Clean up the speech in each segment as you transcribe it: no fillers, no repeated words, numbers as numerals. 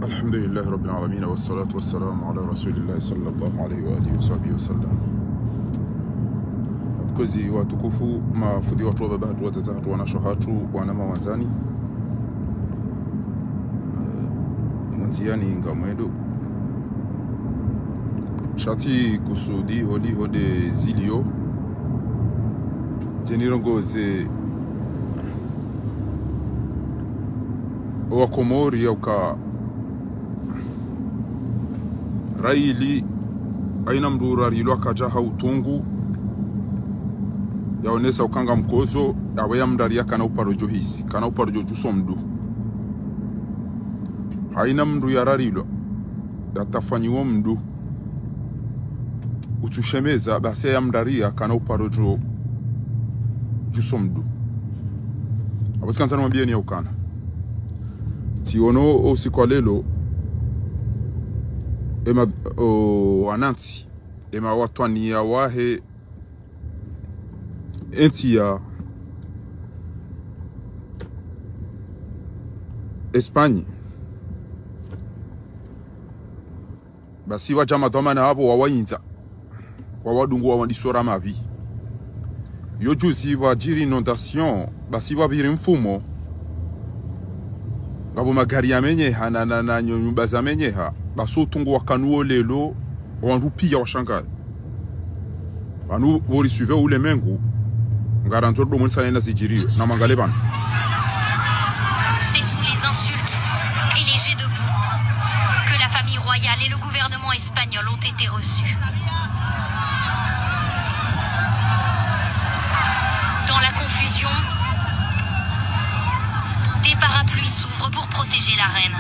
Alhamdulillah Rabbil Alamin wa salatu wa salamu ala Rasulillah sallallahu alayhi wa alihi wa sahbihi wa sallam. Kozi watukufu mafudhi watu wa babatu watatu wanashohatu wanama wanzani mwanziani ngamwedo shati kusudi holi hode zilio jenirongoze wa komori ya uka raili aina mdura rilo akaja hautungu yaonesa ukanga mkozo yawe ya mdaria kana uparojo hisi kana uparojo jusomdu haina mdu yararilo yatafanyiwa mdu utushemeza basi ya mdaria kana uparojo jusomdu abasikanza nwambie ni ya ukana tiono osikwalelo ema wananti ema watwani ya wahe enti ya Espanye basi wajama domana hapo wawayinza wawadungu wawandisora mavi yo juzi wajiri inondation basi wabiri mfumo ngabo magari yamenyeha na nyumba zamenyeha baso tungu wakanuo lelo wanrupia washangai banu wori suivez ule mengu ngarantor do monsa nena zijirio na mangale bana. C'est sous les insultes et les jets de boue que la famille royale et le gouvernement espagnol ont été reçus. Dans la confusion, des parapluies s'ouvrent pour protéger la reine.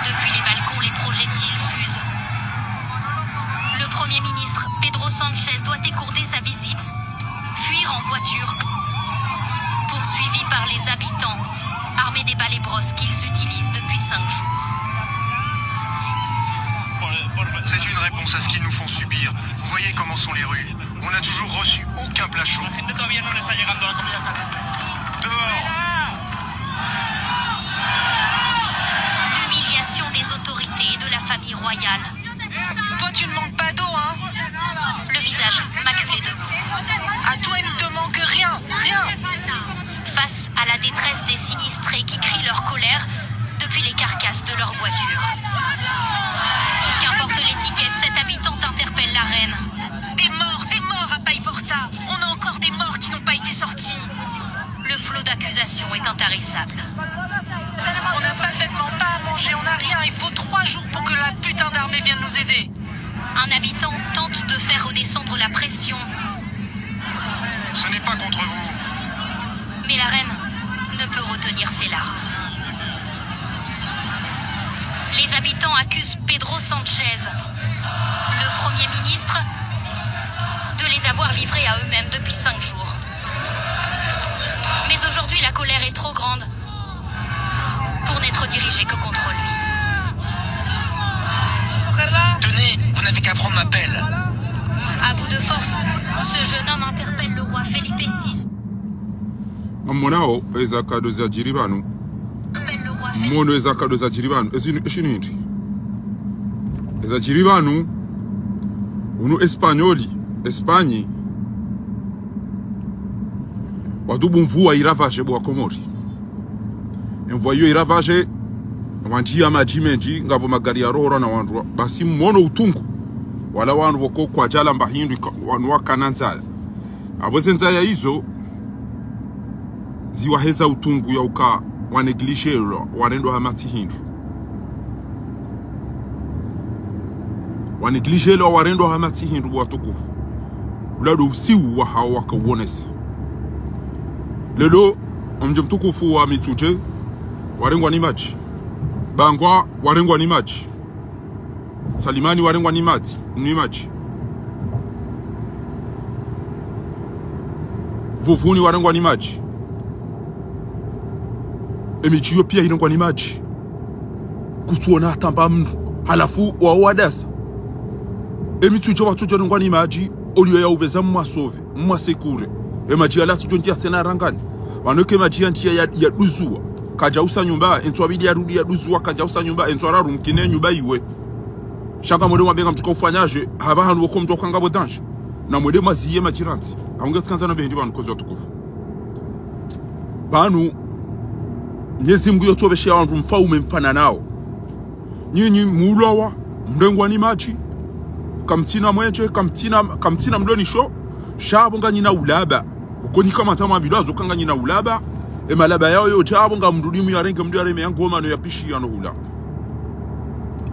Depuis les balcons, les projectiles fusent. Le Premier ministre, Pedro Sánchez, doit écourter sa visite, fuir en voiture, poursuivi par les habitants, armés des balais brosses qu'ils utilisent depuis 5 jours. C'est une réponse à ce qu'ils nous font subir. Vous voyez comment sont les rues. On n'a toujours reçu aucun plat chaud. Dehors. L'humiliation des autorités et de la famille royale. Toi, tu ne manques pas d'eau, hein? Le visage maculé de boue. À toi, il ne te manque rien, rien. Face à la détresse des sinistrés qui crient leur colère depuis les carcasses de leur voiture. Qu'importe l'étiquette, cette habitante interpelle la reine. Des morts à Paiporta. On a encore des morts qui n'ont pas été sortis. Le flot d'accusations est intarissable. On n'a pas de vêtements, pas à manger, on n'a rien. Il faut 3 jours pour que la putain d'armée vienne nous aider. Un habitant tente de faire redescendre la pression. Ce n'est pas contre vous. Mais la reine ne peut retenir ses larmes. Les habitants accusent Pedro Sánchez, le Premier ministre, de les avoir livrés à eux-mêmes depuis 5 jours. Mais aujourd'hui, la colère est trop grande pour n'être dirigée que contre lui. Tenez, vous n'avez qu'à prendre ma pelle. À bout de force, ce jeune homme interpelle le roi Felipe VI. Monao ezaka doza jiribanu mono ezaka doza jiribanu eshinindi eza jiribanu unu espanyoli Espanye wadubu mvua iravaje bwa komori mvua yo iravaje wanjia majimenji ngabo magari ya rohora na wandwa basi mono utungu wala wandu wako kwa jala mbahindu wanwa kananzala abozenza ya hizo ziwaheza utungu ya uka wanegligero wanendo hamati hindu wanegligero warendo hamati hindu watukufu ulado usiu wa hawa waka uonesi lelo mje mtukufu wa mituje warengwa ni maji bangwa warengwa ni maji Salimani warengwa ni maji Vuvuni warengwa ni maji Emichiyo pia inengwa ni maji kutuona atamba mndu halafu wawadasa emituje watuje ngwa ni maji oliyo ya ubeza mwasove mwasekure emaji ala tujonjia tena rangani wanoke maji antia ya duzua kajausa nyumba entwabidi arudi ya duzwa kajausa nyumba entwararu mkine nyumba iwe shaka mwede mwabenga mtuka ufanyaje haba hanu wako mtu wakanga bodanje na mwede maziye majiranzi aunge tkanza na behendi wanu kozi watukufu banu Mwenyezi Mungu yotobeshe wantu mfaume mfana nao nyinyi mulawa mrengwa ni maji kamtina mwenje kamtina mdoni sho shabo nga nyina ulaba ukoni kama tama bilazo kanga nyina ulaba e malaba yao yo jabo nga mdudi mu yarenge mdu yareme yangoma no yapishi yano hula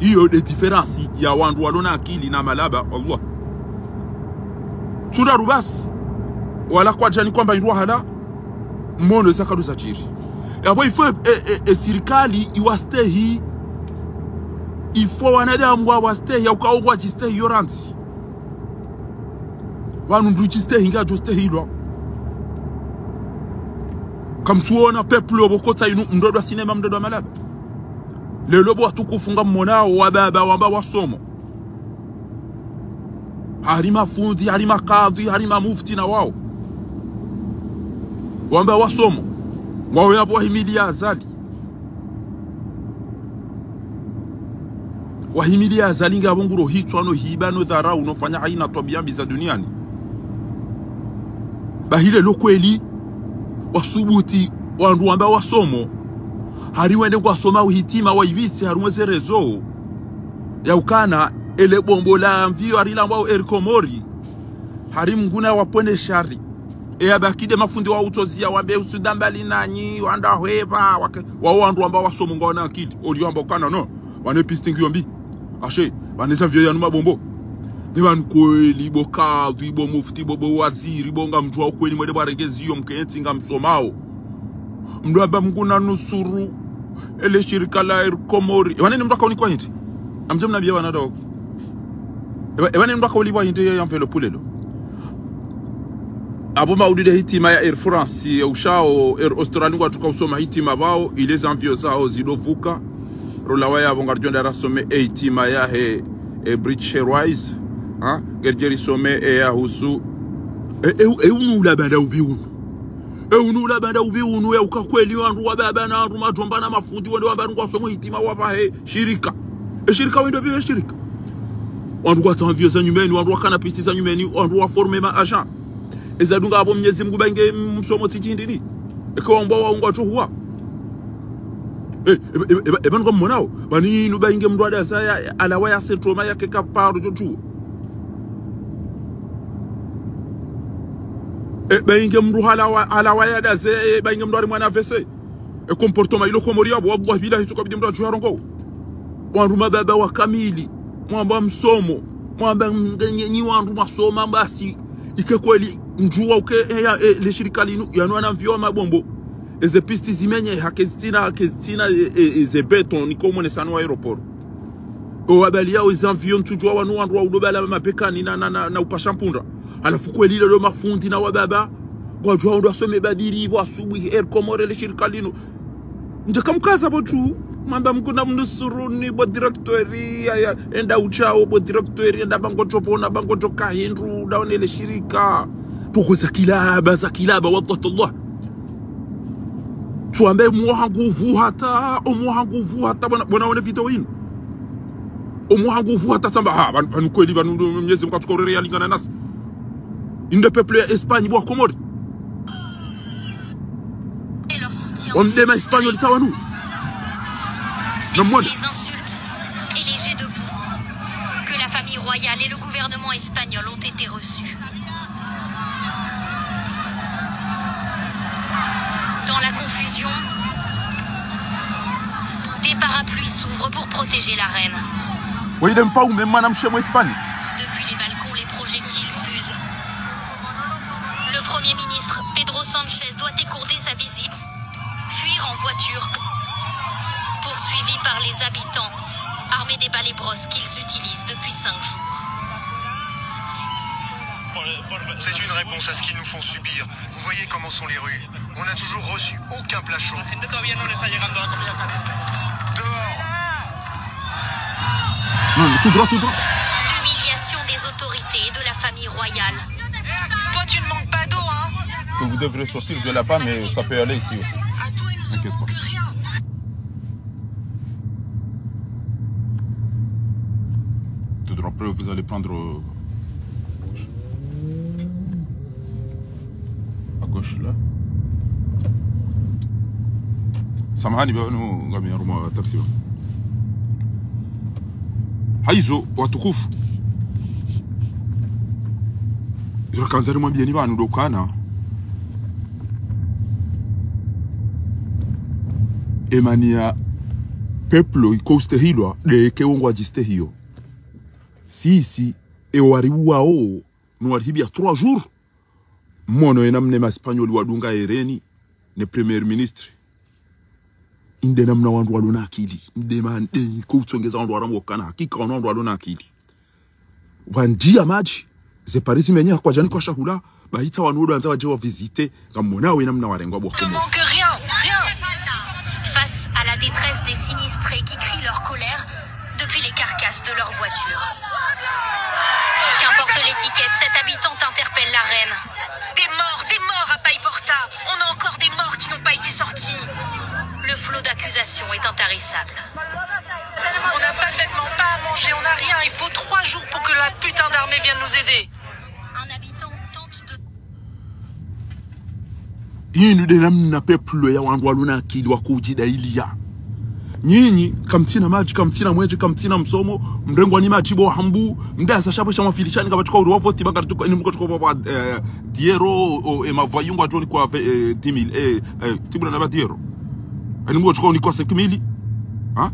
iyo de difference ya wandu walona akili na malaba Allah tunda rubas wala kwa jani kwamba indwa hala mmono zakadu za chiri yabo ifo serikali iwastehi ifo wanadamu wa wastehi au kaogwa jistehi yoransi wanu ndu jistehi nga jostehiloi kamtuona peplo bokota inu mdodo sinema mdodo malaba lelo bo atukufunga mmonao wa baba wamba wasomo harima fundi harima kadhi harima mufti na wao wamba wasomo wao yapo himilia azali wahimilia azali nga bonguro hitwano hibano dharau unofanya haina tabia za duniani bahile lokweli wasubuti wandu wamba wasomo hari wende kwa soma uhitima wa ibisi harumweze réseaux ya ukana ele bombo la mvio harila mbao Comores hari mguna wapone shari abakide mafundi wa utozia wabe usudambali nanyi wanda hweva wao wandu wamba wasomo ngona akili oli wamba ukana no wane pistingi yombi ashe waneza vyo yanu mabombo Eban kweli bokazi bo mufti bo waziri bonga mtu wa kweli mwede baregeziyo mkenzi nga msomao mdwaba mguna nusuru ele shirika la Comores ebaneni mdwaka unikwa hindi amjem na biya wanado ebaneni mdwaka uliwa hindi ya mfelo pulelo abo maudide hitima ya Air France ya ushao Air Australia kwa tuka usoma hitima bao ile zanvio zao zidovuka rolawa ya bongarjonda rasome hitima ya British Airways gerjeri some ya husu unu labanda ubiunu unu labanda ubiunu ya ukakweli wandu wababa na wandu majomba na mafundi wende wabanu kwa somo hitima wapa shirika shirika wende biyo shirika wandu kwa tanvio za nyumeni wandu wakana pisti za nyumeni wandu waforme ma agent ezadunga abo Mwenyezi Mungu bange msomo tijindini kwa mbawa ungwa chohuwa ebanu kwa mwanao bani inu bange mdwada saya alawaya sentroma ya keka paro joju bainge mru alawaya da ze bainge mdwari mwana vese comportement ilo komori abo wallahi bila hizo kabidi mdwa juharongo wandu mababa wa kamili mwamba msomo mwamba ngenyi wandu masoma basi ike kweli njua uke le shirika linu yanu anavyo mabombo eze pisti zimenye hakezina eze beton ni komone sanu aeroport o abali yao izanvio ntujua wanu wandu wa udobala mapekani na upasha mpunda alafu kweli lelo mafundi na wababa wajua wandu wasome badiri wa asubuhi Comores le shirika linu njaka mkaza botu mamba mkuna mnusuruni bo directori ya enda uchao bo directori enda bango chopona bango joka hindru daone le shirika poko za kilaba wallahi tuambe mwa nguvu hata bona one video ino mwa nguvu hata tamba banu kweli banu Mwenyezi Mungu atukorere yalingana nasi inde peuple ya Espagne bo Comores Et leur soutien on dem espagnol ça nous c'est sous les insultes et les jets de boue que la famille royale et le gouvernement espagnol ont été reçus. Dans la confusion, des parapluies s'ouvrent pour protéger la reine. Oui, dem fa ou même madame chez moi Espagne. Depuis les balcons, les projectiles fusent. Le Premier ministre Pedro Sánchez doit écourter sa visite, fuir en voiture, poursuivi par les habitants, armés des balais-brosses qu'ils utilisent depuis 5 jours. C'est une réponse à ce qu'ils nous font subir. Vous voyez comment sont les rues. On n'a toujours reçu aucun plat chaud. Dehors. Non, tout droit. L'humiliation des autorités et de la famille royale. Toi, tu ne manques pas d'eau, hein? Vous devrez sortir de là-bas, mais ça peut aller ici aussi. À toi, il nous T'inquiète manque pas. rien. Après, vous allez prendre à gauche là. Samahani bwana ngamia ruma taxi. Haizo watukufu. Zirakanzari mwambie ni bana dokana. Emania peplo ikostehiloi de ke nguenahaki. Si e waribu wao no waribia 3 jours. Mono enamne ma Spanyol wadunga ereni ne premier ministre. Inde namna wandu walona akili. Inde man ko utsongeza wandu waramokana hakika wandu walona akili. Wandia maji ze Paris menya kwa jani kwa shahula bahita wanudo anza waje wa visiter ngamona we namna warengwa bwa komo. Face à la détresse des sinistrés qui crient leur colère depuis les carcasses de leurs voitures. Qu'importe l'étiquette, cette habitante interpelle la reine. Des morts à Paille-Porta. On a encore des morts qui n'ont pas été sortis. Le flot d'accusations est intarissable. On n'a pas de vêtements, pas à manger, on n'a rien. Il faut 3 jours pour que la putain d'armée vienne nous aider. Un habitant tente de... Yinu de namna peplo ya wandu walona akili wa kujidailia. Nyinyi kamtina maji kamtina mweje kamtina msomo mrengo ni maji bo hambu mdaza shapo cha mafilishani kama tukao ruwa voti baka tuko ni mko kwa diero o emavoyungu atoni kwa 10000 tibuna na ba diero ani mko tukao ni kwa 5000 ha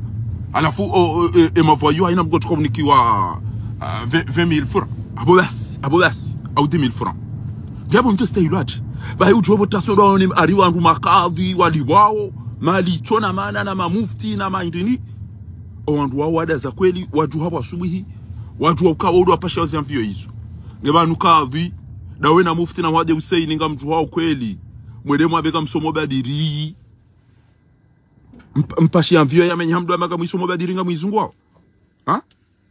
alafu emavoyu haina mko tukao ni kwa 20000 francs abobas au 10000 francs gabo wastehiloi ba ujua botaso ba oni ariwa andu makadhi walibao mali tona maana na mamufti na maindini owandu wao wada za kweli waju hapo asubuhi waju ukawa udo apasha wazi mvio hizo ngebanu kadhi dawe na mufti na waje Hussein ngamju wao kweli mwedemu abeka msomo badiri mpashi mvio yamenye hamdu amaga mwisomo badiri ngamwizungu wao ha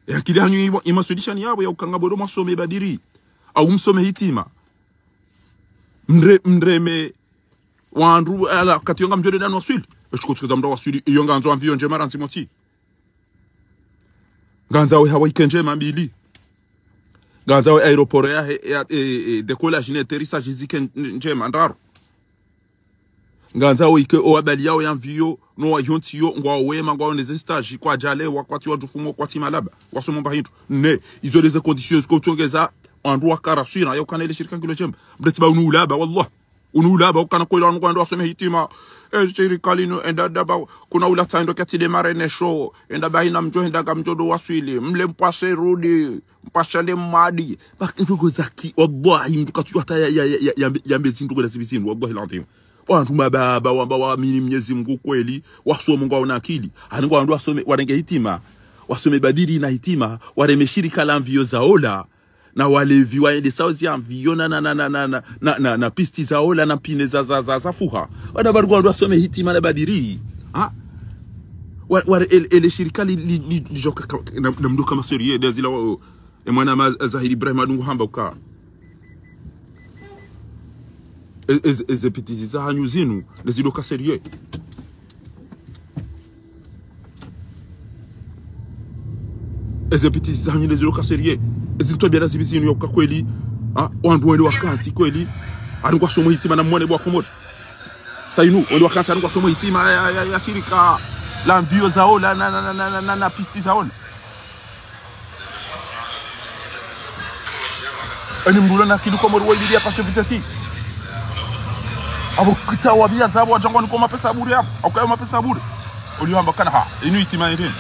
yakili hanyu imasudisha ni yabo ya ukanga bodo masome badiri au msome hitima mreme wandu ala kationga mjode dano wasili eshukutsuza mdo wasili iyo nganzo amvio nje maranzi moti nganzawe hawa ikenje mambili nganzawe aeroport ya decollage ne atterrissage zike nje mandaro nganzawe ike o abali yao ya mvio no ayontiyo ngwa wema ngwa oneze stage kwa jale wakwati wajufumo kwa timalaba wasomo bahindu ne izo les conditions ko tongeza andu akarasina yo kanele shirika ngilo jemba mdetiba unulaba wallah unulaba ukana koila ngwando asome hitima shirika lino enda daba kuna ula taindo kati de marene show enda bahina mjo enda gamjodo waswili mle mpashe rudi mpashe le madi bakindugo zaki wallahi mtukatu hata ya mbezi ndugo la sibisini wallahi lantim wantu mababa wamba wa mini Mwenyezi Mungu kweli wasomo ngwa una akili aningwa andu asome warenge hitima wasome badiri na hitima wareme shirika la mvio zaola na walevi waende sauzi ya mvio na pisti za ola na pine za fuha wada barugu wandu wasome hitima na badiri ha ele shirika li joka na mdo kama serie de zila mwana Zahiri Ibrahim adungu hamba uka ezepitizi za hanyu zinu zilo ka serie ezepitizi za hanyu zilo ka serie ezitwa bya zibizinu yoka kweli wandu wende wakansi kweli ari kwa somo hitima na mwane bwa Comores sainu wende wakansi ari kwa somo hitima ya shirika la mvio za ola na pisti za ola ani mrula na kidu Comores wili ya pashe vitati abo kitawabia zabo wajangwa niko mapesa bure hapo au kayo mapesa bure uliomba kana ha inu hitima yenu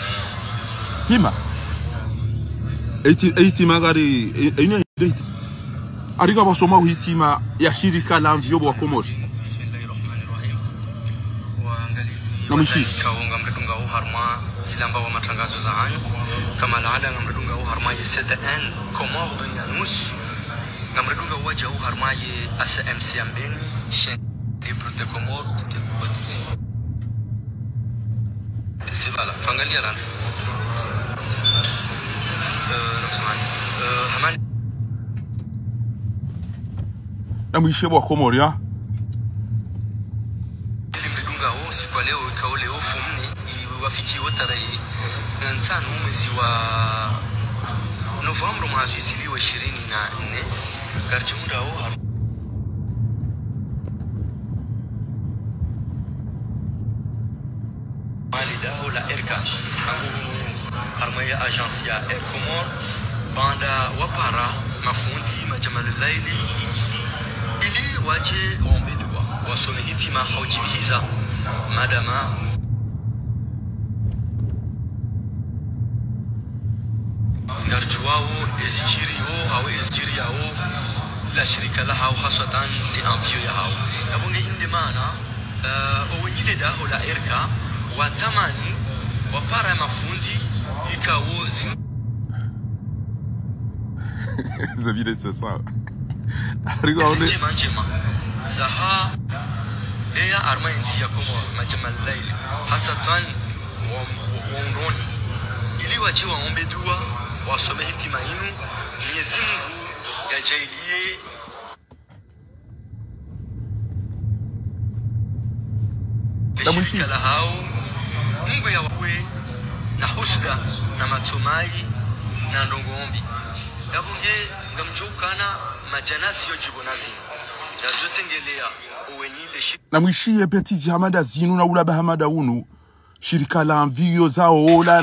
hitima 80 magari ina date ariga basoma uhitima ya shirika la mvio wa Comores na mshi kaunga mredunga uharma silamba wa matangazo za hanyo kama laada ngamredunga uharma ye CDN Comores ya nus ngamredunga waja uharma ye ACMC ambeni chaîne libre de Comores de Fatihou c'est voilà fangalia rans na mwishe wa Comores ya mredunga o sikwa leo kaole o fumni wafiki wotara nsanu mwezi wa Novembro mwaziziliwa 24 garchunda ho Malida la RK armaya agence ya Air Comores banda wapara mafundi majamalulaili ili waje ombedwa wasome hitima haujibihiza madama garchuao esichirio au esijiriao la shirika la hao hasatan ni amfio ya hao yabonge inde maana owenyile daho la RK watamani wapara mafundi ikawo Zabile c'est ça. Regardez. Njema zaha eya arma inti ya komo majamal laili hasatan waunroni ili waje waombe dua wasome hitima inu Mwenyezi Mungu yajalie shirika la hao ngue ya wawe na husda na matumai na ndongombi yabunge ngamjukana majanasi yojibonazi yazotengelea uwenyile na mwishie petizi hamada zinu na ula bahamada unu shirika la mvio za ola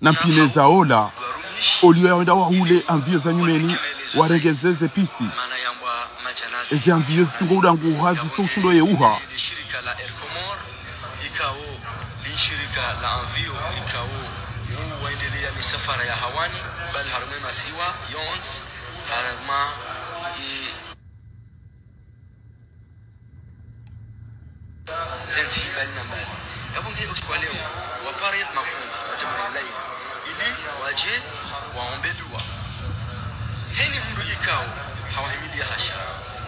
na mpine za ola olio yaenda wahule mvio za nyumeni warengezeze pisti ezi mvio zitungo udangu hazi tushundo ye uha shirika la Air Comores ikao li shirika la mvio ikao waendelea misafara ya hawani bali harume masiwa yons harma zensi bali nambali yabunge kwa leo wapare mafundi majamaa lai ili waje waombe dua teni mdu ikao hawahimidia hasha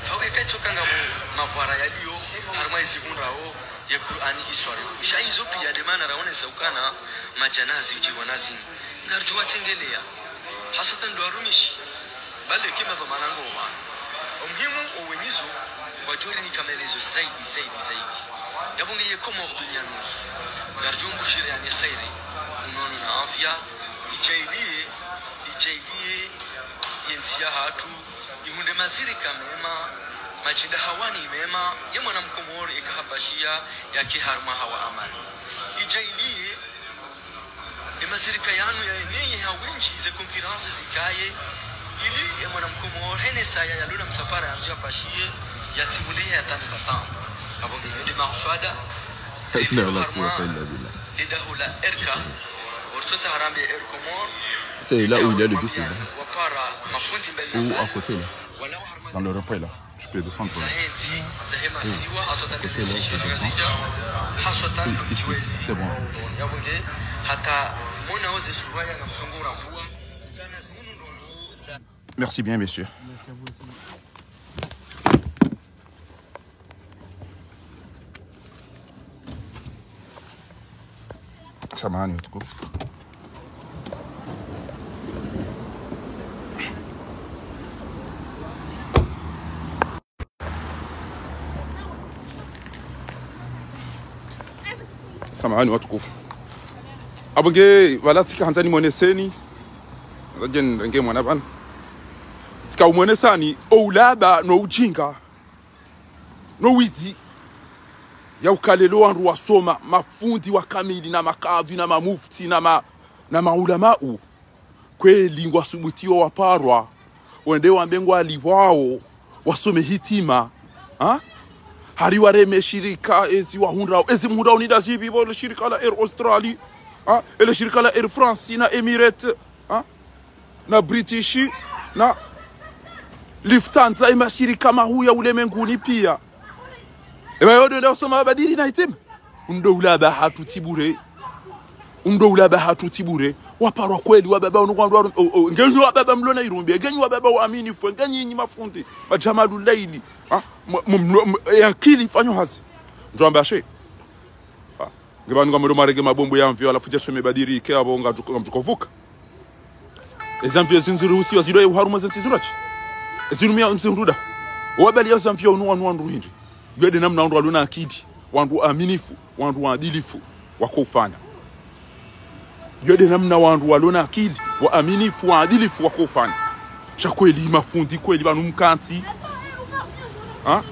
hawekatoka ngamo mavara yaliyo harma izihundao ya Qur'ani iswarifu shaizo pia demana raone saukana majanazi ujibonazi ngarjua tengelea hasatan ndo arumishi bale kima dhamana ngoma umuhimu uwenyizo wajuri ni kamelezo zaidi yabunge ye Comores dunia nusu ngarjua mbushiri yani khairi unono na afya ijailie yensia hatu ihunde maziri kamema majida hawani mema ya mwana mkomori ikahabashia yake harma hawa amani ijailie imazirika yanu ya eneye hawinchi ze konkurrense zikaye ili ya mwana mkomori hene saya ya luna msafara ya mjia bashie ya timulia ya tani batan abonge yode mahfada lidahu la erka orsota harambe Air Comores c'est là où il y a le bus wapara mafundi ou à côté là dans le repas là je peux descendre là. C'est bon. Merci bien, messieurs. Merci à vous aussi. Samahani tuko. Samahani watukufu. Abonge wala tsika hanzani mwoneseni. Rajen renge mwana bana. Tsika umwonesani oulaba no ujinga. No widi. Ya ukalelo wandu wasoma mafundi wa kamili na makavi na mamufti na maulamau. Kweli ngwasubutio waparwa. Wende wambengwa aliwao wasome hitima. Ha? Hari wareme shirika ezi wahundra ezi muhundra unida zibi bo le shirika la Air Australie ah ele shirika la Air France na Emirates ah na British na Lufthansa ima shirika mahuya ulemenguni pia eba yodo ndio soma badiri na item ndo ulaba hatu tibure waparwa kweli wababa unugwandwa ngenyu wababa mlona irumbi ngenyu wababa waamini fwe ngenyi nyi mafundi majamalu laili ah yakili fanyo hazi ndo ambashe ah ngebanu ngamero marege mabombo ya mvyo alafu jeswe mebadiri ike abo ngamtukovuka ezamvyo zinzuru usiwa zidoye uharuma zentsizurachi ezirumia msinduda wabali yazamvyo nuwa nruhindi yede namna ndo aluna akidi wandu aminifu wandu waadilifu wakufanya yode namna wandu walona akili waaminifu waadilifu wa kufanya chakweli mafundi kweli banu mkanti ha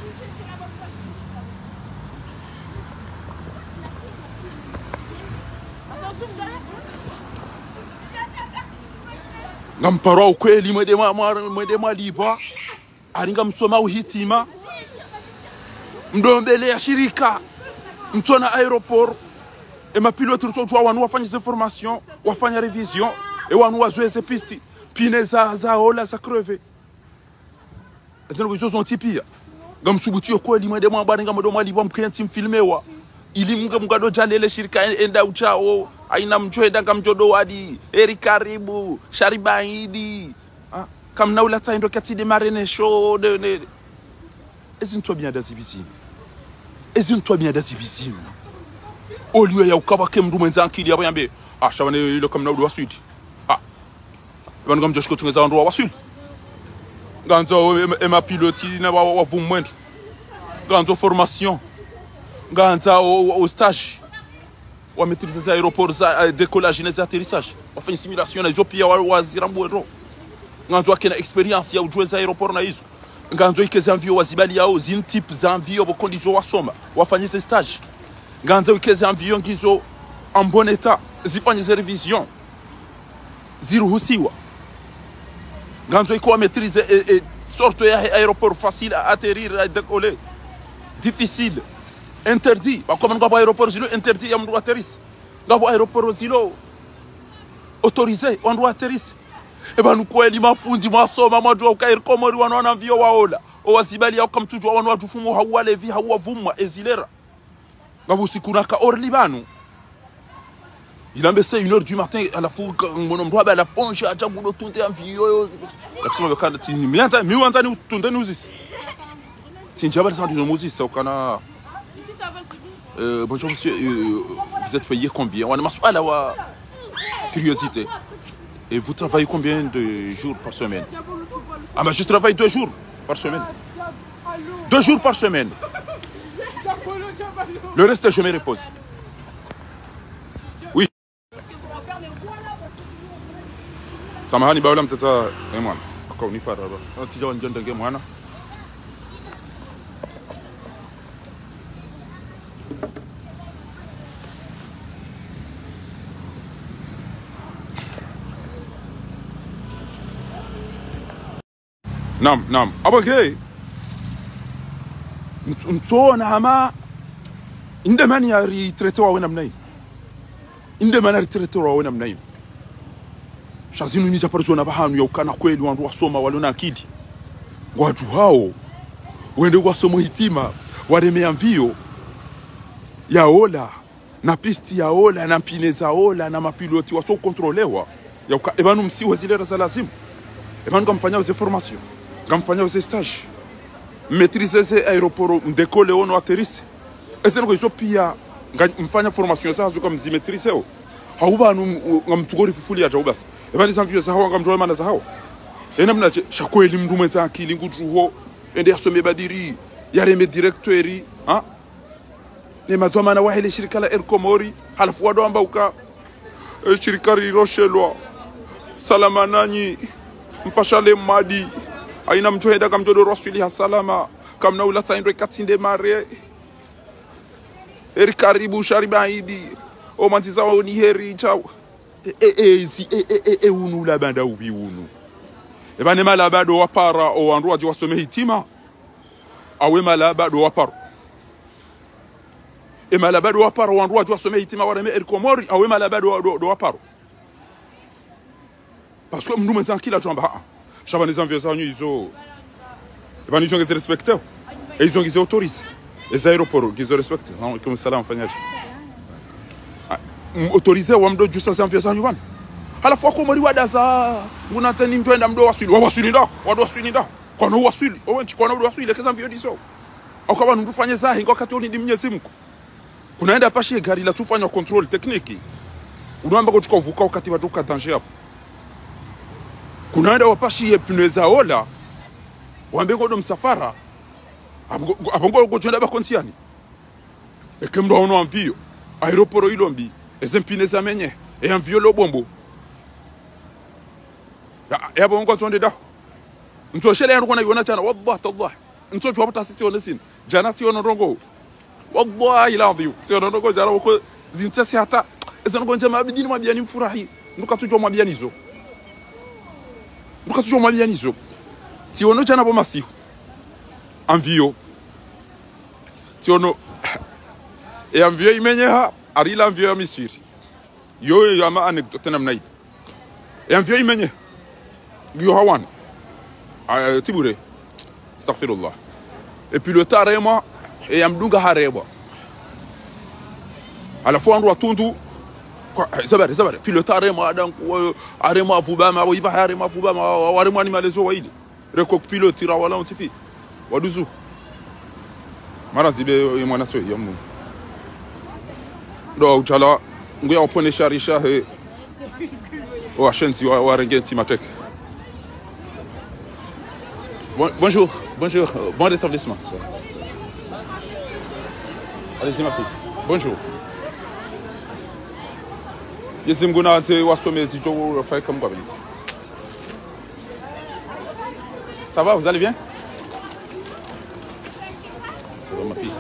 ngamparo kweli mwede mwalipa aringa msoma uhitima mdombele ya shirika mtona aeroport et ma pilote rutwa wanu wafanya ces formations wafanya revision et wanu wazoeze pisti pine za ola za creve ezeno ko sont tipia ngamsubuti kweli mwede mwabaringa mdo mwalipa mkenti mfilmewa ili mgado jalele shirika enda uchao aina mjoeda ngamjodo wadi eri karibu sharibaidi kamna ula taindo katide marene show de ezintwa bien dazibizini ezintwa bien dazibizini au lieu ya ukabake mndu mwenzanki yabo yambe shabane ile kamna ulu wasudi banu ngamjoshko tungeza ndo wasudi ganzo ema piloti na wavumwendu ganzo formation ganza au stage wa maîtriser les aéroports décollage et atterrissage wa fanya simulation na hizo pia wazirambuero nganzo akena experience ya ujue za aéroport na hizo nganzo ikeze envio wazibali yao zin type za envio bo condition wasoma wafanye ces stage nganzo ikeze envio ngizo en bon état zifanye ces révision ziruhusiwa nganzo iko maîtriser et sorte ya aéroport facile à atterrir à décoller difficile interdit comme ngabo aéroport zilo interdit ya mndu atterrisse ngabo aéroport zilo autorisé on doit atterrisse e banu kweli mafundi mwasoma mwadwa ukair komori wanaona vio waola o wazibali au kamtujwa wanwa tufumo hawale vi hawavumwa ezilera ngabo sikuna ka orli banu il a baissé 1h du matin à la fou mon homme doit la ponche a jagulo tunde en vio la sima bekanda tini mianza ni tunde nuzis tinjaba sans du muzis ça kana bonjour monsieur, vous êtes payé combien? On a curiosité. Et vous travaillez combien de jours par semaine? Ah mais je travaille 2 jours par semaine. 2 jours par semaine. Le reste je me repose. Oui. Samahani baula mtata mwana. Kwa unipa raba. Tija wanjonda nge mwana. Naam. Abage. Mtona hama inde mani ya retraité wa wena mnaim. Inde mani ya retraité wa wena mnaim. Shazinu ni japarizona bahanu ya ukana kweli wandu wasoma walona akidi. Ngwaju hao wende wasoma hitima waremea mvio ya ola na pisti ya ola na mpine za ola na mapiloti waso kontrolewa ya uka ebanu msiwe zile za lazimu. Ebanu kamfanya uze formation. Kamfanya uze stage maîtriser ces aéroports décoller on atterrisse ese ngo iso pia mfanya formation za zo comme zimaîtriser o hauba ngamtugori fufuli ya jawbas ebani sanvio za hawa ngamjoe mana za hawa enamna chakweli mndu mwenza akili ngutuho ende asome badiri yareme directori ne matoma na wahele shirika la komori halafu wado ambauka shirika riroshelwa salama nanyi mpashale madi aina mjoheda kamjodo rasuli hasalama kamna ula taindo katinde mare eri karibu sharibaidi o mantiza wa ni heri chao unu la banda ubi unu ebane mala bado wapara o andu waji wasome hitima awe mala bado wapara mala bado wapara o andu waji wasome hitima wareme eri komori awe mala bado wapara parce que mndu mwenza kila jamba Chabane les envieux ils ont respecté et ils ont autorisé les aéroports qu'ils ont respecté comme ça là en fait autorisé ou amdo juste les envieux à la fois komori wadaza unatani mtwenda mdo wasuli nda kwa no wasuli kwa no wasuli les envieux diso akawa ndufanye zahi wakati oni ndi Mwenyezi Mungu kunaenda pashi gari la tufanya control technique unaomba kuchukua uvuka wakati watoka danger hapo kunaenda wapashi ye pneza ola wambeko do msafara abongo gojonda bakonsiani ekemdo ono anvio aeroporo ilombi ezempineza menye et un vieux lobombo ya bongo tonde da nto shele yangu na yona chana wallahi tallah nto chwa pata sisi onesin jana si ono rongo wallahi la viu si ono rongo jana ko zintasi hata ezo ngo njema bidini mabiani mfurahi nduka tujwa mabiani zo nduka tujwa mabiani zo si ono jana bo masihu envio si ono e envio imenyeha arila envio misiri yo yama anecdote namnaid e envio imenye yo hawan tibure astaghfirullah et puis le tarema et amdunga hareba à la fois on doit tundu zabare puis le tarema donc arema fubama wiba harema fubama warema animalezo waidi rekok pilote tira wala on tipi waduzu mara zibe mwana so yamu do chala nguya opone sharisha he wa shenzi wa rengenti matek. Bonjour, bon rétablissement. Allez-y ma fille. Bonjour. Yezimguna te wasome zijo fay comme quoi. Ça va, vous allez bien? C'est bon ma fille.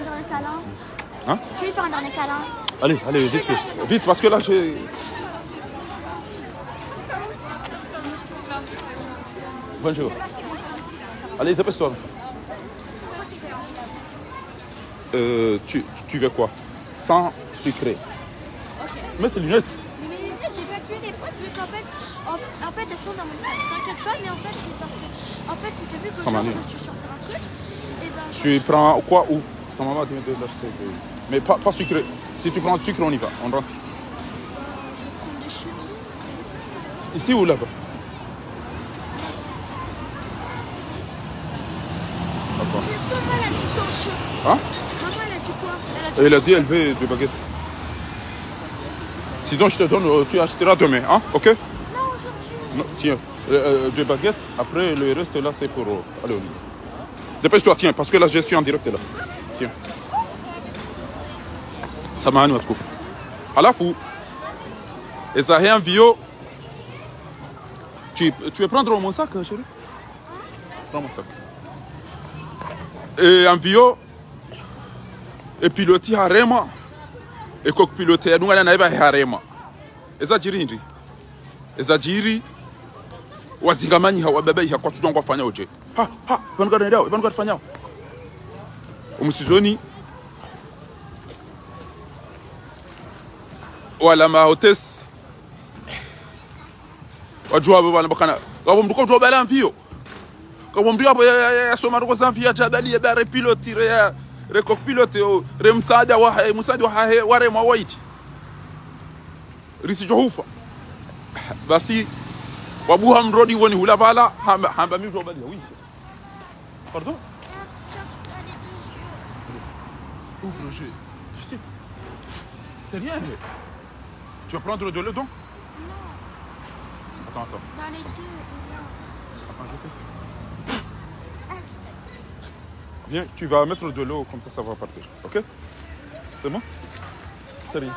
Hein? Je vais lui faire un dernier câlin. Allez, vite parce que là j'ai... Bonjour. Allez, dépêche-toi. Tu veux quoi? Sans sucré. Ok. Mets tes lunettes. Mais mes lunettes, j'ai pas tué les potes vu qu'en fait, elles sont dans mon sac. T'inquiète pas, mais en fait, c'est parce que... En fait, c'est que vu que je suis sur faire un truc, et ben... Tu prends quoi où? Ta maman te met de l'acheter. Mais pas sucré. Si tu prends du sucre, on y va. On rentre. Je vais prendre des chips. Ici ou là-bas? Maman, elle a dit sociaux. Hein? Maman, elle a dit quoi? Elle a dit elle veut deux baguettes. Sinon, je te donne, tu achèteras demain, hein? Ok? Non, aujourd'hui. Non, tiens, deux baguettes. Après, le reste là, c'est pour aller au lit. Dépêche-toi, tiens, parce que là, je suis en direct là. Tiens. Ça m'a amené à trouver. À la fou. Et ça a un vieux. Tu veux prendre mon sac, chérie? Prends mon sac. Et un vieux. Et piloter harema. Et quoi piloter, nous allons aller harema. Et ça jiri ndi. Et ça jiri. Wazingamanyi hawabebe ya kwa tudongo fanya oje. Ha, banugara ndao, banugara fanya. Umusizoni. Wala ma hôtesse. Wajua bwana bakana. Ngabo mduko jwa bala mvio. Ngabo mduko hapo ya soma ndoko zamvia jabali ya bare pilote ya rekok pilote re msaada wa ware mawaiti. Risi johufa. Basi wabuha mrodi woni hula bala hamba mi jwa bali oui. Pardon? Ouvre je sais. C'est rien. Tu vas prendre de l'eau donc? Non. Attends. Dans les deux, déjà. Attends, je fais. Viens, tu vas mettre de l'eau, comme ça va partir. Ok? C'est bon? C'est rien.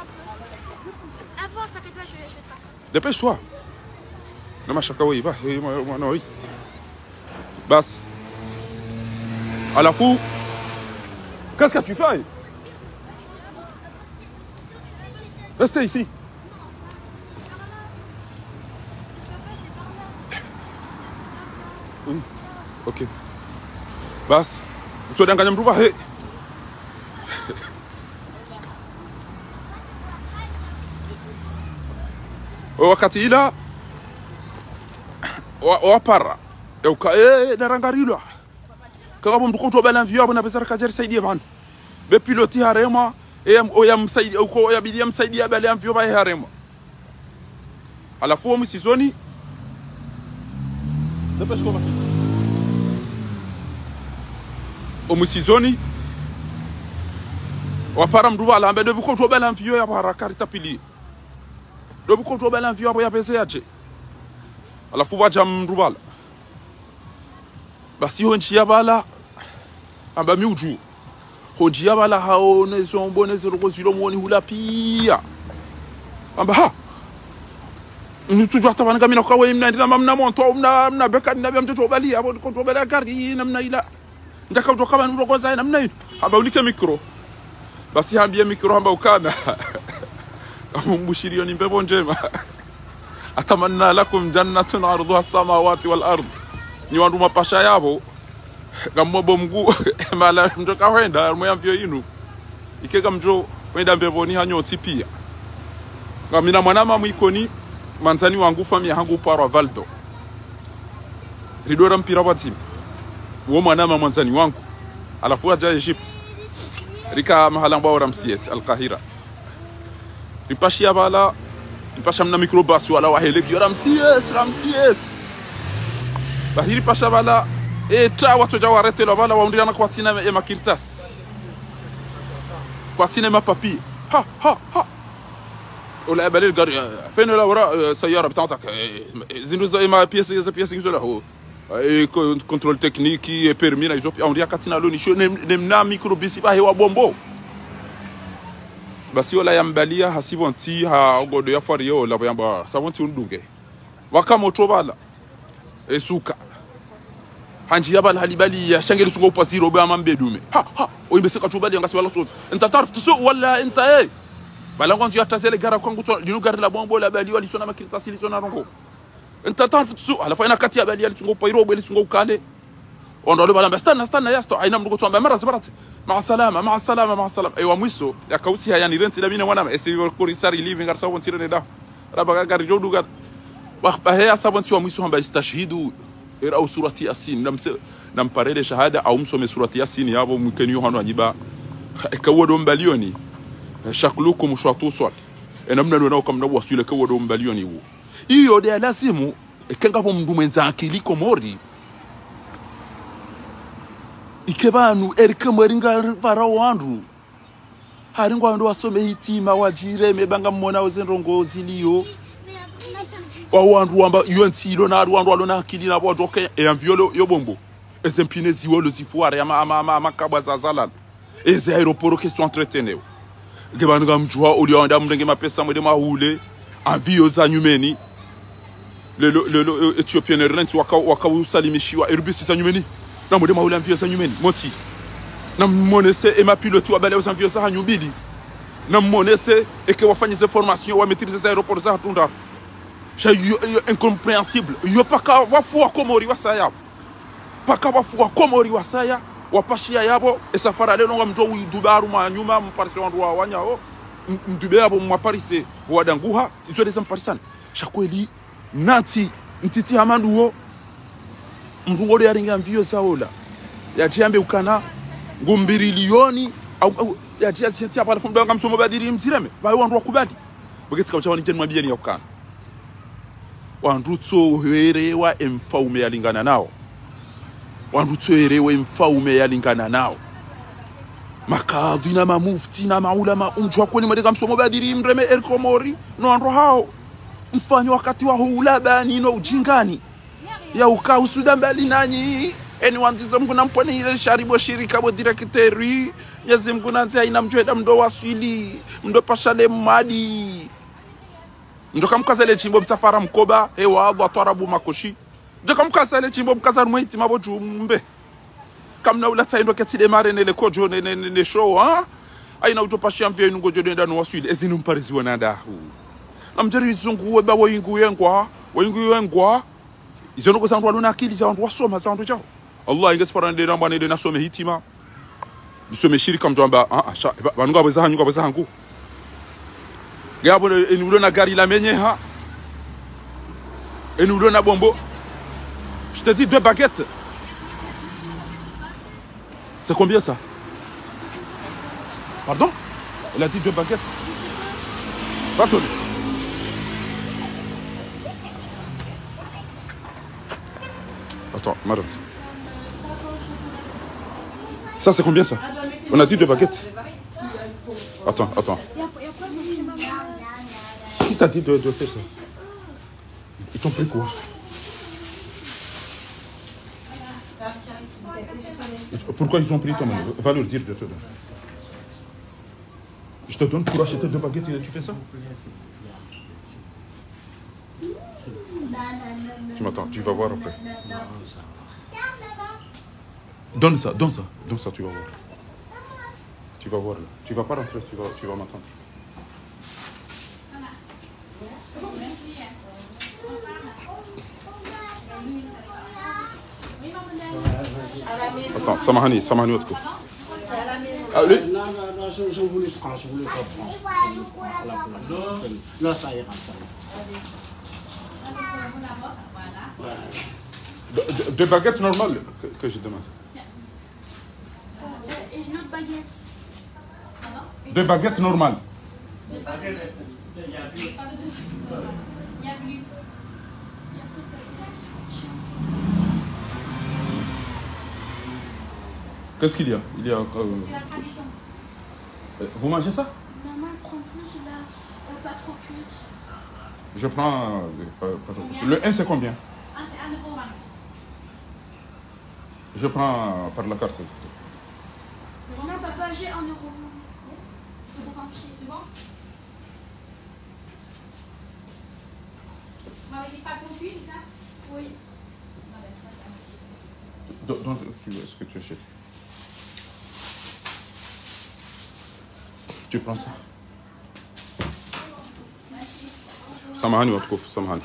Avance, t'inquiète pas, je vais te rattraper. Dépêche-toi. Non, ma chakaoui, va. Non, oui. Basse. À la fou. Qu'est-ce que tu fais? Restez ici. Oui. Ok. Basse. Tu as gagné un brouhaha. Wakati ila wapara euka narangarilwa kama mduko to bala mvio abona pesa kajer saidie van be piloti harema oyamsaidia uko yabidi msaidia bala mvio ba harema alafu msizoni depêche kwa omusizoni wapara mduba la ambe debuko to bala mvio ya harakati pili debuko to bala mvio abo ya pesa yaje alafu waja mrubala basi honji yabala amba miuju honji yabala haone zombone ziroko zilo muoni hula pia amba nous toujours t'avons gagné na kwa mna ndina mna monto mna beka na bia mtoto bali abo konto bali gari na mna ila ndaka utoka kama ndo kwanza na mna ino hamba ulike mikro basi hambie mikro hamba ukana amumbushirio ni mbebo njema atamanna lakum jannatun arduha as-samawati wal ard ni wandu mapasha yabo gamobo mguu mala mtoka wenda moya mvyo inu ikega mjo wenda mbeboni hanyoti pia ngamina mwanama mwikoni manzani wangu famia hangu parwa valdo ridora mpira wa timu uo mwanama manzani wangu alafu aja Egypt rika mahala mbao Ramsies Al-Kahira ripashia bala ripasha mna mikrobasi wala waheleki Ramsies bahiri pasha bala ta watu jawarete lo bala waundirana kwa tina ya makirtas kwa tina ya papier ha ولا بالي القرية فين ولا وراء سيارة بتاعتك زين زي ما بيس يزولا هو كنترول تكنيكي بيرمينا يزوب أو رياكة تنالوني شو نمنا ميكرو بيسي بقى هو بومبو بس يولا يمباليا هسيبونتي هاغودو يفاريو لا بيامبا سابونتي وندونجي وكاموتو بالا سوكا hanji yaba halibali ya shangeli sungo pasiro ba mambedume ha oimbeseka tubali ngasi wala tot انت تعرف تسوق ولا انت ايه balango ndio atazele gara kwangu dinu gari la bombo la bali wali sona makirtasi sona rongo انت تعرف تسوق alafu ina kati ya bali ali sungo pairo bali sungo kale ondole bala stana yasto aina mdugo tuamba mara zibarati ma salama aywa mwiso yakausi haya ni renti dabina mwana esi korisari living garsa wontire ne da raba gari joduga wa haya sabonti wa mwiso hamba istashhidu au surati yasin namparele shahada au msome surati yasin yabo mkeni yohano ajiba kawodo mbalioni shaklukum shwatu swat enamna ndio kama nabo wasule kawodo mbalioni huo hiyo de lazimu ekengapo mndu mwenzake liko mori ikebanu erikamweringa farao wandu haringo ando wasome hitima wajire mebanga mmona ozenrongo ziliyo wandu wamba yuntilo na wandu alona akili na bodoke enviolo yobombo ezempine ziwolo zifuare ama makabwa za zalal eze aeroporo question entreteneu gebanu gamjua olionda mndenge mapesa mwede mahule avio za nyumeni le Ethiopian Airlines waka usalimishiwa Airbus za nyumeni na mwede mahule avio za nyumeni moti na monese ema pilote wa bale za avio za nyubili na monese eke wafanyise formation wa maîtriser za aéroport za tunda c'est incompréhensible yo paka wafu komori wasaya paka wafu komori wasaya wapashia yabo esafara lelo ngamjo udubaru manyuma mparisi wandu wanyao mdube yabo mwaparise wadanguha izo des mparisan chakweli nanti ntiti hamanduo mrungole yaringa mvio saola yatiambe ukana ngumbirilioni au yatiati hapa alafu ngamsomo badiri msireme bayo wandu wakubali bogetse kabacha wani mwambia ni yakana wandu tsoherewa emfaume yalingana nao wandu tsoherewa emfaume yalingana nao makadhi na mamufti na maulama umjwa kwani madeka msomo badiri mreme Comores no wandu hao mfanyo wakati wa hulabani no ujingani ya ukausuda mbali nanyi eni wanzizo mguna mponi ile sharibo shirika bo direkteri nyezi mguna nzi haina mjweda mdo waswili mdo pashale mmadi njoka mkazale chimbo msafara mkoba hewa adwa twarabu makoshi njoka mkazale chimbo mkazar mwiti maboju mbe kamna ulata indo ketide mare nele kojo ne show ha aina utopashia mvyo inungo jodo ndanu waswili ezinu mparizi wanada hu namjeri zungu weba woyingu yengwa izo nuko zandu waluna akili za wandu wasoma za wandu jao Allah inges parande namba ne na some hitima nisome shirika mjomba banunga beza hangu gabo enulo na gari la menyeha enulo na bombo je te dis 2 baguettes c'est combien ça pardon elle a dit 2 baguettes pardon attends m'arrête ça c'est combien ça on a dit 2 baguettes attends qui t'a dit de faire ça? Ils t'ont pris quoi? Pourquoi ils ont pris toi? Va leur dire de te donner. Je te donne pour acheter 2 baguettes et tu fais ça? Tu m'attends, tu vas voir après. Donne ça, tu vas voir. Tu vas voir là. Tu vas pas rentrer, tu vas m'attendre. Attends, Samahani autre coup. Allez. Non, je voulais prendre, je voulais pas prendre. À la place. Là, ça ira, ça ira. Deux baguettes normales que je demande. Et une autre baguette. Deux baguettes normales. Qu'est-ce qu'il y a? Il y a. Vous mangez ça? Maman prend plus la pas trop cuite. Je prends. Pas trop. Le 1 c'est combien? Je prends par la carte. Non, papa, j'ai 1 euro. C'est bon? Vous m'avez dit pas trop cuit, c'est ça? Oui. Donc, est-ce que tu achètes? Tu prends ça? Samahani, on trouve, Samahani.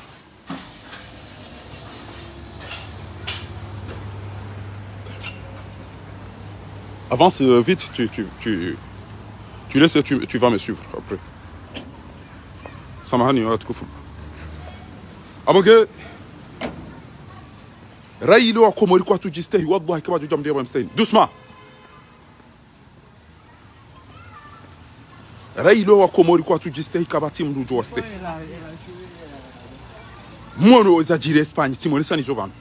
Avance vite, tu laisses et tu vas me suivre après. Samahani, on trouve. Amoge. Railo wa komori kwa wadjodjistehi wallahi kama jujam ndiye msaini. Doucement. Railo wa komori kwa wadjodjistehi kabati mrujo waste. Mwono za jire Espagne simoni sani jobana.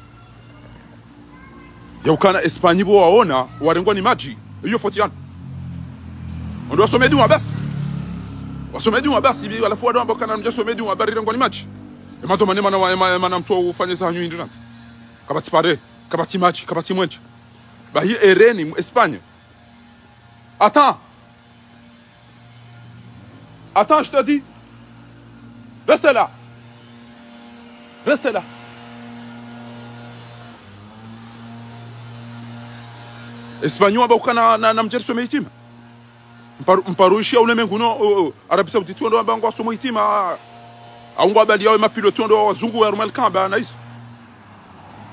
Ya ukana Espagne bo waona warengwa ni maji. Hiyo 41. Ndo wasomedi wa basi. Wasomedi wa basi bi alafu wadamba kana mjasomedi wa bari rengwa ni maji. Emato manema na mtu ufanye za hanyu indransi. Kabati pare, kabati maji, kabati mwenje. Bah hier Ereni, Espagne. Attends, je te dis. Reste là. Reste là. Espagne wabakuka na mjerisome itima. Mparuishia ulimwengu no Arabia Saudite ndo abango asomo itima. Aungo abali yao mapilote ndo wazungu wa Rumal Kamba na hizo.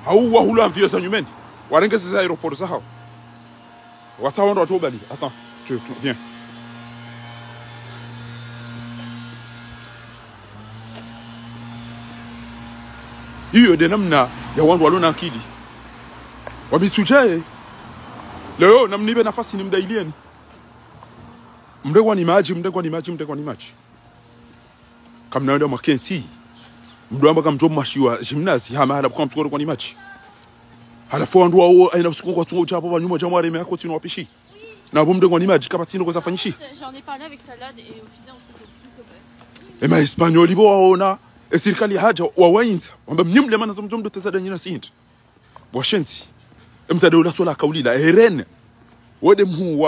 Au wahula mvio za nyumeni. Warengeze za aeroport za hao. Wataona watu bali. Attends, tu viens. Hiyo de namna ya wandu walona akili. Wabitujae. Leo namnibe nafasi ni mdailieni. Mndegwa ni maji. Kama naenda makenti. Mdo kama mjomo mashiwa gymnase hama hala kwa mtukoro kwa ni maji. Halafu wandu wao aina usiku kwa tungo chapo banyuma jamwa reme yako tino wapishi. Na bomde kwa ni maji kapa tino kwa zafanyishi. J'en ai parlé avec Salade et au final on s'est dit que ma Espanyoli bo waona serikali haja wawainza wamba mnyimle mana mjomdo tezada nyina sinti. Bwashenzi. Mzade ula sola kaulila Eren. Wode mhu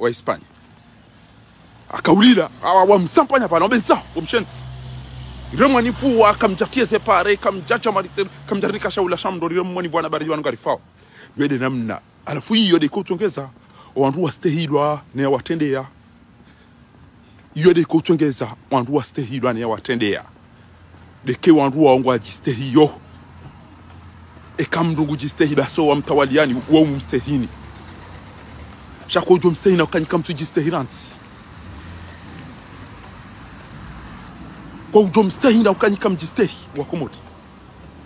wa Espanya. Akaulila wa msampanya pala mbenza umshenzi. Remwani fuwa kamjatie separe kamjacha marite kamjarika shaula shamdo remwani bwana bari wanu garifao. Wede namna alafu hiyo de kutongeza wandu wastehiloi ne watendea. Hiyo de kutongeza wandu wastehiloi ne watendea. Deke wandu wangwajistehi yo. Ekamndungu jistehi baso wa mtawaliani wa mstehini. Shako jo mstehina ukanyika mtu jistehiranti. Kwa ujo mstehina ukanyika mjistehi wa Comores.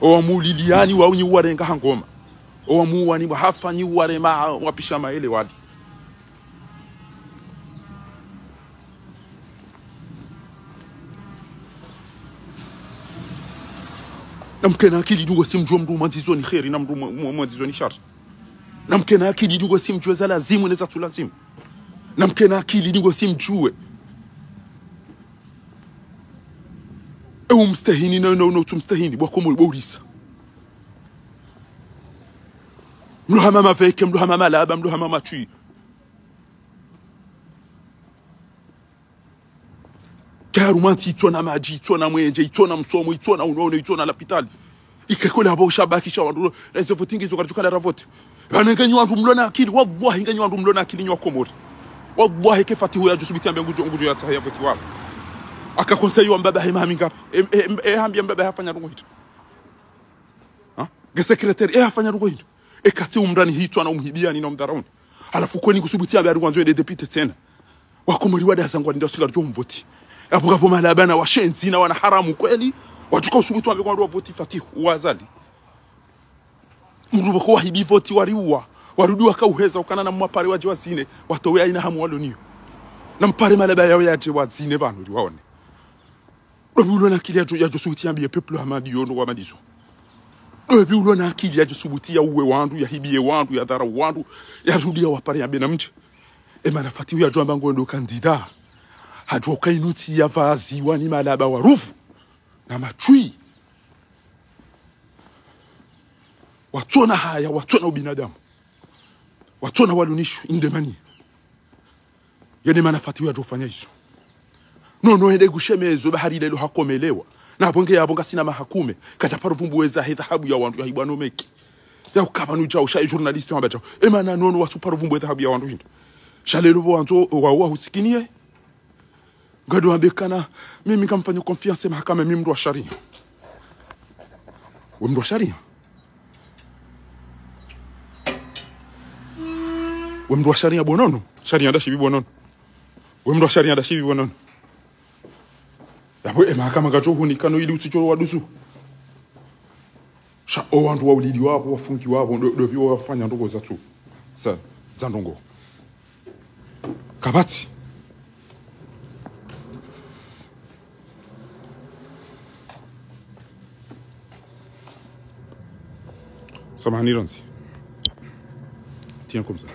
Owa muliliani wa unyi warenga hangoma. Owa muwani wa hafa nyi warema wapisha maele wadi. Namkena akili dungo simjua mdu mwantizoni kheri na mdu mwantizoni shari. Namkena akili dungo simjua za lazimu neza tu lazimu. Namkena akili dungo simjue. Mstehini no tumstehini bwa Comores bawrisa. Mluhama maveke, mluhama malaba, mluhama machui. karumanti itona maji itona mwenje itona msomo itona unono itona lapitali ikekola abo shabakisha wandu rezo votingi zo kajuka la vote banenganyi wandu mlona akili wallahi nganyi wandu mlona akili nywa komori wallahi ke Fatihou ya jusubiti ambe ngujo ya tsaya voti wao akakonseyo ambaba hema minga hambia mbaba hafanya rungo hito ge secretary hafanya rungo hito kati umrani hito na umhibia ni nomdarauni alafu kweni kusubutia bya rungo nzo deputy tena wakomori wadazangwa ndio singa ryo mvoti hapo hapo malabana washenzi na wana haramu kweli watuka usubutu ambe kwa voti Fatihou wazali mrubo kwa hibi voti wariwa warudi wakauheza ukana na mwapare waje wazine watowe aina hamu waloniyo na mpare malaba yao yaje wazine banu liwaone dobulo na akili ya josubuti ambiye peuple hamadi yono wa madizo dobulo na akili ya josubuti ya uwe wandu ya hibiye wandu ya dhara wandu ya rudia wapare ya benamje mana Fatihou ya jomba ngondo kandida hajua kainuti ya vazi wani malaba warufu na machui watona haya watona ubinadamu watona walunisho indemani yene mana Fatihou ya jofanya hizo no ende gushemezo bahari lelo hakomelewa na bonge ya bonga sina mahakume kacha paruvumbu weza dhahabu ya wandu ya hibwano meki ya ukabanu jao sha journalist wa bacho mana nono wasu paruvumbu dhahabu ya wandu hindo shalelo wanzo wa husikinie ngado ambekana mimi kamfanya confiance mahakama mimi mdu wa sharia we mdu wa sharia we mdu wa sharia bonono sharia ndashi bi bonono we mdu wa sharia ndashi bi bonono yabo mahakama gacho hunikano ili usichoro wadusu sha owandu wa ulidi wabo wafungi wabo ndo biwa wafanya ndogo za tu sa za ndongo kabati samahani Ranzi tiens comme ça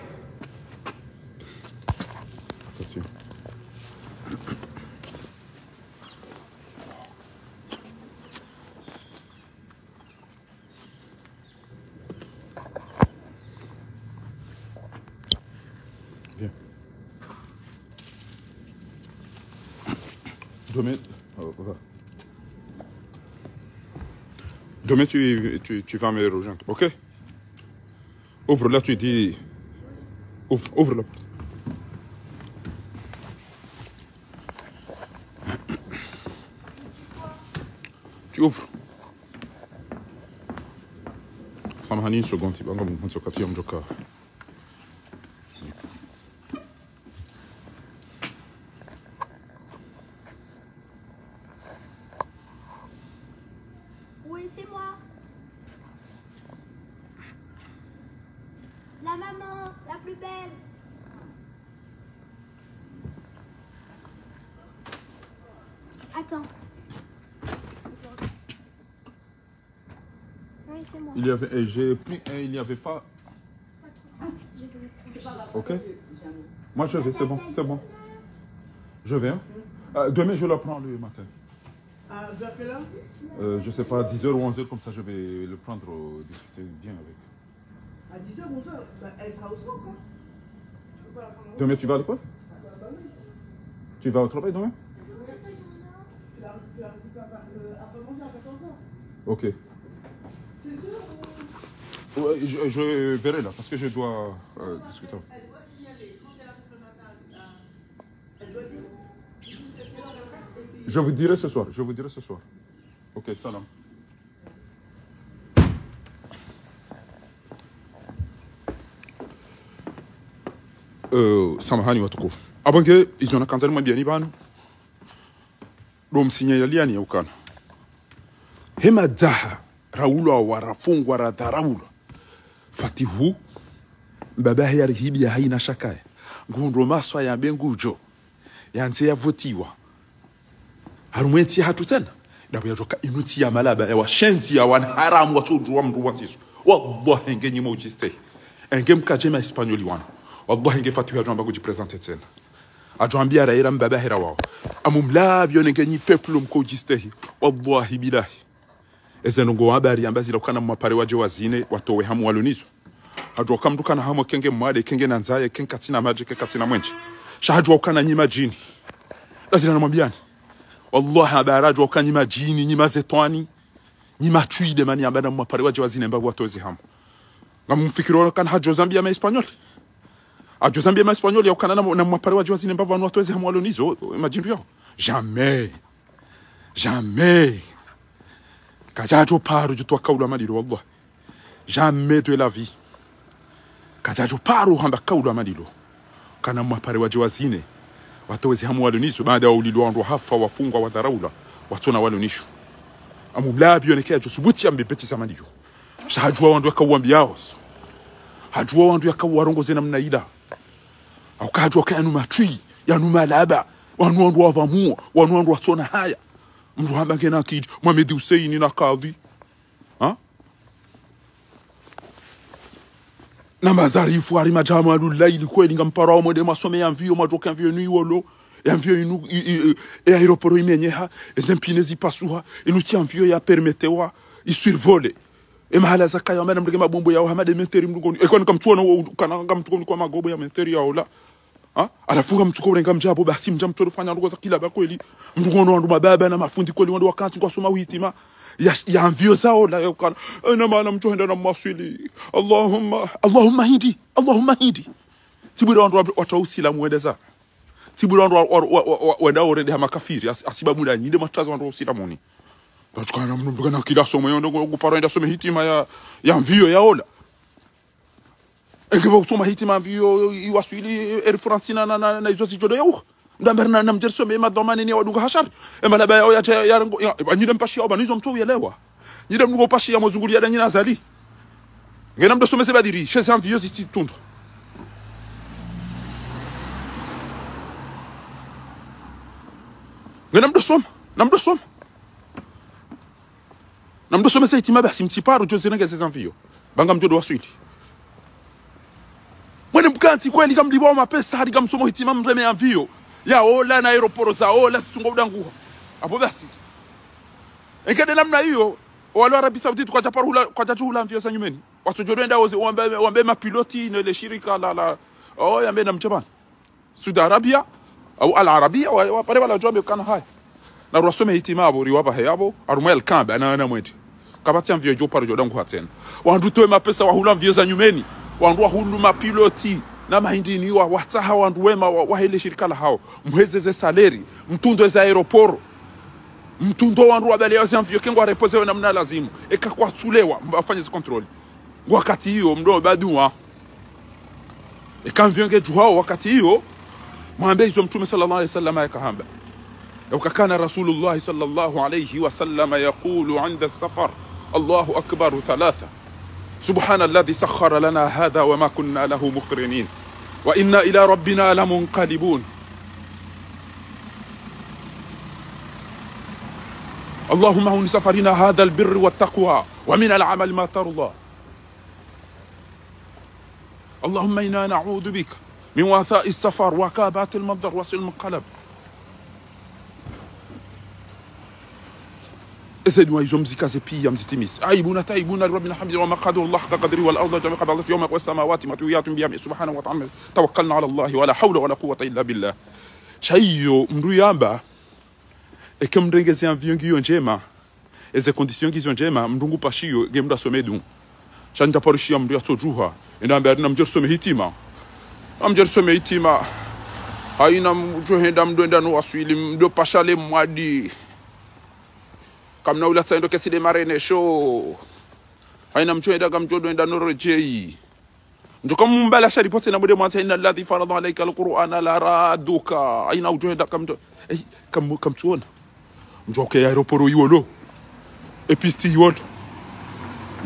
attention bien demain tu vas me rejoindre, ok? Ouvre là, tu dis... Ouvre la porte. Tu ouvres. Samahani une seconde, tu vas me dire que tu vas me Oui, c'est moi. La maman, la plus belle. Attends. Oui, c'est moi. Il y avait, j'ai pris un, il n'y avait pas. Ok. Moi je vais, c'est bon, c'est bon. Je vais. Hein? Demain je la prends le matin. Vers quelle heure? Je sais pas, 10h ou 11h, comme ça je vais le prendre, discuter bien avec. À 10h ou 11h, elle sera au centre. Hein? Demain tu vas à l'école? Tu vas au travail demain? Tu la récupères après manger à 14h. Ok. C'est sûr? Ouais, je verrai là, parce que je dois discuter. Elle doit signaler. Quand elle arrive le matin, elle doit dire. Je vous dirai ce soir, je vous dirai ce soir. Ok, salam. Samahani watukufu. Abange izona kanzani mbiani bano. Ndo msinyalia ni ukana. Hema daha raula warafungwa radharaula. Fatihou mbabahi ya rihibi ya haina shakaye. Ngundo maswa ya bengujo. Yanze ya votiwa. Harumwenti hatu tena. Dabu ya joka inuti ya malaba ya washenzi ya wanharamu watudruwa mdu wantisu. Wallahi nge nyima ujiste. Nge mkajema Espanyoli wana. Wallahi nge Fatihou ya jamba kujipresente tena. Ajuambia raira mbabahira wao. Amumlabyo nge nyi peplu mko ujistehi. Wallahi bilahi. Eze nungo wabari ambazi laukana mwapare waje wazine watowe hamu walunizo. Hajua kamdukana hamu kenge mwade kenge nanzaye kenge katina maji kenge katina mwenche. Shahajua ukana nyima jini. Lazina namwambiani. wallahi abarajo kanyi majini nyima zetwani nyima chui de mani abana mwapare waje wazine mbabu watozi hamu ngamfikiro kan hajo Zambia ma Espanyol ajo Zambia ma Espanyol ya kana na mwapare waje wazine mbabu watozi hamu walonizo imagine yao jamais kajajo paru jutwa kaula madilo wallahi jamais de la vie kajajo paru hamba kaula madilo kana mwapare waje wazine watozi hamu walonizo baada ya ulilo ndo hafa wafungwa wa daraula watona walonisho amumlabi yonekea josubuti ambebeti samaniyo shajua wandu yakawambiao hajua wandu yakawarongoze namna ila au kajua kanu matwi yanuma laba wandu wabamu wandu watona haya mru hamba ngena kid Mohamed Hussein na kadhi na mazarifu ari majama lulaili kweli ngampara omode masome ya mvio majoka mvio ni wolo ya mvio inu e aeroporo imenyeha ezempinezi pasuha inuti mvio ya permetewa isurvole e mahala zakaya mena mrege mabombo yao hamade menteri mngoni e kwani kamtuona kana kamtukoni kwa magobo ya menteri yao la alafunga mtuko urenga mjabo basi mjamto rufanya rugo za kila ba kweli mngono wandu mababa na mafundi kweli wandu wakati kwa soma witima ya mvio zao la yakana na maana mtu henda na maswili Allahumma hidi tibura wandu watausila muendeza tibura wandu wenda orende makafiri asibabu la nyinde matazo wandu usilamuni tukana mndu kana kila somo yondo kuparenda some hitima ya mvio ya ola engeba usoma hitima mvio iwaswili Francina na izo zijodo yao ndamberna na mjerso me madomani ni waduga hashar emalaba ya nyinde mpashi au banizo mtu yelewa nyinde mnugo pashi ya mozunguli ya nyina zali ngena mdo some sebadiri chez un vieux ici tundre ngena mdo some se hitima basi mtiparo jozirenge chez un vieux banga mjodo waswiti mwene mkanti kweli kamlibo mapesa hadi kamsomo hitima mreme ya vio ya ola na aeroporo za ola situngo udanguha hapo basi engede namna hiyo wale Arabi Saudite kwa japarula kwa jajula mvio za nyumeni watu jodenda wambe mapiloti na ile shirika la yambe na mjabani Saudi Arabia au Al Arabia wapare wala jobe kana hai na rusome hitima abo riwaba hayabo arumel kamba na mwedi kabati mvio jo paro jodanguha tena wandu toe mapesa wahula mvio za nyumeni wandu wahulu mapiloti na mahindini wataha wandu wema wahele shirika la hao muhezeze saleri mtundo za aeroporo mtundo wandu wabeleo za mvio kengo repose na mna lazimu eka kwa tulewa afanye control wakati hiyo mdo badua eka mvio ngejuhao wakati hiyo mwambe hizo mtume sallallahu alayhi wasallam yakahamba وكان رسول الله صلى الله عليه وسلم يقول عند السفر الله أكبر ثلاثة سبحان الذي سخر لنا هذا وما كنا له مقرنين وإنا إلى ربنا لمنقلبون اللهم هون سفرنا هذا البر والتقوى ومن العمل ما ترضى اللهم إنا نعوذ بك من وثاء السفر وكابات المنظر وسوء المنقلب إذن ويزمزك زبيا مزتميس عيبنا تايبنا لربنا حمد وما قدر الله قدري والأرض جميع قبضت يوم والسماوات مطويات بيامه سبحانه وتعالى توكلنا على الله ولا حول ولا قوة إلا بالله شيء mruyamba ekemrengeze envio ngiyo njema eze conditions ngizo njema mndungu pashiyo gemda somedu shanda parushia mndu yatojuha endamba na mjer some hitima amjer some hitima haina mjohenda mdoenda no waswili mdo pashale mwadi kamna ula tsaindo keside marene show haina mjohenda gamjodo enda no rejei njoka mbala shari pote na bude mwanza inna alladhi farada alayka alqur'ana la raduka aina ujohenda kamjo kamtuona njoke aeroporo yolo episti yolo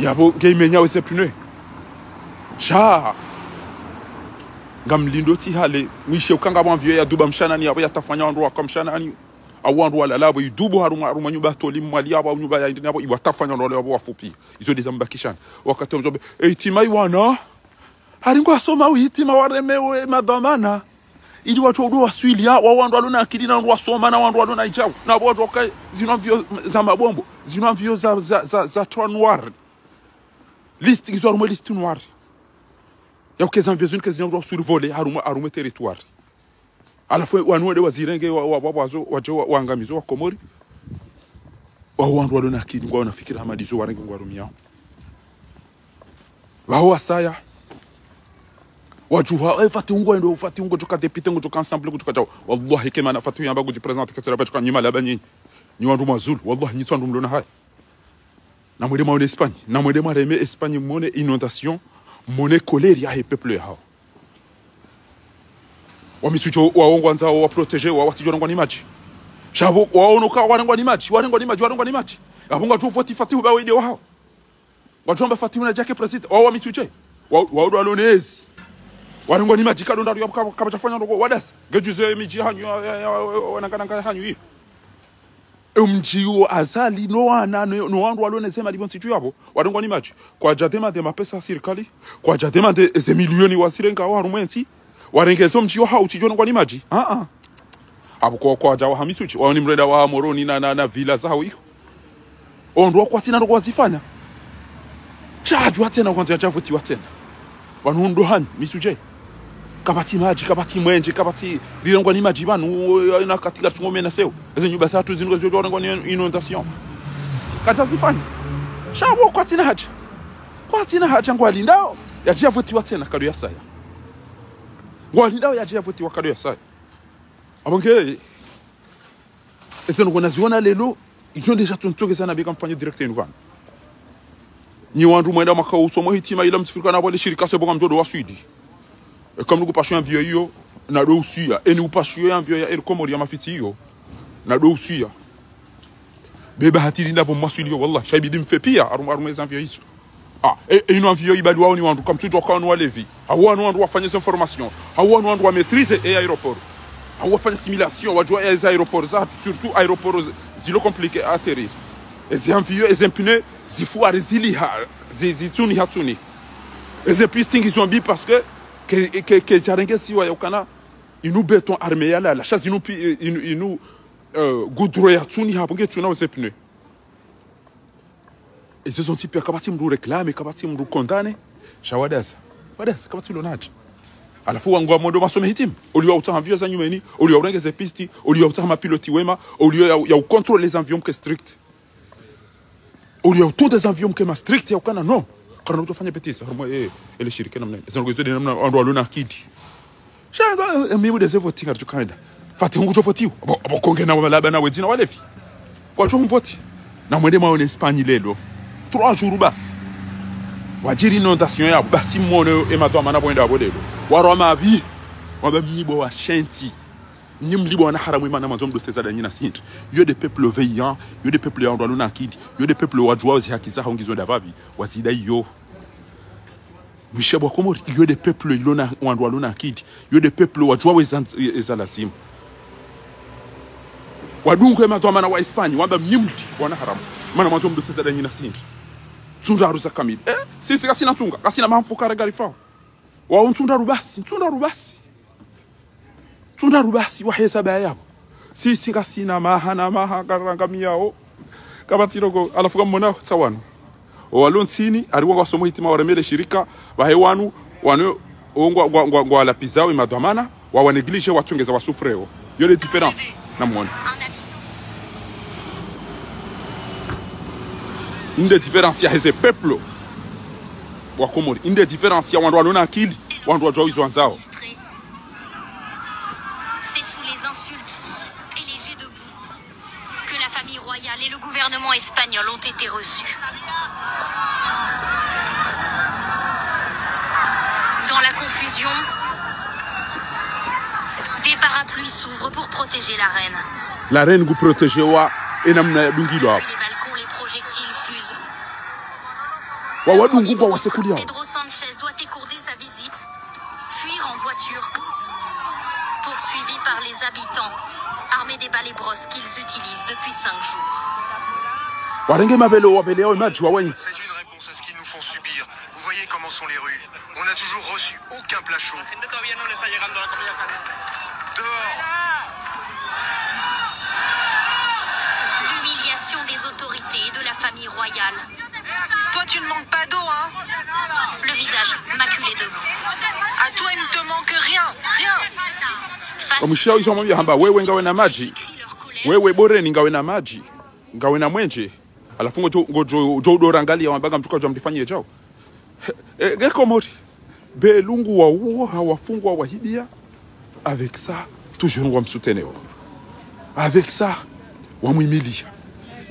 yabo gaimenya wese pune sha ngamlindo ti hale mwishe ukanga mwanvyo ya duba mshana ni abo yatafanya wandu wakamshana ni awandu wala labo idubo haruma nyumba toli mwali abo nyumba ya ndini abo iwatafanya wandu abo wafupi izo dizambakishana wakati mzobe etima iwana haringo asoma uhitima waremewe madhamana ili watu wadu waswilia wandu waluna akili na wandu wasoma na wandu waluna ijao na watu wakai zinavyo za mabombo zinavyo za toa noir liste izo haruma liste noir ya ukeza mvyo zuni kezi wandu survoler haruma territoire alafu wanuende wazirenge wazo wacho waangamizo wa Komori wandu walona akili ngwa wanafikira hamadizo warenge ngwa rumia wao wasaya wajuha Fatihou joka depite joka ensemble joka chao wallahi kema na Fatihou yamba guji presente kasera bacho nyima la banyi ni wandu mazulu wallahi ni twandu mlona hai na mwede ma en Espagne na mwede ma reme Espagne mone inondation mone colère ya peuple hao wamisucho waongwanza wa protéger wa watijona ngwa ni maji shabo waonoka warengwa ni maji abonga tu Fatihou ba wede wao wajomba Fatihou na jake president wa misuche wa alonezi warengwa ni maji kadonda ya kama chafanya ndo wadasa gejuze miji hanyu wanangana hanyu hii mjiwo azali no wandu walonezema libonsitu yabo warengwa ni maji kwa jadema de mapesa serikali kwa jadema de milioni wasirenga wa rumwensi warengezo mjiwo hautijona ngwa ni maji abo kwa jawa hamisuchi wao ni mrenda wa moroni na villa zao hiyo ondo kwa tina ndo wazifanya chajwa tena kwanza javutiwa tena wanundo hanyu misuje kabati maji kabati mwenje kabati lilongwa ni maji banu na katika tungome na seo eze nyumba za tu zingo zyo ngwa ni inondation kaja zifanya shabo kwa tina haja ngwa lindao yajavutiwa tena kado ya saya ngwa lindao yajavutiwa kado ya saya abonge eze ngona ziona lelo izo deja tuntoke sana bika mfanye directeur ngwana ni wandu mwenda makao somo hitima ila mtifika na bole shirika sebo mjodo wa Suidi comme nous passions vieux yo na do usia et nous passions vieux ya Comores ya mafiti yo na do usia beba hatili ndapo masuli yo wallah shaibidi mfepia arumeza vieux hizo et nous vieux ibadu wao ni wandu comme tout doka on levi awana wandu wafanya ces informations awana wandu wa maîtriser et aéroport awana fanya simulation wajua les aéroports surtout aéroports zilo compliqué à atterrir et c'est vieux et impune zifu arizili zituni hatuni et puis sting ils ont bi parce que jarenge siwa yokana inu beton armé ya la chasse inu goudro ya tuni haponge tuna osepne et ce sont type kabati mdu réclame kabati mdu condamné shawadasa kabati lonaje alafu wangwa mondo masome hitim oli wa uta vieux anyumeni oli wa urengeze pisti oli wa uta mapiloti wema oli ya contrôler les avions que strict oli ya tout des avions que strict ya ukana non kana utafanya petisa harmo ele shirika namna zangozo de namna ando alona kidi shanga mimi de zevo tinga tukanda Fatihou ngutofoti abo konge na malaba na wedina walefi kwa cho mvoti na mwende ma en Espagne lelo 3 jours bas wajiri inondation ya basi mono e matwa mana boenda abodelo waroma bi waba mibo wa shanti nyimlibo na haramu imana manzo mdoteza da nyina sinti yo de peuple veillant yo de peuple ando alona kidi yo de peuple wajwa wazi hakiza hongizo da babi wazida yo Mishabo Comores yo de peuple ilona ando alona kidi yo de peuple wajwa ezalasim wadungu e matwa mana wa Espagne waba nyimti wana haramu mana manzo mdoteza da nyina sinti tunda ruza kamili sisi kasina tunga kasina mamfuka regarifa wa untunda rubasi wa hesaba yabo sisi kasina maha garangamia kabatiro alafu kama tsawano walontini aliwa wasomo hitima waremele shirika bahewanu wano ngwa la pizao imadhamana wa neglige watungeza wasufreo yo les différences na mwona une des différences ya heze peuple wa Comores une des différences ya wandu alona akili wandu wajwa hizo wanzao. C'est sous les insultes et les jets de boue que la famille royale et le gouvernement espagnol ont été reçus. Dans la confusion, des parapluies s'ouvrent pour protéger la reine. La reine vous protégez wa enamna dungido hapo. Pedro Sanchez doit écourter sa visite, fuir en voiture, poursuivi par les habitants, armés des balais brosses qu'ils utilisent depuis 5 jours. C'est une réponse à ce qu'ils nous font subir. Vous voyez comment sont les rues. On n'a toujours reçu aucun plat chaud. Dehors. L'humiliation des autorités et de la famille royale. Toi, tu ne manques pas d'eau, hein? Le visage maculé de boue. À toi, il ne te manque rien. Face Amshao hizo mwambia hamba wewe ngawe na maji. Wewe bore ni ngawe na maji. Ngawe na mwenje. Alafu ngojo udora angalia wambaga mtuka jwa mdifanyie chao. Komori. Belungu wa uo hawafungwa wahibia. Avec ça, toujours on me soutenir. Avec ça, on m'humilie.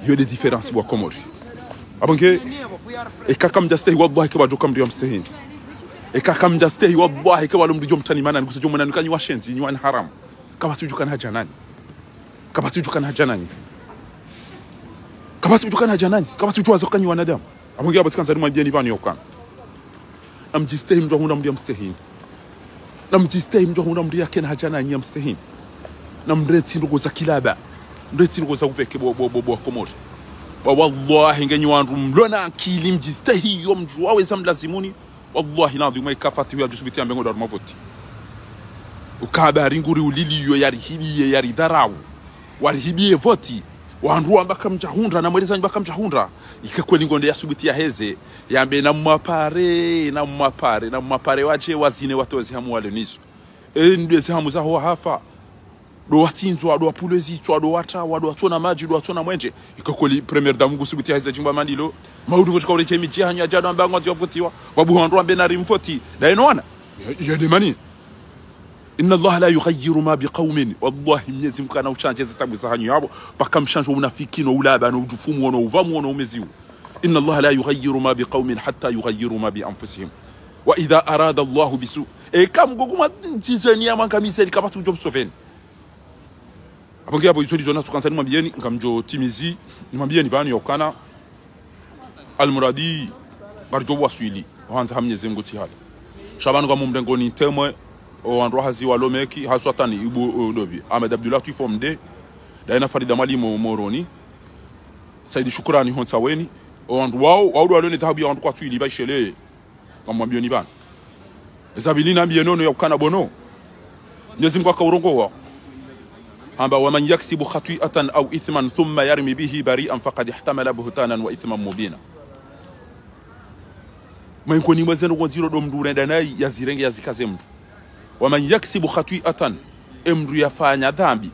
Il y a des différences wa Comores. Abonge e kaka mjastehi wallahi kwa joka mdio mstehi. E kaka mjastehi wallahi kwa mdio mtani mana nikusejo mwana nukanyi washenzi nywana haram. Kama tujuka na haja nani? Kama tujuka na haja nani? Kama tujuka na haja nani? Kama tujua zakanyi wanadamu. Abonge abatsikanza ni mjeni bani yokana. Namjistehi mjwa hunda mdio mstehi. Namjistehi mjwa hunda mdio yake na haja nani mstehi. Namreti ndugo za kilaba. Mreti ndugo za uveke bo Comores. Wallahi ngenyi wandu mlona akili mjistehi yo mjua weza mlazimuni. Wallahi na ndumwe ka Fatihou ya jusubiti ambengo da mavoti. Ukabari nguri ulili yo yari hibiye yari darau. Wari hibiye voti. Wandu ambaka mjahundra na mweleza mbaka mjahundra. Ikakweli ngonde ya subiti ya heze. Yambe na mwapare waje wazine watozi hamu wale nisu. Ndeze hamu za hoa hafa. Do watinzwa do apulezitwa do watawa do atona maji do atona mwenje ikokoli premier damu gusuguti haiza jimba mandilo maudu ngochika ule chemi jihanya ajado ambango nziovotiwa wabu handro ambe na rimfoti da inoana ya demani inna Allah la yughayyiru ma biqaumin wallahi mnyezi mkana uchanje zitabu za hanyu yabo paka mshanjo unafiki no ulaba no ujufumu no uvamu no umeziu inna Allah la yughayyiru ma biqaumin hatta yughayyiru ma bi anfusihim wa idha arada Allah bisu kam goguma tizeni amankamisa likapatu job soveni. Abonge abo izoli zona tukanza ni mwambieni ngamjo timizi ni mwambieni bani yokana almuradi barjo waswili wanza hamnyeze ngoti hala shabanu ga mumdengo ni temwe o andro hazi walomeki haswatani ibu lobi Ahmed Abdullah tifomde daina Farida Malimo moroni Saidi Shukrani honsaweni o andro wao walone tahabi andro kwa twili baishele ngamwambieni bani ezabilina bienono yokana bono nyezi ngwa ka urongo wa hamba waman yaksibu khati'atan aw ithman thumma yarmi bihi bari'an faqad ihtamala buhtanan wa ithman mubina. Mwenkoni mwezeno ngonziro do mndu nenda nayi yazirenge yazikaze mndu. Waman yaksibu khati'atan mndu yafanya dhambi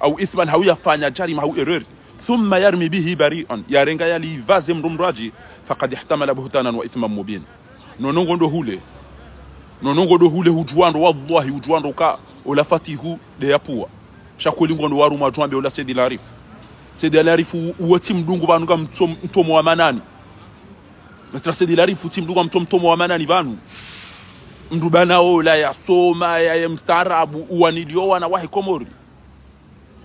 au ithman hau yafanya jarima hau error thumma yarmi bihi bari'an yarenga yali vaze mndu mraji faqad ihtamala buhtanan wa ithman mubina. Nonongo do hule hujuando wallahi hujuando ka ola Fatihou de yapua. Shakuli ngondo waru majwambe ola Sedi Larifu. Sedi Larifu uwati mdungu banu nga mtomo wa manani. Metra Sedi Larifu ti mdungu mtomo wa manani banu. Mdu bana ola ya soma ya mstarabu uwanilio wana wahi Comores.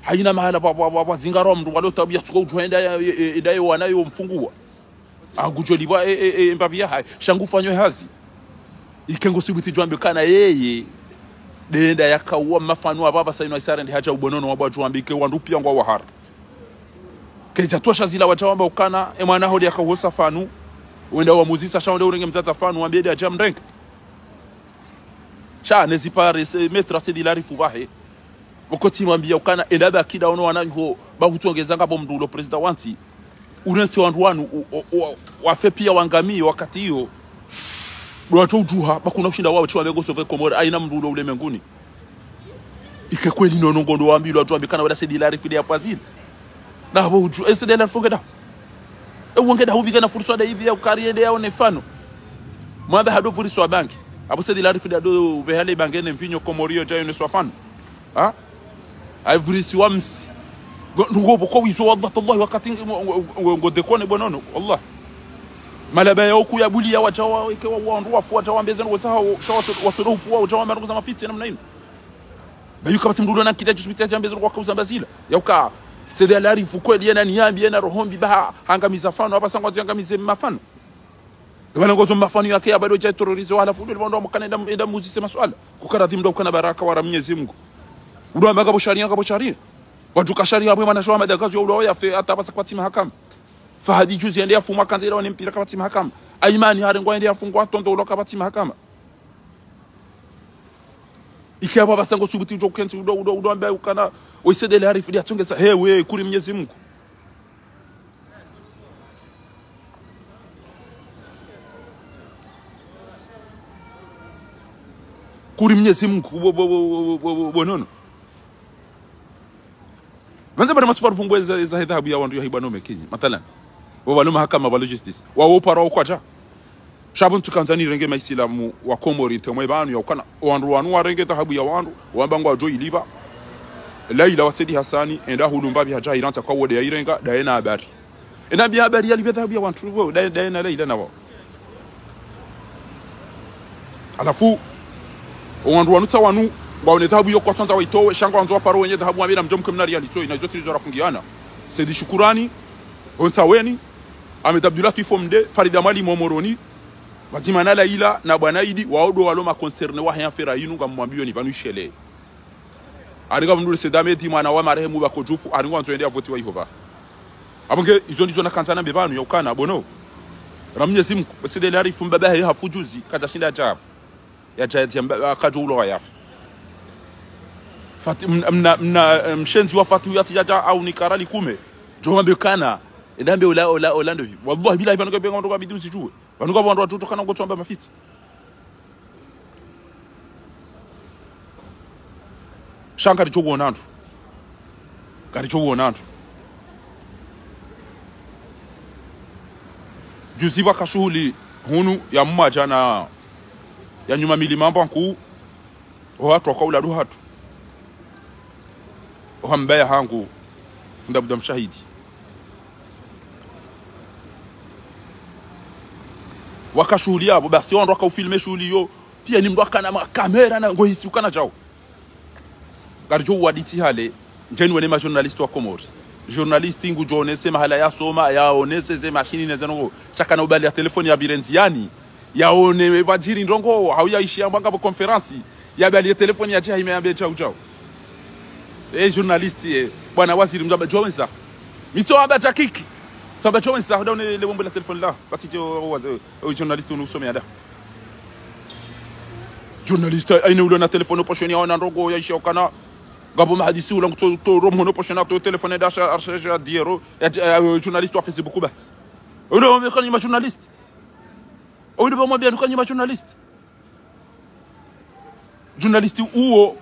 Haina mahala wa zingaro mdu walo tabia tuko ujuenda ya wanayo mfungua. Agujoliwa mbabia hai. Shangu fanyo hazi. Ikengo subuti jwambe kana yeye. Denda yakawa mafanu ababa sayino isara ndi haja ubonono wabajwambike wandupia ngwa wahara keja tosha zila wajawamba ukana emwana hodi yakahosa fanu wenda wa muzisa shaonde urenge mzaza fanu wambede aja mrenga sha nezipare metra Sedi Larifu bahe wakoti mwambia ukana elaba kida ono wananyo bahutongeza ngabo mdulo president wanti uneti wandu wanu wafe pia wangamii wakati hiyo Doacho ujuha bakuna kushinda wao chwa bego Suivez Comores aina mrulo ule menguni ikekweli nonongo ndo wambilo watu ambikana wala Sedi Larifu ya pazini na habo uju Sedi Larifu ngeda wongeda hubika na fursa da hivi ya ukariende yao nefano mwanda hado fursa banki abo Sedi Larifu do behale bangene mvinyo Comorio jayo ne swafano ha avurisi wamsi ngo boko wizo wallahi wakati ngode kone bonono wallahi malaba yoku ya buli ya wachawa ikewa wandu wafuata wambezana wasahao watodo upua wachawa maruza mafiti namna hino bayuka bati mdudo na kitacho hospitali jambezana kwa kauza bazila yauka Sedi Larifu kweli yana niambi yana rohombi baha hangamiza fano hapa sangwa hangamize mafano bana ngozo mafano yake bado je terrorize wala fudu bondo mkanenda enda muzise maswala kukaradhi mdo kana baraka wa Mwenyezi Mungu udo ambaga bo sharia wajuka sharia hapo manasho madagazo ya udo ya fe hata basa kwa timu hakama Fahadi juzi ende afumwa kanzira wani mpira kabati mahakama. Aimani harengo ende afungwa tondo ulo kabati mahakama. Ikia baba sango subuti ujo kenzi udo ambaye ukana Sedi Larifu ya tungeza hewe kuri Mwenyezi Mungu. Kuri Mwenyezi Mungu bonono. manze bana matupar fungwe za dhahabu ya wandu ya hibano mekinyi mathalan wale mahakama wa justice wao para ukwaja shabun tukanzani renge maisilamu wa komori temwe banu ya ukana wandu wanu warenge dhahabu ya wandu wambangwa jo iliba Laila wasedi Hasani enda hulumba bi haja iranza kwa wode ya irenga daena habari ena bi habari yali dhahabu ya wandu wo daena Laila na wao alafu wandu wanu tawanu waone dhahabu yo kwa tanza waitowe shanga wanzo paro wenye dhahabu amira mjomke mnari alitoa ina zote hizo rafungiana sedi shukurani onta weni Ahmed Abdullah Tuifomde Farida Mali Momoroni Batimana Laila na bwana Idi waodo waloma concerne wa haya fera yinu ngamwambio ni banu shele aninga mndule sedame di mwana wa marehemu bakojufu aninga nzoendea voti wa hivyo ba abonge izo na kanzana mbebanu ya ukana bono ramnye simu baside lari fumba bahe hafujuzi kaza shinda jabu ya jaya kajulo wa yafu mshenzi wa Fatihou yatijaja au nikarali kume jombe kana ndambe ola ndo wallahi bila hivyo ngombe ndo kabidi usijue banuka bantu watoto kana ngotomba mafiti shankari chogo nandu kari chogo nandu juzi wakashuhuli hunu ya mmaja na ya nyuma milima mbanku watu wakaula duhatu ohambaya hangu funda buda mshahidi wakashuhulia abo basi wao wakaufilme shughuli yo pia ni mndwaka na kamera na ngohisi ukana jao garjo waditi hale njeni wale ma journalist wa Comores journalist ingu jone sema hala ya soma yaonese ze machine nezano chaka na ubali ya telefoni ya birenziani yaone bajiri ndongo hauyaishia mbanga bo conference ya bali ya telefoni ya jahime ya chao chao journalist bwana waziri mjaba jowenza mito abaja kiki samba jowenza hodone le bombo la telefoni la batije journalist unusomea da journalist aina ulo na telefoni poshoni ya ndongo yaishia ukana gabo mahadisi ulo to romhono poshona to telefoni da archaja diero journalist wa Facebook bas ulo mekani ma journalist ulo bomwambia dukani ma journalist uo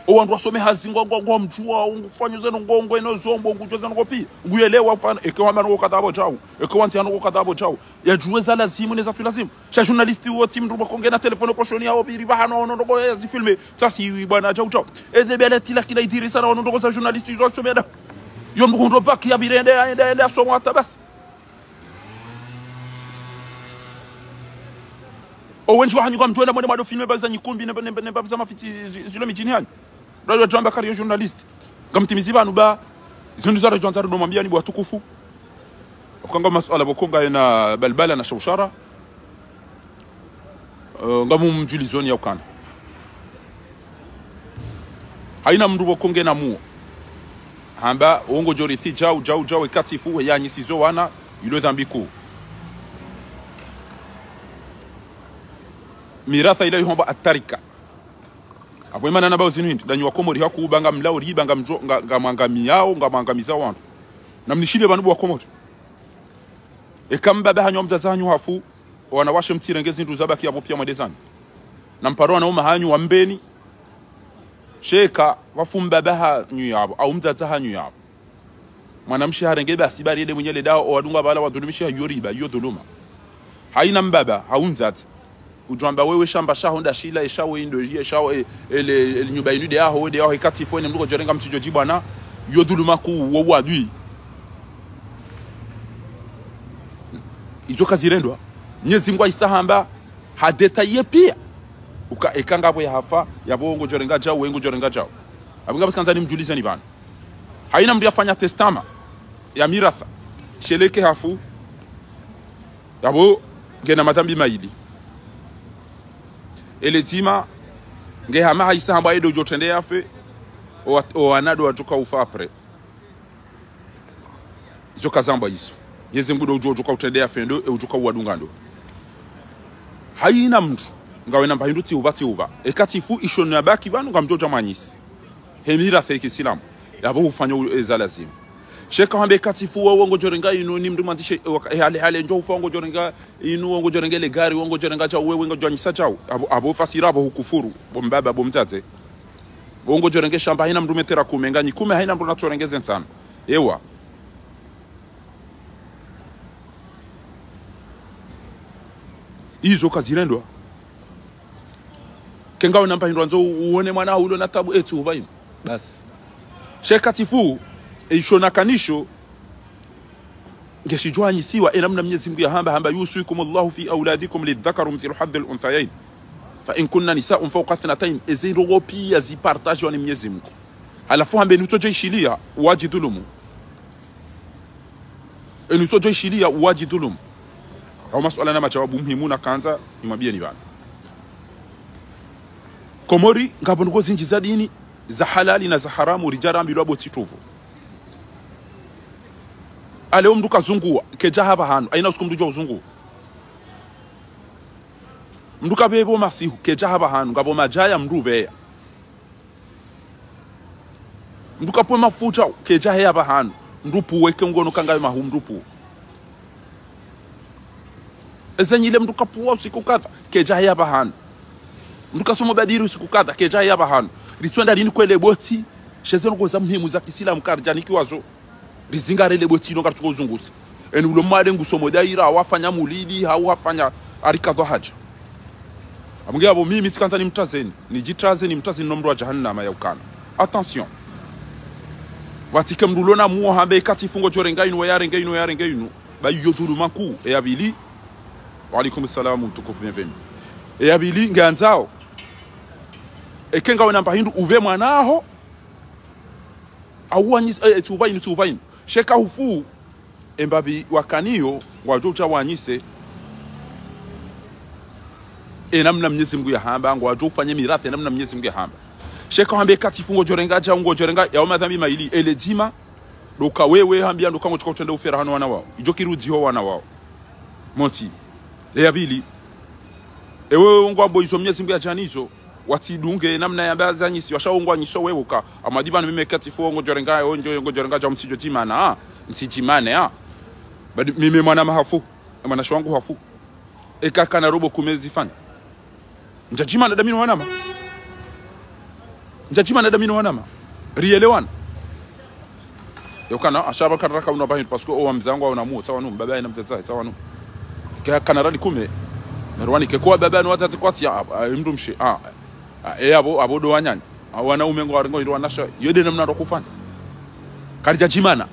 owandu wasome hazingwa ngwa mjua ungufanya zeno ngongo eno zombo ngujoza ngopi nguyelewa fana ekwa mano katabo chao ekwa nti ano katabo chao ya juweza lazimu neza tu lazimu cha journalist wo team ndo kongena telephone poshoni yao biri bahano ndo ngo yazifilme tasi bwana chao chao ezebele tila kila idirisa na ndo za journalist zo someda yo mkundo baki ya birende enda somo atabasi owenji wa hanyuka mtwenda mwende mwado filme baza nyikumbi ne baza mafiti zilo mijini hanyu radio jamba kari journalist ngamtimizi banu ba zindu za radio nzaro nomwambia ni bwa tukufu okanga masuala bokonga na balbala na shaushara ngamu mjulizoni ya ukana haina mndu bokonge na muo hamba ongo jorithi jau katifu yanyi sizo wana ilo dhambiku miratha ila yomba atarika apo imana na bauzinu hindu danyi wa Comores haku banga mlao riba ngamangami yao ngamangamiza wantu namnishile banu wa Comores ekamba bahanyo mzazanyu hafu wanawashe mtirengezi ndu zabaki hapo pia madezani namparo na uma hanyu wambeni sheka wafumba baha nyu yabo au mzazaha nyu yabo mwanamshi harenge basi bari ile mwenyele dao wadunga bala wadumisha yoriba yoduluma haina mbaba haunzati ujamba wewe shamba shahonda shila eshawe indoji eshawe ele nyumba inu de aho de aho ikati fone mduko jorenga mtijoji bwana yoduluma ku wo wadui izo kazirendwa nyezi ngwa isahamba hadeta yepia uka ekanga abo yahafa yabongo jorenga jao wengo jorenga jao abinga baskanza ni mjulize ni bana haina mndu yafanya testama ya miratha sheleke hafu yabo ngena matambi maili eletima nge hama haisa hamba edo jotende yafe o anado atuka ufa apre izo kazamba iso yeze mbudo ujoka utende yafe ndo ujoka wadungando haina mtu ngawe namba hinduti uba ekatifu ishonu yabaki banu ngamjoja manyisi hemira feke silamu yabo ufanya ezalazim sheka hambe katifu wa wongo jorenga inu ni mndu mantishe hale njo ufa wongo jorenga inu wongo jorenga le gari wongo jorenga cha wewe ngo janyisa chao abo fasira abo hukufuru bombaba bomzaze wongo jorenga shamba haina mndu metera kumenga nyikume haina mndu natorengeze nsana ewa izo kazirendwa kenga unampa hindwanzo uone mwana ulo na tabu etu ubaino basi shekatifu eishona kanisho ngeshijwanyisiwa enamna Mwenyezi Mungu ya hamba yusikumullahu fi auladikum lidhakaru mithlu hadhi al-unthayayn fa in kunna nisa'un fawqa ithnatayn ezirogo pia zipartage ni Mwenyezi Mungu alafu hambe nutojoishilia uwaji dhulumu nutojoishilia uwaji dhulumu au masuala na majawabu muhimu na kanza nimwambie ni bana komori ngabo ngo zinji za dini za halali na za haramu rijarambi lwabo tituvu aleo mdu kazungua keja haba hanu aina usiku mdu jo uzungu mdu kabebo masihu keja haba hanu ngabo majaya mdu beya mdu kapo mafuta keja haba hanu mdu puweke ngono kangayo mahu mdu pu ezenyile mdu kapuwa usiku kadha keja haba hanu mdu kasomo badiri usiku kadha keja haba hanu ritwenda lini kwele boti shezeno goza muhimu za kisilamu karjaniki wazo rizingarele boti no kartuko zungusi eni ulo made ngusomo daira wafanya mulidi au wafanya arikadho haja amunge abo mimi tsikanza ni mtazeni ni mtazeni nomro wa jahannama ya ukana attention watike mrulona muo hambe kati fungo jorenga ino yarenga ino ba yodhulu maku e abili wa alaikum assalam mtukufu bienvenue e abili nganzao ekenga wena mpahindu uve mwanaho awanyis tubaini sheka hufu embabi wakaniyo wajocha wanyise enamna Mwenyezi Mungu ya hamba ngwajo ufanye mirathi enamna Mwenyezi Mungu ya hamba sheka hambe kati fungo jorenga ja ungo jorenga ya madhambi maili eledima doka wewe hambia ndoka ngochika utende ufera hano wana wao ijo kirudi ho wana wao monti ya bili ewe ngo aboizo Mwenyezi Mungu ya janizo watidunge namna ya bazanyisi washaongwa nyiso webuka amadiba mime katifu ngo jorenga ngo jorenga ja mtijo timana msijimane badi mime mwana mahafu mwana shwangu hafu ekaka na robo kumezifanya njajima na damino wanama rielewana yokana ashaba karaka unabahin parce que o mzangu au namu sawa num baba ina mtata sawa num kana rali kume merwani ke kwa baba no watati kwati mndumshi abo do wanyanya wana umengo waringo ndo wanasha yode namna ndo kufanya karija jimana